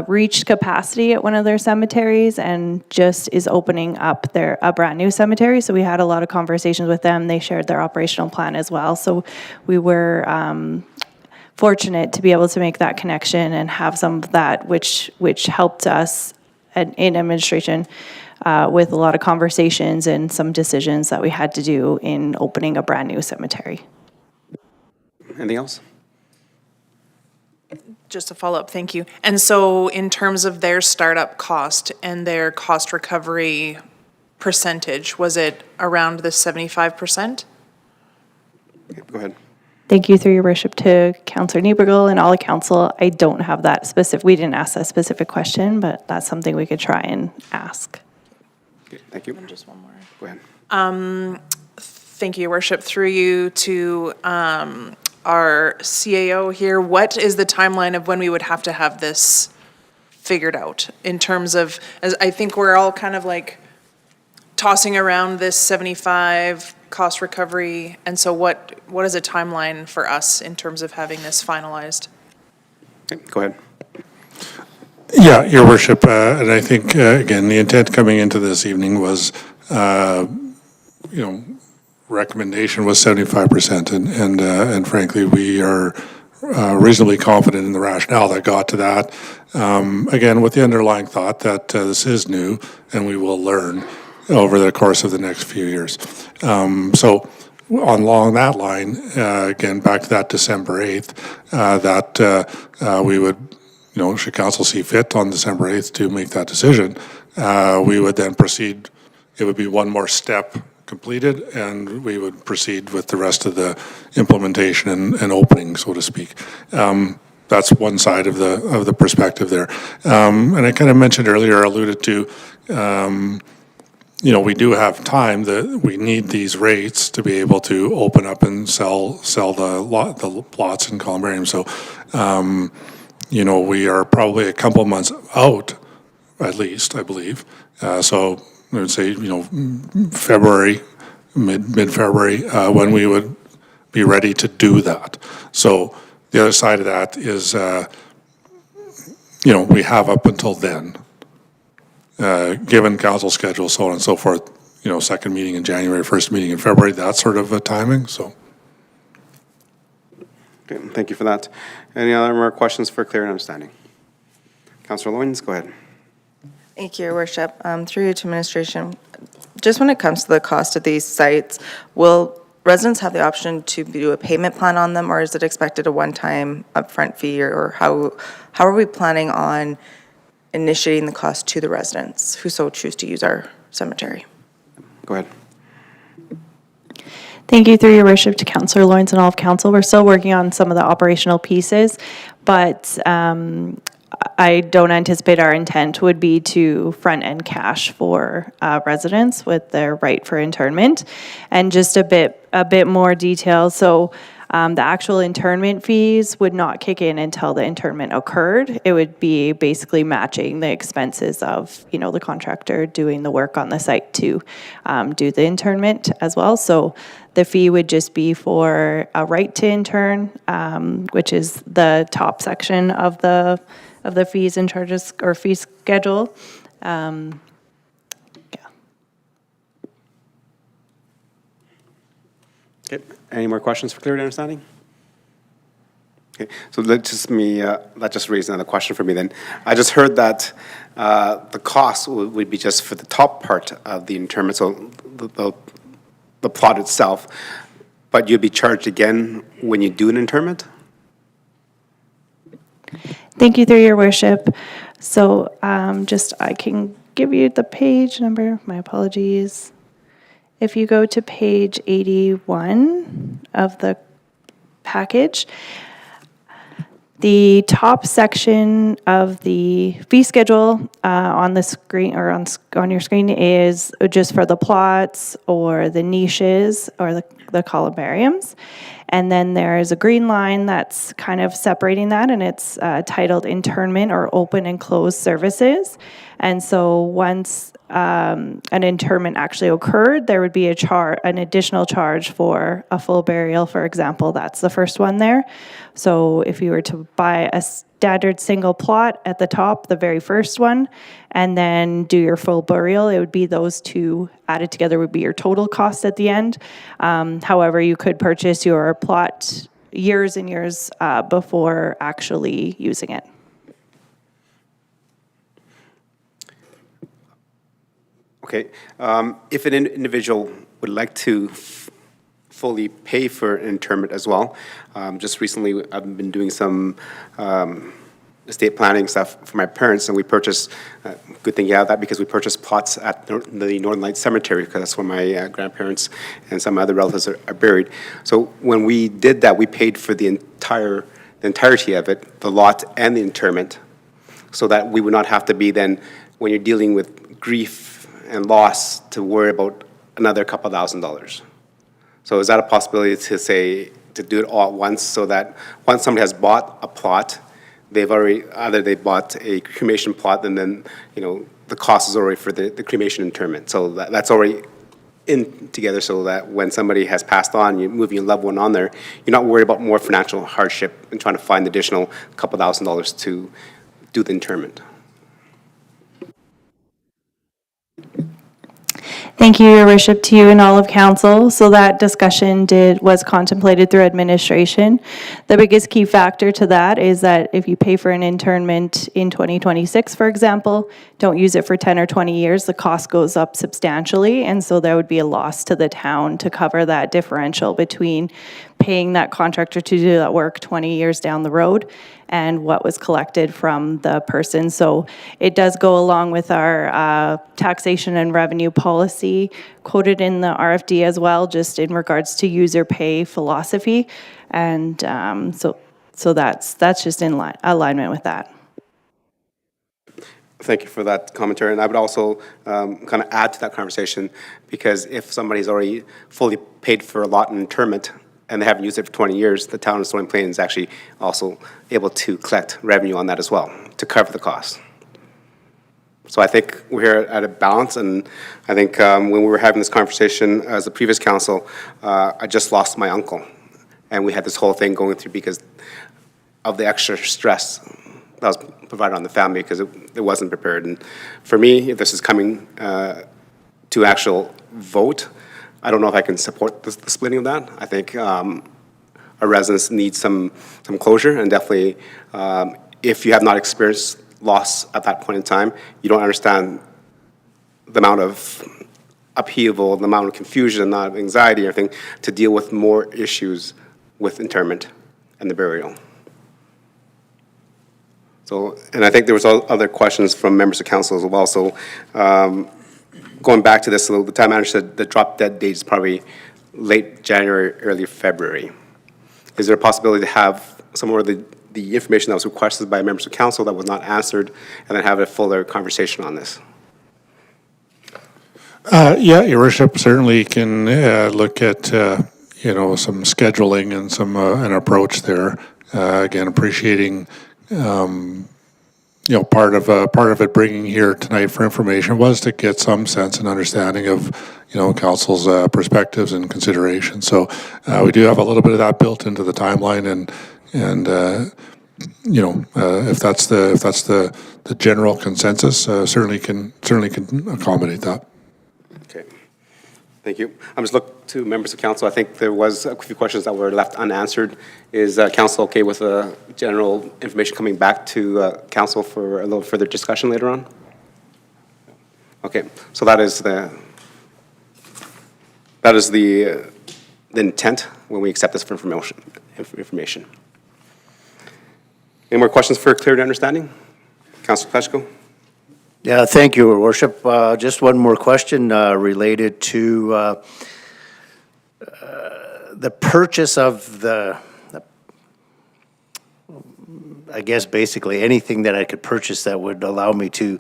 reached capacity at one of their cemeteries and just is opening up a brand new cemetery. So we had a lot of conversations with them. They shared their operational plan as well. So we were fortunate to be able to make that connection and have some of that, which helped us in administration with a lot of conversations and some decisions that we had to do in opening a brand new cemetery. Anything else? Just a follow-up, thank you. And so in terms of their startup cost and their cost recovery percentage, was it around the 75%? Okay, go ahead. Thank you, through your worship, to Councillor Niebergall and all of council. I don't have that specific, we didn't ask that specific question, but that's something we could try and ask. Okay, thank you. And just one more. Go ahead. Thank you, Your Worship. Through you to our CAO here, what is the timeline of when we would have to have this figured out in terms of, as I think we're all kind of tossing around this 75 cost recovery, and so what is a timeline for us in terms of having this finalized? Okay, go ahead. Yeah, Your Worship, and I think, again, the intent coming into this evening was, recommendation was 75%, and frankly, we are reasonably confident in the rationale that got to that. Again, with the underlying thought that this is new, and we will learn over the course of the next few years. So along that line, again, back to that December 8th, that we would, should council see fit on December 8th to make that decision, we would then proceed. It would be one more step completed, and we would proceed with the rest of the implementation and opening, so to speak. That's one side of the perspective there. And I kind of mentioned earlier, alluded to, we do have time that we need these rates to be able to open up and sell the plots in Columbarium. So, we are probably a couple months out, at least, I believe. So I would say, February, mid-February, when we would be ready to do that. So the other side of that is, we have up until then, given council schedule, so on and so forth, second meeting in January, first meeting in February, that sort of a timing, so. Okay, thank you for that. Any other more questions for clear understanding? Councillor Loyens, go ahead. Thank you, Your Worship. Through you to administration, just when it comes to the cost of these sites, will residents have the option to do a payment plan on them, or is it expected a one-time upfront fee, or how are we planning on initiating the cost to the residents who so choose to use our cemetery? Go ahead. Thank you, through your worship, to Councillor Lawrence and all of council. We're still working on some of the operational pieces, but I don't anticipate our intent would be to front-end cash for residents with their right for internment. And just a bit more detail. So the actual internment fees would not kick in until the internment occurred. It would be basically matching the expenses of, the contractor doing the work on the site to do the internment as well. So the fee would just be for a right to intern, which is the top section of the fees and charges or fee schedule. Okay, any more questions for clarity and understanding? Okay, so that just raised another question for me then. I just heard that the cost would be just for the top part of the internment, so the plot itself, but you'd be charged again when you do an internment? Thank you, through your worship. So I can give you the page number, my apologies. If you go to page 81 of the package, the top section of the fee schedule on the screen or on your screen is just for the plots or the niches or the columbariums. And then there's a green line that's kind of separating that, and it's titled internment or open and closed services. And so once an internment actually occurred, there would be an additional charge for a full burial, for example. That's the first one there. So if you were to buy a standard single plot at the top, the very first one, and then do your full burial, it would be those two added together would be your total cost at the end. However, you could purchase your plot years and years before actually using it. Okay, if an individual would like to fully pay for an interment as well, just recently I've been doing some estate planning stuff for my parents, and we purchased, good thing you have that, because we purchased plots at the Northern Lights Cemetery, because that's where my grandparents and some other relatives are buried. So when we did that, we paid for the entirety of it, the lot and the interment, so that we would not have to be then, when you're dealing with grief and loss, to worry about another couple $1,000s. So is that a possibility to do it all at once, so that once somebody has bought a plot, they bought a cremation plot, and then, the cost is already for the cremation interment. So that's already in together, so that when somebody has passed on, you're moving your loved one on there, you're not worried about more financial hardship and trying to find additional couple $1,000s to do the interment. Thank you, your worship, to you and all of council. So that discussion was contemplated through administration. The biggest key factor to that is that if you pay for an internment in 2026, for example, don't use it for 10 or 20 years, the cost goes up substantially, and so there would be a loss to the town to cover that differential between paying that contractor to do that work 20 years down the road and what was collected from the person. So it does go along with our taxation and revenue policy quoted in the RFD as well, just in regards to user pay philosophy. And so that's just in alignment with that. Thank you for that commentary. And I would also kind of add to that conversation, because if somebody's already fully paid for a lot in interment and they haven't used it for 20 years, the town of Stony Plain is actually also able to collect revenue on that as well to cover the cost. So I think we're here at a balance, and I think when we were having this conversation as the previous council, I just lost my uncle, and we had this whole thing going through because of the extra stress that was provided on the family because it wasn't prepared. And for me, if this is coming to actual vote, I don't know if I can support the splitting of that. I think our residents need some closure, and definitely if you have not experienced loss at that point in time, you don't understand the amount of upheaval, the amount of confusion, the amount of anxiety, everything, to deal with more issues with interment and the burial. So, and I think there was other questions from members of council as well. So going back to this, so the town manager said the drop dead date is probably late January, early February. Is there a possibility to have some more of the information that was requested by members of council that was not answered, and then have a fuller conversation on this? Yeah, Your Worship, certainly can look at, some scheduling and some, an approach there. Again, appreciating, part of it bringing here tonight for information was to get some sense and understanding of, council's perspectives and considerations. So we do have a little bit of that built into the timeline, and if that's the general consensus, certainly can accommodate that. Okay, thank you. I'm just looking to members of council. I think there was a few questions that were left unanswered. Is council okay with general information coming back to council for a little further discussion later on? Okay, so that is the intent when we accept this for information. Any more questions for clarity and understanding? Councilor Pletchko? Yeah, thank you, Your Worship. Just one more question related to the purchase of I guess basically anything that I could purchase that would allow me to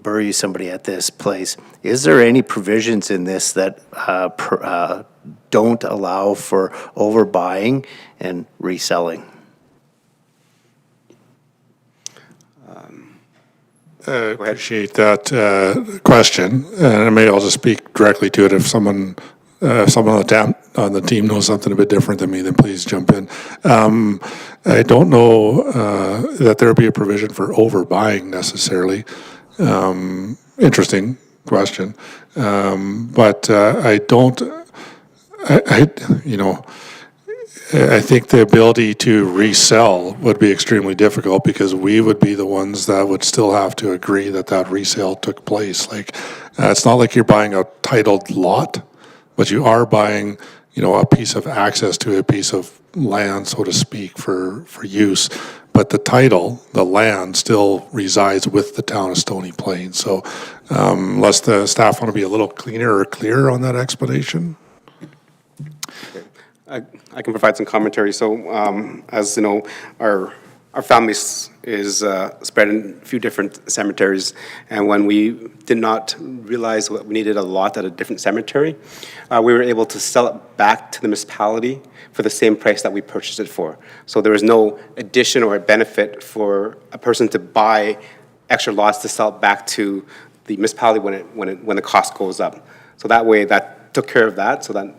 bury somebody at this place. Is there any provisions in this that don't allow for overbuying and reselling? Appreciate that question, and maybe I'll just speak directly to it. If someone on the team knows something a bit different than me, then please jump in. I don't know that there would be a provision for overbuying necessarily. Interesting question, but I don't. I think the ability to resell would be extremely difficult because we would be the ones that would still have to agree that resale took place. Like, it's not like you're buying a titled lot, but you are buying, a piece of access to a piece of land, so to speak, for use. But the title, the land, still resides with the town of Stony Plain. So unless the staff want to be a little cleaner or clearer on that explanation. I can provide some commentary. So, as you know, our family is spread in a few different cemeteries, and when we did not realize that we needed a lot at a different cemetery, we were able to sell it back to the municipality for the same price that we purchased it for. So there was no addition or a benefit for a person to buy extra lots to sell it back to the municipality when the cost goes up. So that way, that took care of that. So that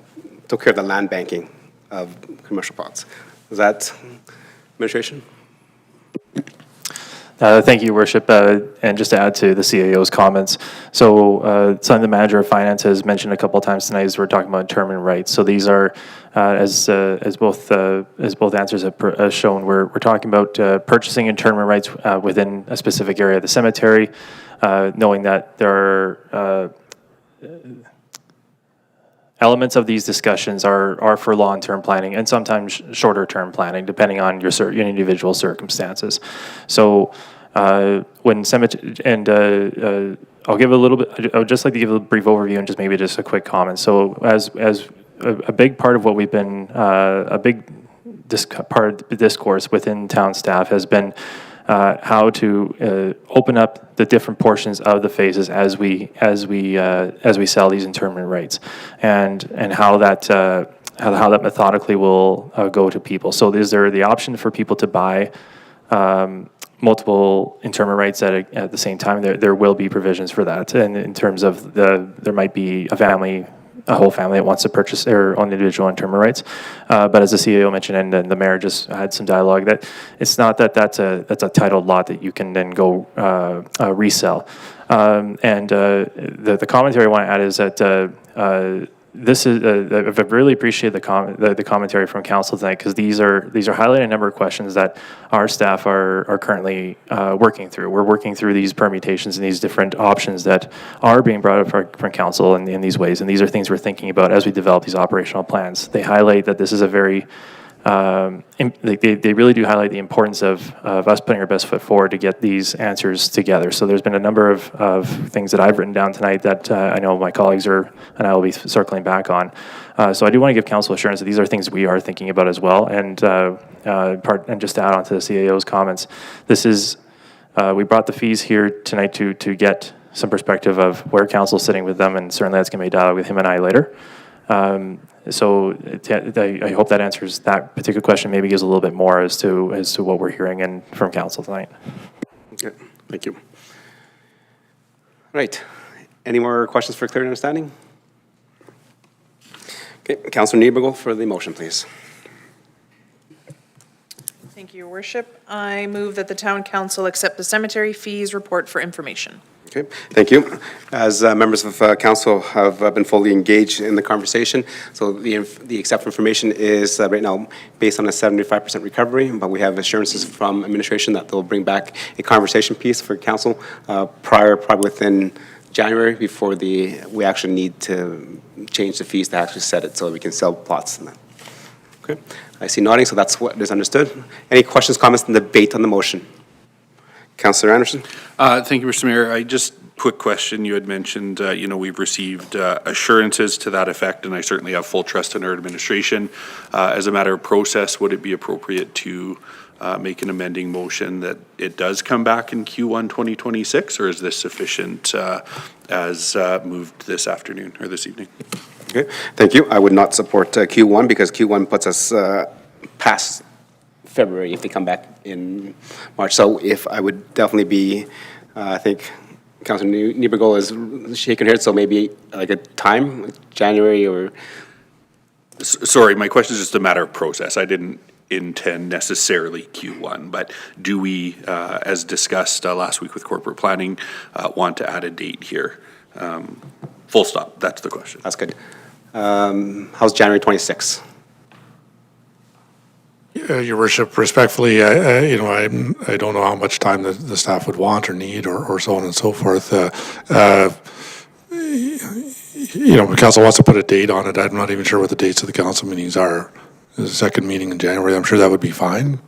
took care of the land banking of commercial plots. Is that administration? Thank you, Your Worship. And just to add to the CAO's comments, so something the manager of finance has mentioned a couple of times tonight is we're talking about internment rights. So these are, as both answers have shown, we're talking about purchasing internment rights within a specific area of the cemetery, knowing that there are elements of these discussions are for long-term planning and sometimes shorter-term planning, depending on your individual circumstances. So when cemetery, and I'll give a little bit, I would just like to give a brief overview and just maybe just a quick comment. So as a big part of what we've been, part of the discourse within town staff has been how to open up the different portions of the phases as we sell these internment rights, and how that methodically will go to people. So is there the option for people to buy multiple internment rights at the same time? There will be provisions for that, and in terms of there might be a whole family that wants to purchase their own individual internment rights. But as the CEO mentioned, and then the mayor just had some dialogue, that it's not that's a titled lot that you can then go resell. The commentary I want to add is that this is I've really appreciated the commentary from council tonight, because these are highlighting a number of questions that our staff are currently working through. We're working through these permutations and these different options that are being brought up from council in these ways, and these are things we're thinking about as we develop these operational plans. They highlight that this is a very they really do highlight the importance of us putting our best foot forward to get these answers together. So there's been a number of things that I've written down tonight that I know my colleagues and I will be circling back on. So I do want to give council assurance that these are things we are thinking about as well. And just to add on to the CAO's comments, this is, we brought the fees here tonight to get some perspective of where council's sitting with them, and certainly that's going to be a dialogue with him and I later. So I hope that answers that particular question, maybe gives a little bit more as to what we're hearing from council tonight. Okay, thank you. Right. Any more questions for clear understanding? Okay, Councilor Niebergel for the motion, please. Thank you, Your Worship. I move that the town council accept the cemetery fees report for information. Okay, thank you. As members of council have been fully engaged in the conversation, so the accept information is right now based on a 75% recovery, but we have assurances from administration that they'll bring back a conversation piece for council probably within January before we actually need to change the fees to actually set it so we can sell plots. Okay, I see nodding, so that's what is understood. Any questions, comments, and debate on the motion? Councillor Anderson. Thank you, Mr. Mayor. I just, quick question. You had mentioned, we've received assurances to that effect, and I certainly have full trust in our administration. As a matter of process, would it be appropriate to make an amending motion that it does come back in Q1 2026, or is this sufficient as moved this afternoon or this evening? Okay, thank you. I would not support Q1 because Q1 puts us past February if they come back in March. So if I would definitely be, I think Councilor Niebergel is shaking her head, so maybe like a time, like January or... Sorry, my question is just a matter of process. I didn't intend necessarily Q1, but do we, as discussed last week with corporate planning, want to add a date here? Full stop, that's the question. That's good. How's January 26th? Your Worship, respectfully, I don't know how much time the staff would want or need or so on and so forth. The council wants to put a date on it. I'm not even sure what the dates of the council meetings are. The second meeting in January, I'm sure that would be fine.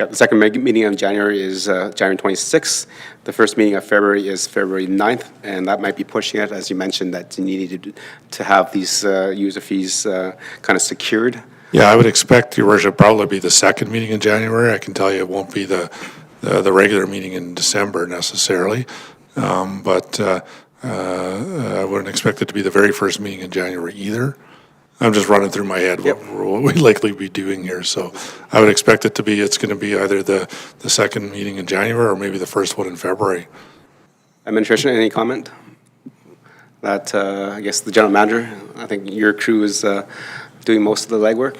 Yeah, the second meeting of January is January 26th. The first meeting of February is February 9th, and that might be pushing it, as you mentioned, that you needed to have these user fees kind of secured. Yeah, I would expect, Your Worship, probably be the second meeting in January. I can tell you it won't be the regular meeting in December necessarily, but I wouldn't expect it to be the very first meeting in January either. I'm just running through my head what we'd likely be doing here. So I would expect it's going to be either the second meeting in January or maybe the first one in February. Administration, any comment? That, I guess the general manager, I think your crew is doing most of the legwork.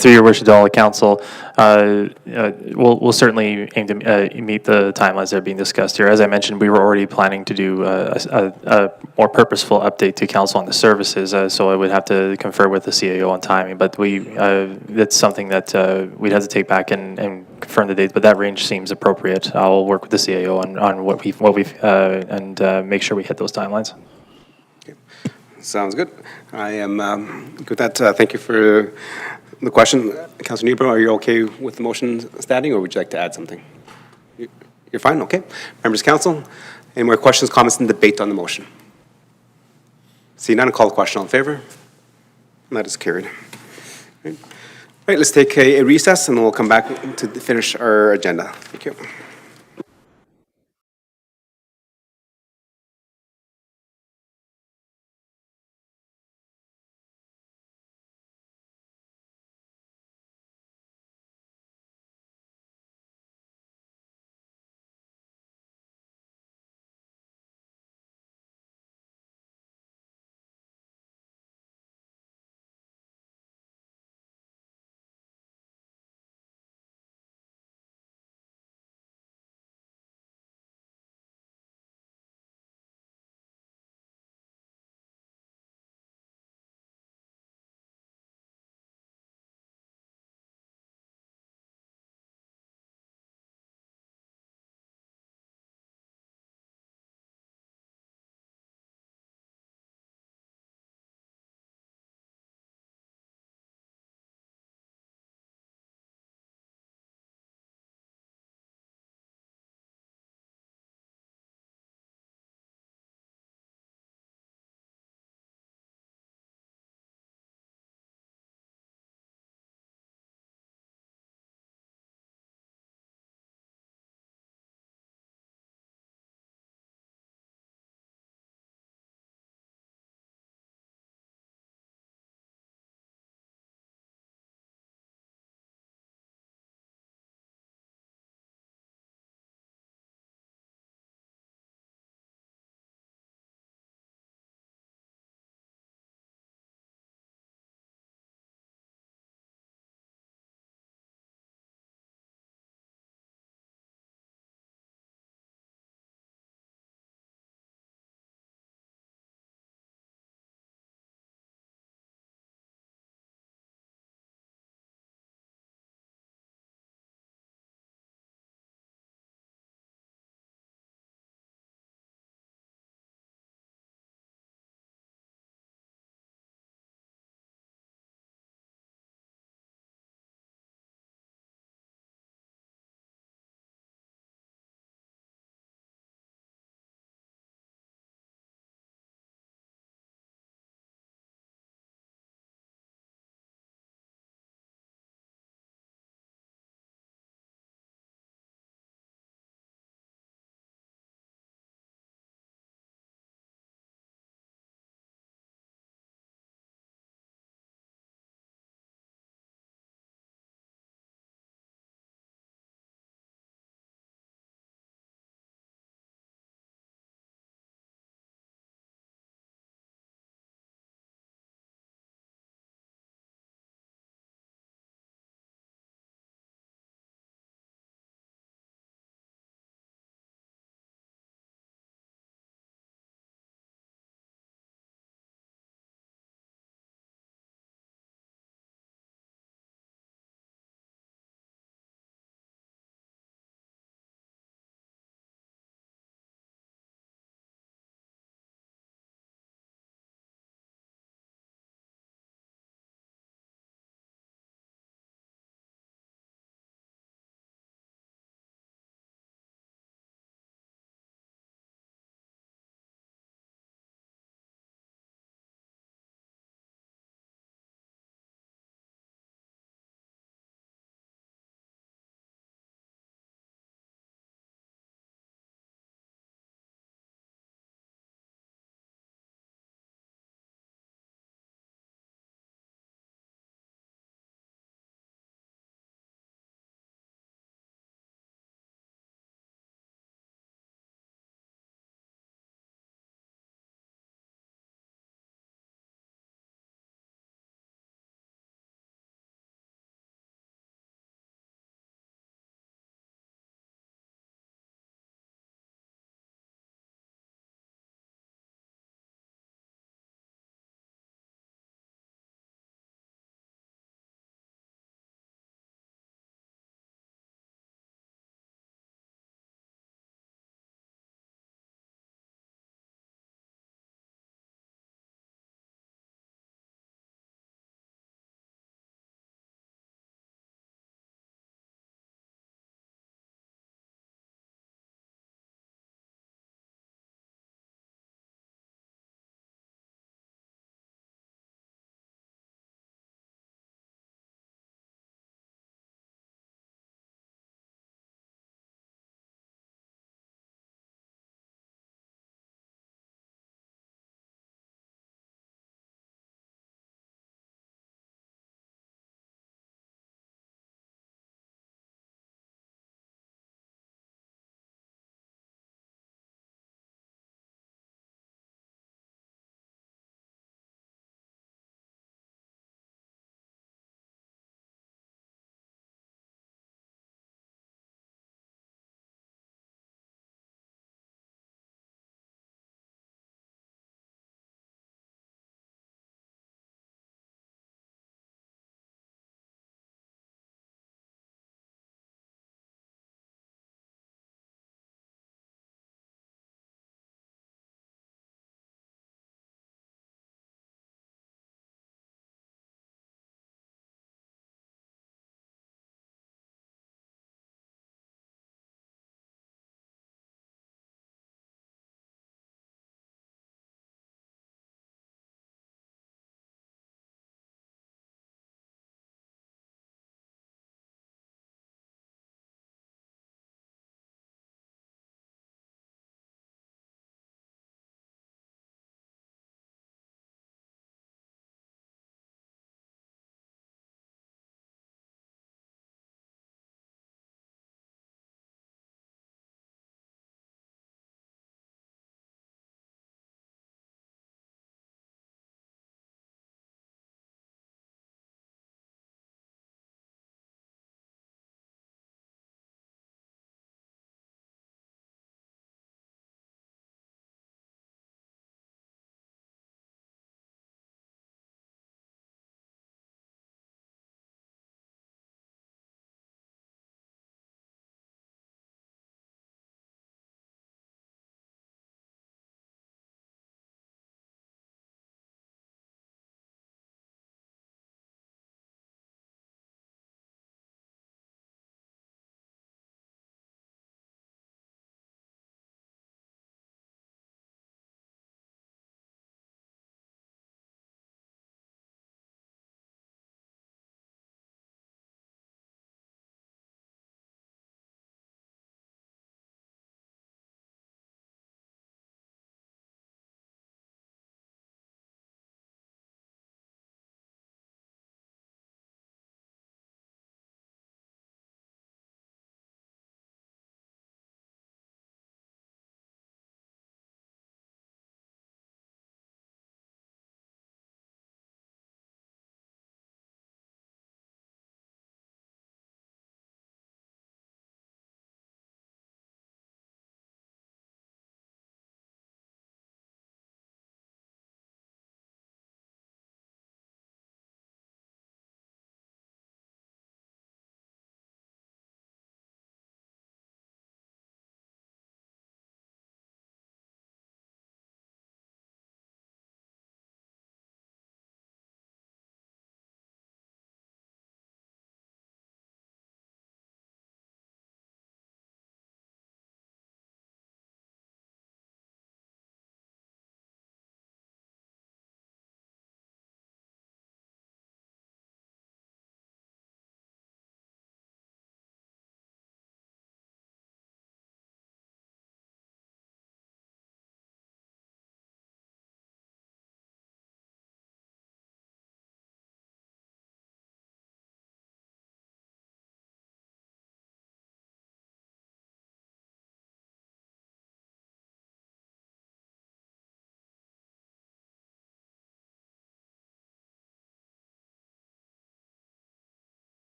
Through your worship to all the council, we'll certainly aim to meet the timelines that are being discussed here. As I mentioned, we were already planning to do a more purposeful update to council on the services, so I would have to confer with the CAO on timing. But that's something that we'd have to take back and confirm the dates. But that range seems appropriate. I'll work with the CAO on what we've and make sure we hit those timelines. Okay. Sounds good. I am good with that. Thank you for the question. Councilor Niebergel, are you okay with the motion standing, or would you like to add something? You're fine? Okay. Members of council, any more questions, comments, and debate on the motion? See none, I'll call the question. All in favor? And that is carried. Right, let's take a recess, and then we'll come back to finish our agenda. Thank you.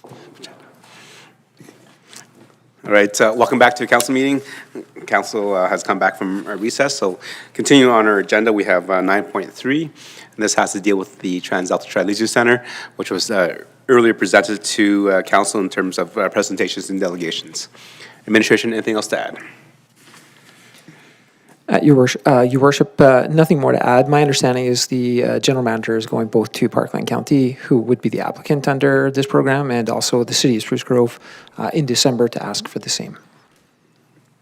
All right, welcome back to the council meeting. Council has come back from recess, so continuing on our agenda, we have 9.3, and this has to deal with the Trans-Delta Tri-Leisure Center, which was earlier presented to council in terms of presentations and delegations. Administration, anything else to add? Your Worship, nothing more to add. My understanding is the general manager is going both to Parkland County, who would be the applicant under this program, and also the city of Spruce Grove in December to ask for the same.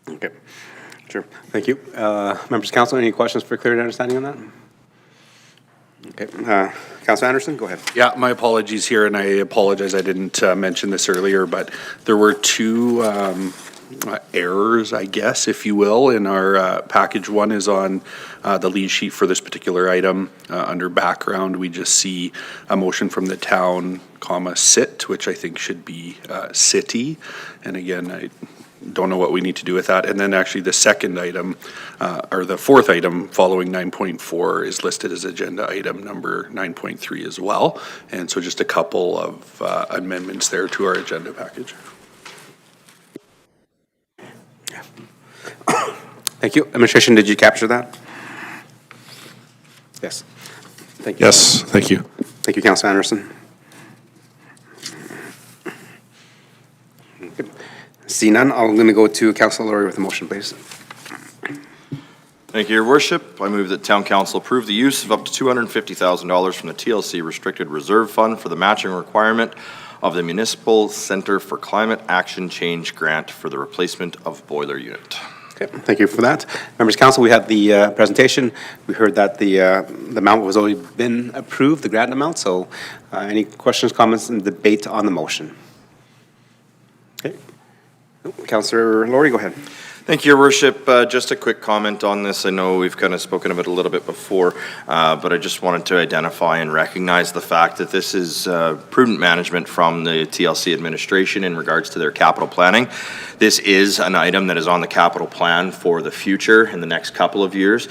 Okay, sure, thank you. Members of council, any questions for clear understanding on that? Okay, Councilor Anderson, go ahead. Yeah, my apologies here, and I apologize I didn't mention this earlier, but there were two errors, I guess, if you will, in our package. One is on the lead sheet for this particular item. Under background, we just see a motion from the town, comma, sit, which I think should be city. And again, I don't know what we need to do with that. And then actually the second item, or the fourth item following 9.4 is listed as agenda item number 9.3 as well. And so just a couple of amendments there to our agenda package. Thank you. Administration, did you capture that? Yes. Thank you. Yes, thank you. Thank you, Councilor Anderson. See none, I'm going to go to Councilor Laurie with a motion, please. Thank you, Your Worship. I move that Town Council approve the use of up to $250,000 from the TLC Restricted Reserve Fund for the matching requirement of the Municipal Center for Climate Action Change grant for the replacement of boiler unit. Okay, thank you for that. Members of council, we had the presentation. We heard that the amount was already been approved, the grant amount, so any questions, comments, and debate on the motion? Okay. Councilor Laurie, go ahead. Thank you, Your Worship. Just a quick comment on this. I know we've kind of spoken of it a little bit before, but I just wanted to identify and recognize the fact that this is prudent management from the TLC administration in regards to their capital planning. This is an item that is on the capital plan for the future in the next couple of years.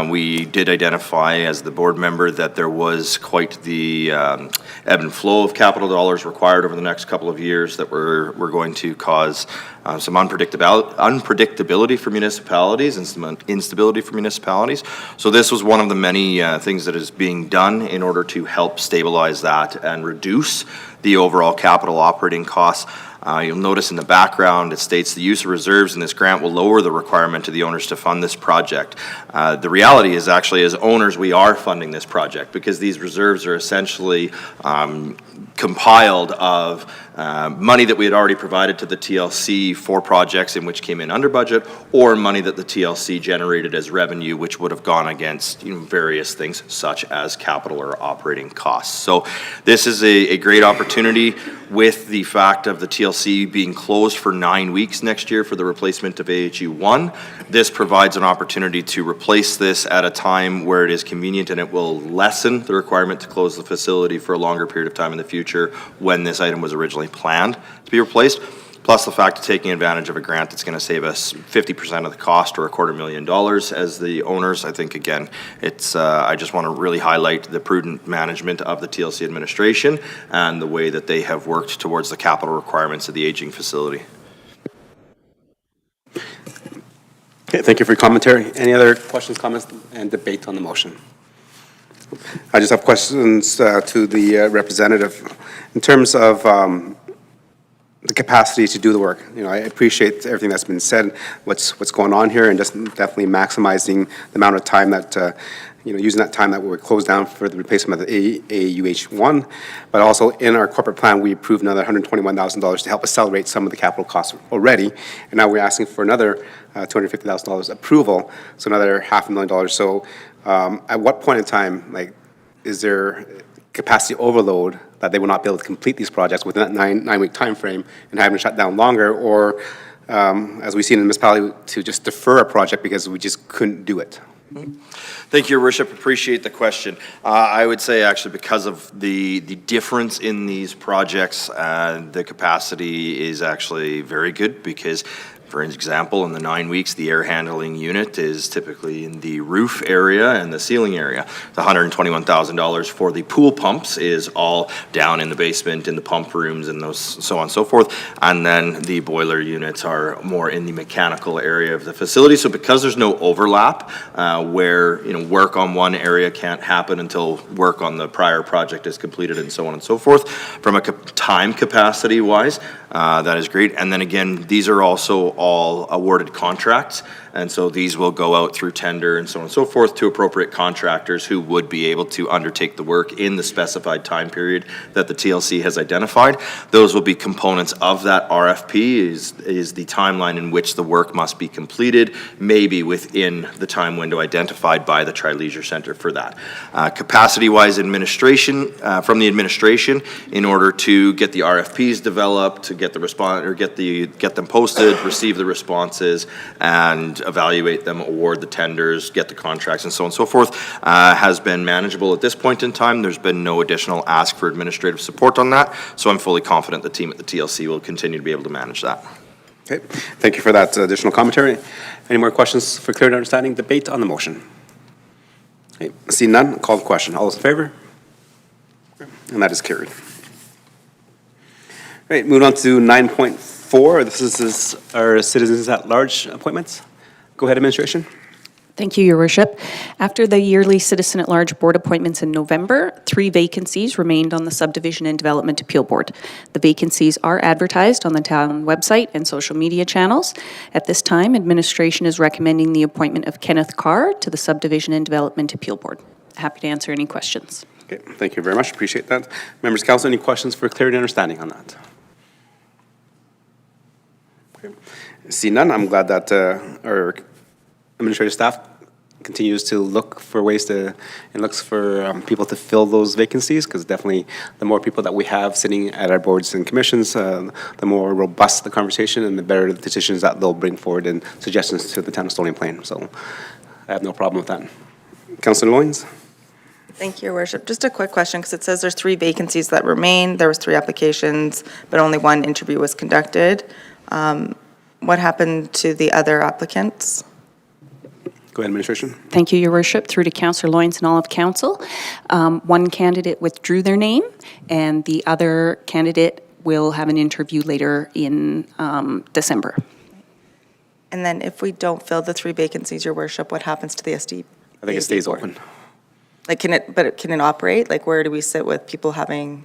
We did identify as the board member that there was quite the ebb and flow of capital dollars required over the next couple of years that were going to cause some unpredictability for municipalities and some instability for municipalities. So this was one of the many things that is being done in order to help stabilize that and reduce the overall capital operating costs. You'll notice in the background, it states the use of reserves in this grant will lower the requirement of the owners to fund this project. The reality is actually, as owners, we are funding this project because these reserves are essentially compiled of money that we had already provided to the TLC for projects in which came in under budget, or money that the TLC generated as revenue, which would have gone against various things such as capital or operating costs. So this is a great opportunity with the fact of the TLC being closed for 9 weeks next year for the replacement of AHU1. This provides an opportunity to replace this at a time where it is convenient, and it will lessen the requirement to close the facility for a longer period of time in the future when this item was originally planned to be replaced. Plus the fact of taking advantage of a grant that's going to save us 50% of the cost, or $250,000 as the owners. I think, again, it's, I just want to really highlight the prudent management of the TLC administration and the way that they have worked towards the capital requirements of the aging facility. Okay, thank you for your commentary. Any other questions, comments, and debate on the motion? I just have questions to the representative. In terms of the capacity to do the work, I appreciate everything that's been said, what's going on here, and just definitely maximizing the amount of time that, using that time that we were closed down for the replacement of the AUH1, but also in our corporate plan, we approved another $121,000 to help accelerate some of the capital costs already, and now we're asking for another $250,000 approval, so another $500,000. So at what point in time, is there capacity overload that they will not be able to complete these projects within that nine-week time frame and having to shut down longer, or as we see in the municipality, to just defer a project because we just couldn't do it? Thank you, Your Worship. Appreciate the question. I would say actually because of the difference in these projects, the capacity is actually very good because For example, in the 9 weeks, the air handling unit is typically in the roof area and the ceiling area. The $121,000 for the pool pumps is all down in the basement, in the pump rooms, and those so on and so forth. And then the boiler units are more in the mechanical area of the facility. So because there's no overlap, where work on one area can't happen until work on the prior project is completed, and so on and so forth, from a time capacity wise, that is great. And then again, these are also all awarded contracts, and so these will go out through tender and so on and so forth to appropriate contractors who would be able to undertake the work in the specified time period that the TLC has identified. Those will be components of that RFP, is the timeline in which the work must be completed, maybe within the time window identified by the Tri-Leisure Centre for that. Capacity-wise administration, from the administration, in order to get the RFPs developed, to get the response, or get them posted, receive the responses, and evaluate them, award the tenders, get the contracts, and so on and so forth, has been manageable at this point in time. There's been no additional ask for administrative support on that, so I'm fully confident the team at the TLC will continue to be able to manage that. Okay, thank you for that additional commentary. Any more questions for clear understanding? Debate on the motion. Okay, seeing none, call the question. All those in favor? And that is carried. Right, moving on to 9.4. This is our citizens at large appointments. Go ahead, administration. Thank you, Your Worship. After the yearly Citizen at Large Board appointments in November, 3 vacancies remained on the Subdivision and Development Appeal Board. The vacancies are advertised on the town website and social media channels. At this time, administration is recommending the appointment of Kenneth Carr to the Subdivision and Development Appeal Board. Happy to answer any questions. Okay, thank you very much. Appreciate that. Members of council, any questions for clarity and understanding on that? Okay. See none, I'm glad that our administrative staff continues to look for ways to, and looks for people to fill those vacancies, because definitely the more people that we have sitting at our boards and commissions, the more robust the conversation and the better the decisions that they'll bring forward and suggestions to the town of Stony Plain. So I have no problem with that. Councilor Loynes? Thank you, Your Worship. Just a quick question, because it says there's 3 vacancies that remain. There was 3 applications, but only 1 interview was conducted. What happened to the other applicants? Go ahead, administration. Thank you, Your Worship. Through to Councillor Loynes and all of council. 1 candidate withdrew their name, and the other candidate will have an interview later in December. And then if we don't fill the 3 vacancies, Your Worship, what happens to the SD? I think it stays open. Like, can it operate? Like, where do we sit with people having?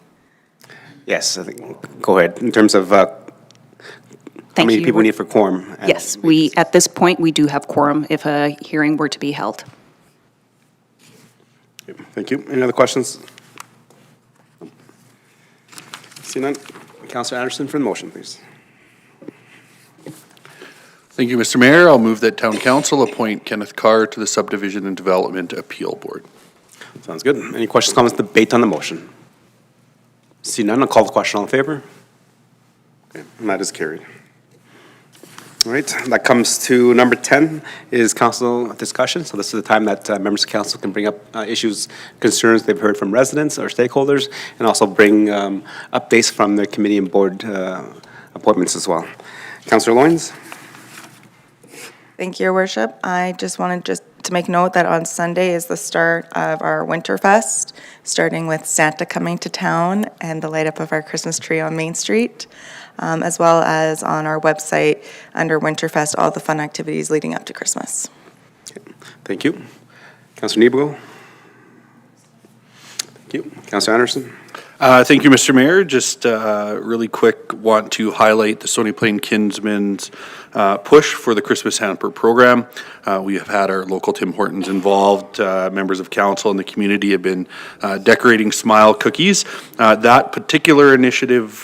Yes, I think, go ahead. In terms of how Thank many you. people we need for quorum? and- Yes, at this point, we do have quorum if a hearing were to be held. Thank you. Any other questions? See none. Councilor Anderson for the motion, please. Thank you, Mr. Mayor. I'll move that Town Council appoint Kenneth Carr to the Subdivision and Development Appeal Board. Sounds good. Any questions, comments, debate on the motion? See none, I'll call the question. All in favor? Okay, and that is carried. All right, that comes to number 10 is council discussion. So this is the time that members of council can bring up issues, concerns they've heard from residents or stakeholders, and also bring updates from their committee and board appointments as well. Councilor Loynes? Thank you, Your Worship. I just wanted to make note that on Sunday is the start of our Winterfest, starting with Santa coming to town and the light up of our Christmas tree on Main Street, as well as on our website under Winterfest, all the fun activities leading up to Christmas. Thank you. Councilor Nebo? Thank you. Councilor Anderson? Thank you, Mr. Mayor. Just really quick, want to highlight the Stony Plain Kinsmen's push for the Christmas hamper program. We have had our local Tim Hortons involved. Members of council and the community have been decorating smile cookies. That particular initiative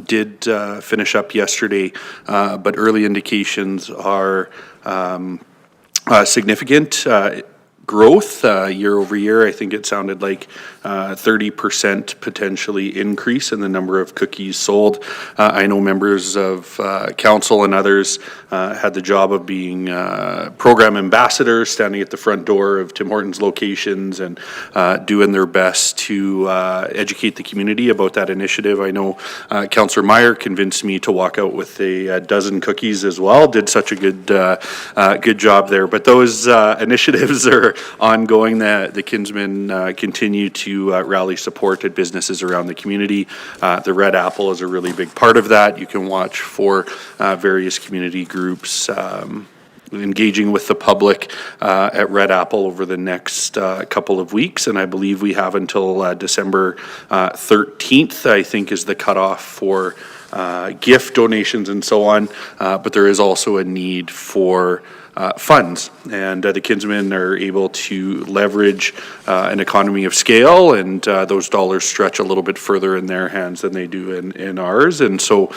did finish up yesterday, but early indications are significant. growth year over year. I think it sounded like 30% potentially increase in the number of cookies sold. I know members of council and others had the job of being program ambassadors, standing at the front door of Tim Hortons locations and doing their best to educate the community about that initiative. I know Councillor Meyer convinced me to walk out with a dozen cookies as well. Did such a good job there. But those initiatives are ongoing. The Kinsmen continue to rally support at businesses around the community. The Red Apple is a really big part of that. You can watch for various community groups engaging with the public at Red Apple over the next couple of weeks, and I believe we have until December 13th, I think, is the cutoff for gift donations and so on, but there is also a need for funds, and the Kinsmen are able to leverage an economy of scale, and those dollars stretch a little bit further in their hands than they do in ours. And so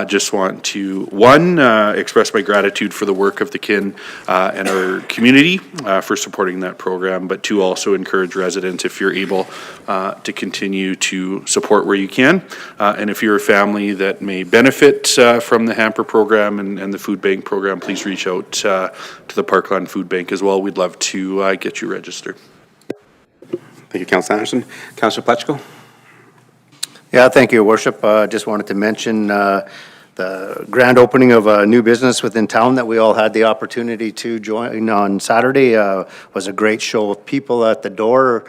just want to, one, express my gratitude for the work of the Kin and our community for supporting that program, but two, also encourage residents, if you're able, to continue to support where you can. And if you're a family that may benefit from the hamper program and the food bank program, please reach out to the Parkland Food Bank as well. We'd love to get you registered. Thank you, Councillor Anderson. Councillor Pletchko. Yeah, thank you, Your Worship. Just wanted to mention the grand opening of a new business within town that we all had the opportunity to join on Saturday. Was a great show of people at the door.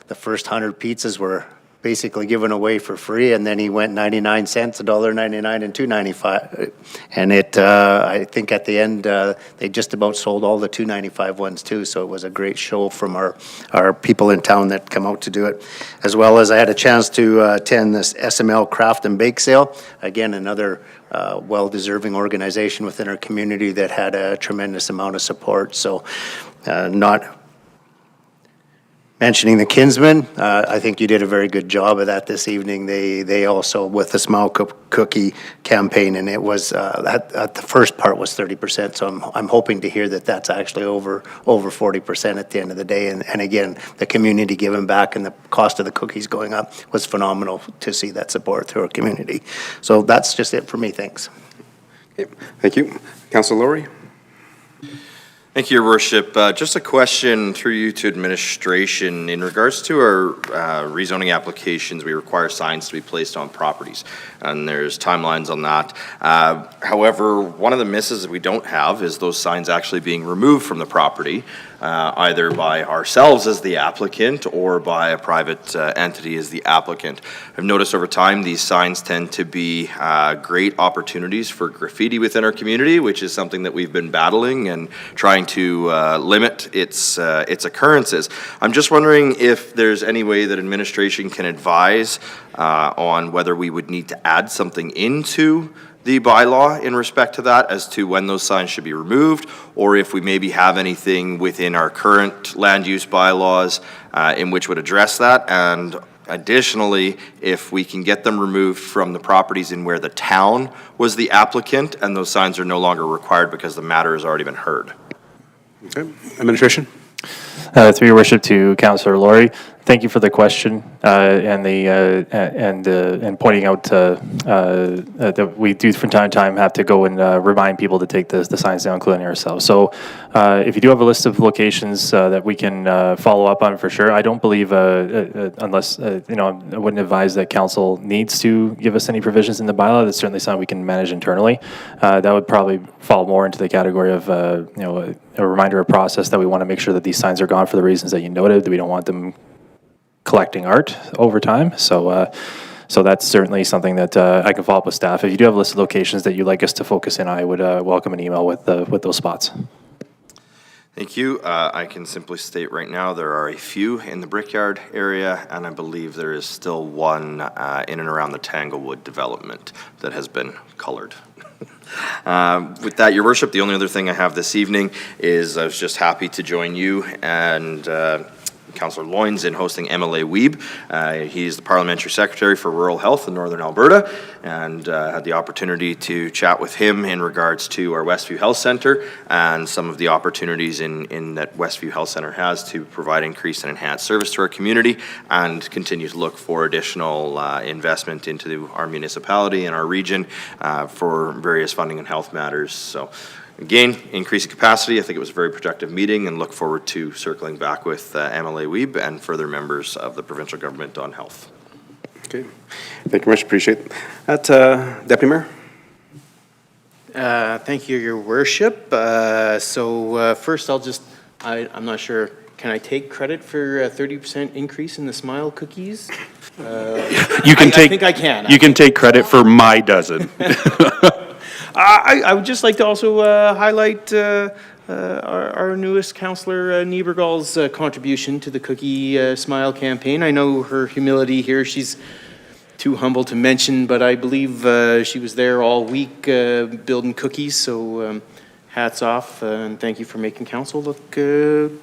The first 100 pizzas were basically given away for free, and then he went 99 cents, $1.99, and $2.95. And I think at the end, they just about sold all the $2.95 ones too, so it was a great show from our people in town that come out to do it. As well as I had a chance to attend this SML Craft and Bake Sale. Again, another well-deserving organization within our community that had a tremendous amount of support. So not mentioning the Kinsmen, I think you did a very good job of that this evening. They also, with the Smile Cookie campaign, and it was, at the first part was 30%, so I'm hoping to hear that that's actually over 40% at the end of the day. And again, the community giving back and the cost of the cookies going up was phenomenal to see that support through our community. So that's just it for me, thanks. Okay. Thank you. Councillor Laurie. Thank you, Your Worship. Just a question through you to administration. In regards to our rezoning applications, we require signs to be placed on properties, and there's timelines on that. However, one of the misses that we don't have is those signs actually being removed from the property, either by ourselves as the applicant or by a private entity as the applicant. I've noticed over time these signs tend to be great opportunities for graffiti within our community, which is something that we've been battling and trying to limit its occurrences. I'm just wondering if there's any way that administration can advise on whether we would need to add something into the bylaw in respect to that as to when those signs should be removed, or if we maybe have anything within our current land use bylaws in which would address that. And additionally, if we can get them removed from the properties in where the town was the applicant and those signs are no longer required because the matter has already been heard. Okay. Administration. Through Your Worship to Councillor Laurie, thank you for the question and pointing out that we do from time to time have to go and remind people to take the signs down, including ourselves. So if you do have a list of locations that we can follow up on for sure, I don't believe unless I wouldn't advise that council needs to give us any provisions in the bylaw. That's certainly something we can manage internally. That would probably fall more into the category of a reminder of process that we want to make sure that these signs are gone for the reasons that you noted, that we don't want them collecting art over time. So that's certainly something that I can follow up with staff. If you do have a list of locations that you'd like us to focus in, I would welcome an email with those spots. Thank you. I can simply state right now there are a few in the Brickyard area, and I believe there is still one in and around the Tanglewood development that has been colored. With that, Your Worship, the only other thing I have this evening is I was just happy to join you and Councillor Loynes in hosting MLA Weeb. He's the Parliamentary Secretary for Rural Health in Northern Alberta, and had the opportunity to chat with him in regards to our Westview Health Centre and some of the opportunities in that Westview Health Centre has to provide increased and enhanced service to our community and continue to look for additional investment into our municipality and our region for various funding and health matters. So again, increasing capacity. I think it was a very productive meeting and look forward to circling back with MLA Weeb and further members of the provincial government on health. Okay, thank you much, appreciate that. Deputy Mayor? Thank you, Your Worship. First, I'm not sure, can I take credit for a 30% increase in the Smile cookies? You can I think I can. You can take credit for my dozen. I would just like to also highlight our newest Councillor Niebergall's contribution to the Cookie Smile campaign. I know her humility here, she's too humble to mention, but I believe she was there all week building cookies, so hats off, and thank you for making council look good.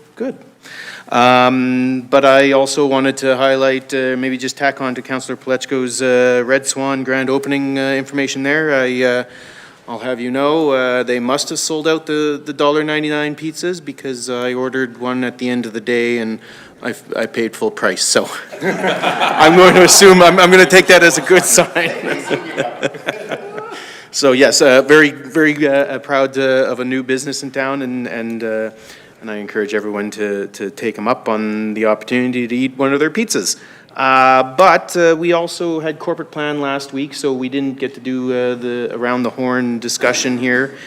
But I also wanted to highlight, maybe just tack on to Councillor Palechko's Red Swan grand opening information there. I'll have you know, they must have sold out the $1.99 pizzas because I ordered one at the end of the day and I paid full price. So I'm going to assume, I'm going to take that as a good sign. So yes, very proud of a new business in town, and I encourage everyone to take them up on the opportunity to eat one of their pizzas. But we also had corporate plan last week, so we didn't get to do the around the horn discussion here.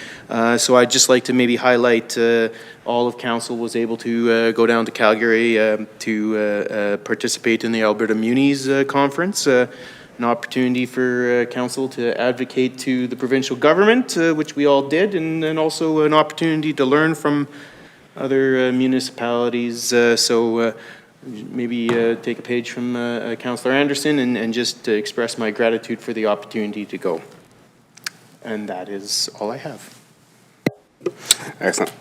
So I'd just like to maybe highlight all of council was able to go down to Calgary to participate in the Alberta Munis Conference. An opportunity for council to advocate to the provincial government, which we all did, and also an opportunity to learn from other municipalities. Maybe take a page from Councillor Anderson and just express my gratitude for the opportunity to go. And that is all I have. Excellent.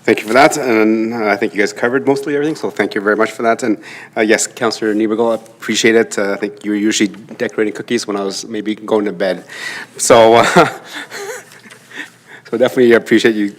Thank you for that, and I think you guys covered mostly everything, so thank you very much for that. And yes, Councillor Niebergall, I appreciate it. I think you were usually decorating cookies when I was maybe going to bed. So, so definitely appreciate you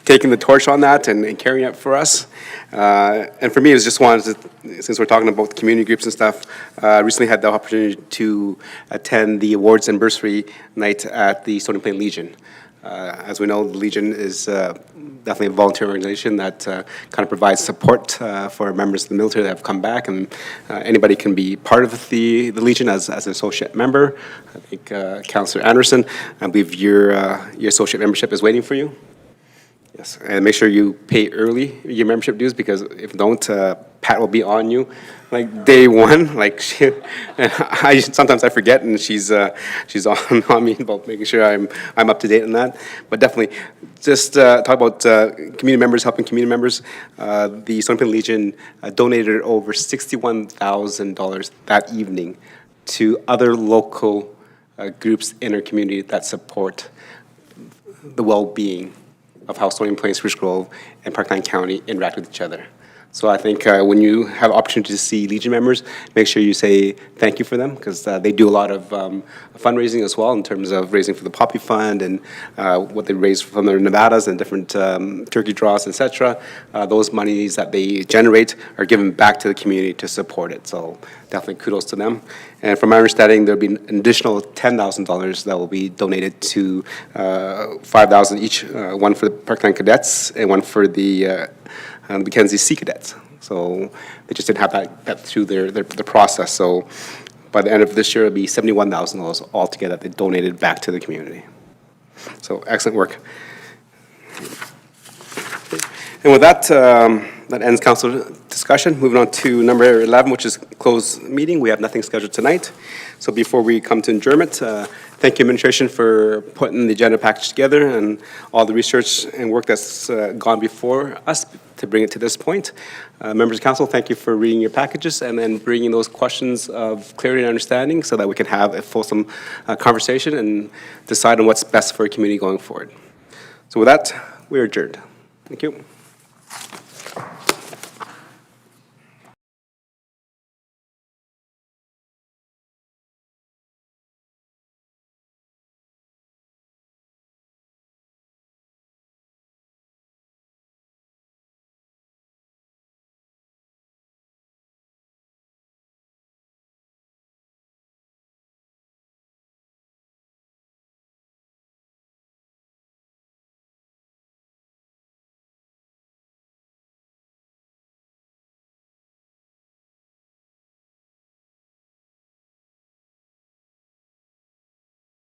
taking the torch on that and carrying it for us. And for me, it was just wanted to, since we're talking about community groups and stuff, recently had the opportunity to attend the awards and bursary night at the Stony Plain Legion. As we know, the Legion is definitely a volunteer organization that kind of provides support for members of the military that have come back, and anybody can be part of the Legion as an associate member. I think Councillor Anderson, I believe your associate membership is waiting for you. Yes, and make sure you pay early your membership dues, because if you don't, Pat will be on you like day one. Like sometimes I forget, and she's on me about making sure I'm up to date on that. But definitely, just talk about community members helping community members. The Stony Plain Legion donated over $61,000 that evening to other local groups in our community that support the well-being of how Stony Plain, Spruce Grove, and Parkland County interact with each other. So I think when you have opportunity to see Legion members, make sure you say thank you for them, because they do a lot of fundraising as well in terms of raising for the Poppy Fund and what they raise from their Nevadas and different turkey draws, etc. Those monies that they generate are given back to the community to support it. So definitely kudos to them. And from my understanding, there'll be an additional $10,000 that will be donated to $5,000 each, one for the Parkland Cadets and one for the Mackenzie Sea Cadets. So they just didn't have that through their process. So by the end of this year, it'll be $71,000 altogether that they donated back to the community. So excellent work. And with that, that ends council discussion. Moving on to number 11, which is closed meeting. We have nothing scheduled tonight. So before we come to adjournment, thank you, administration, for putting the agenda package together and all the research and work that's gone before us to bring it to this point. Members of council, thank you for reading your packages and then bringing those questions of clarity and understanding so that we can have a fulsome conversation and decide on what's best for our community going forward. So with that, we are adjourned. Thank you.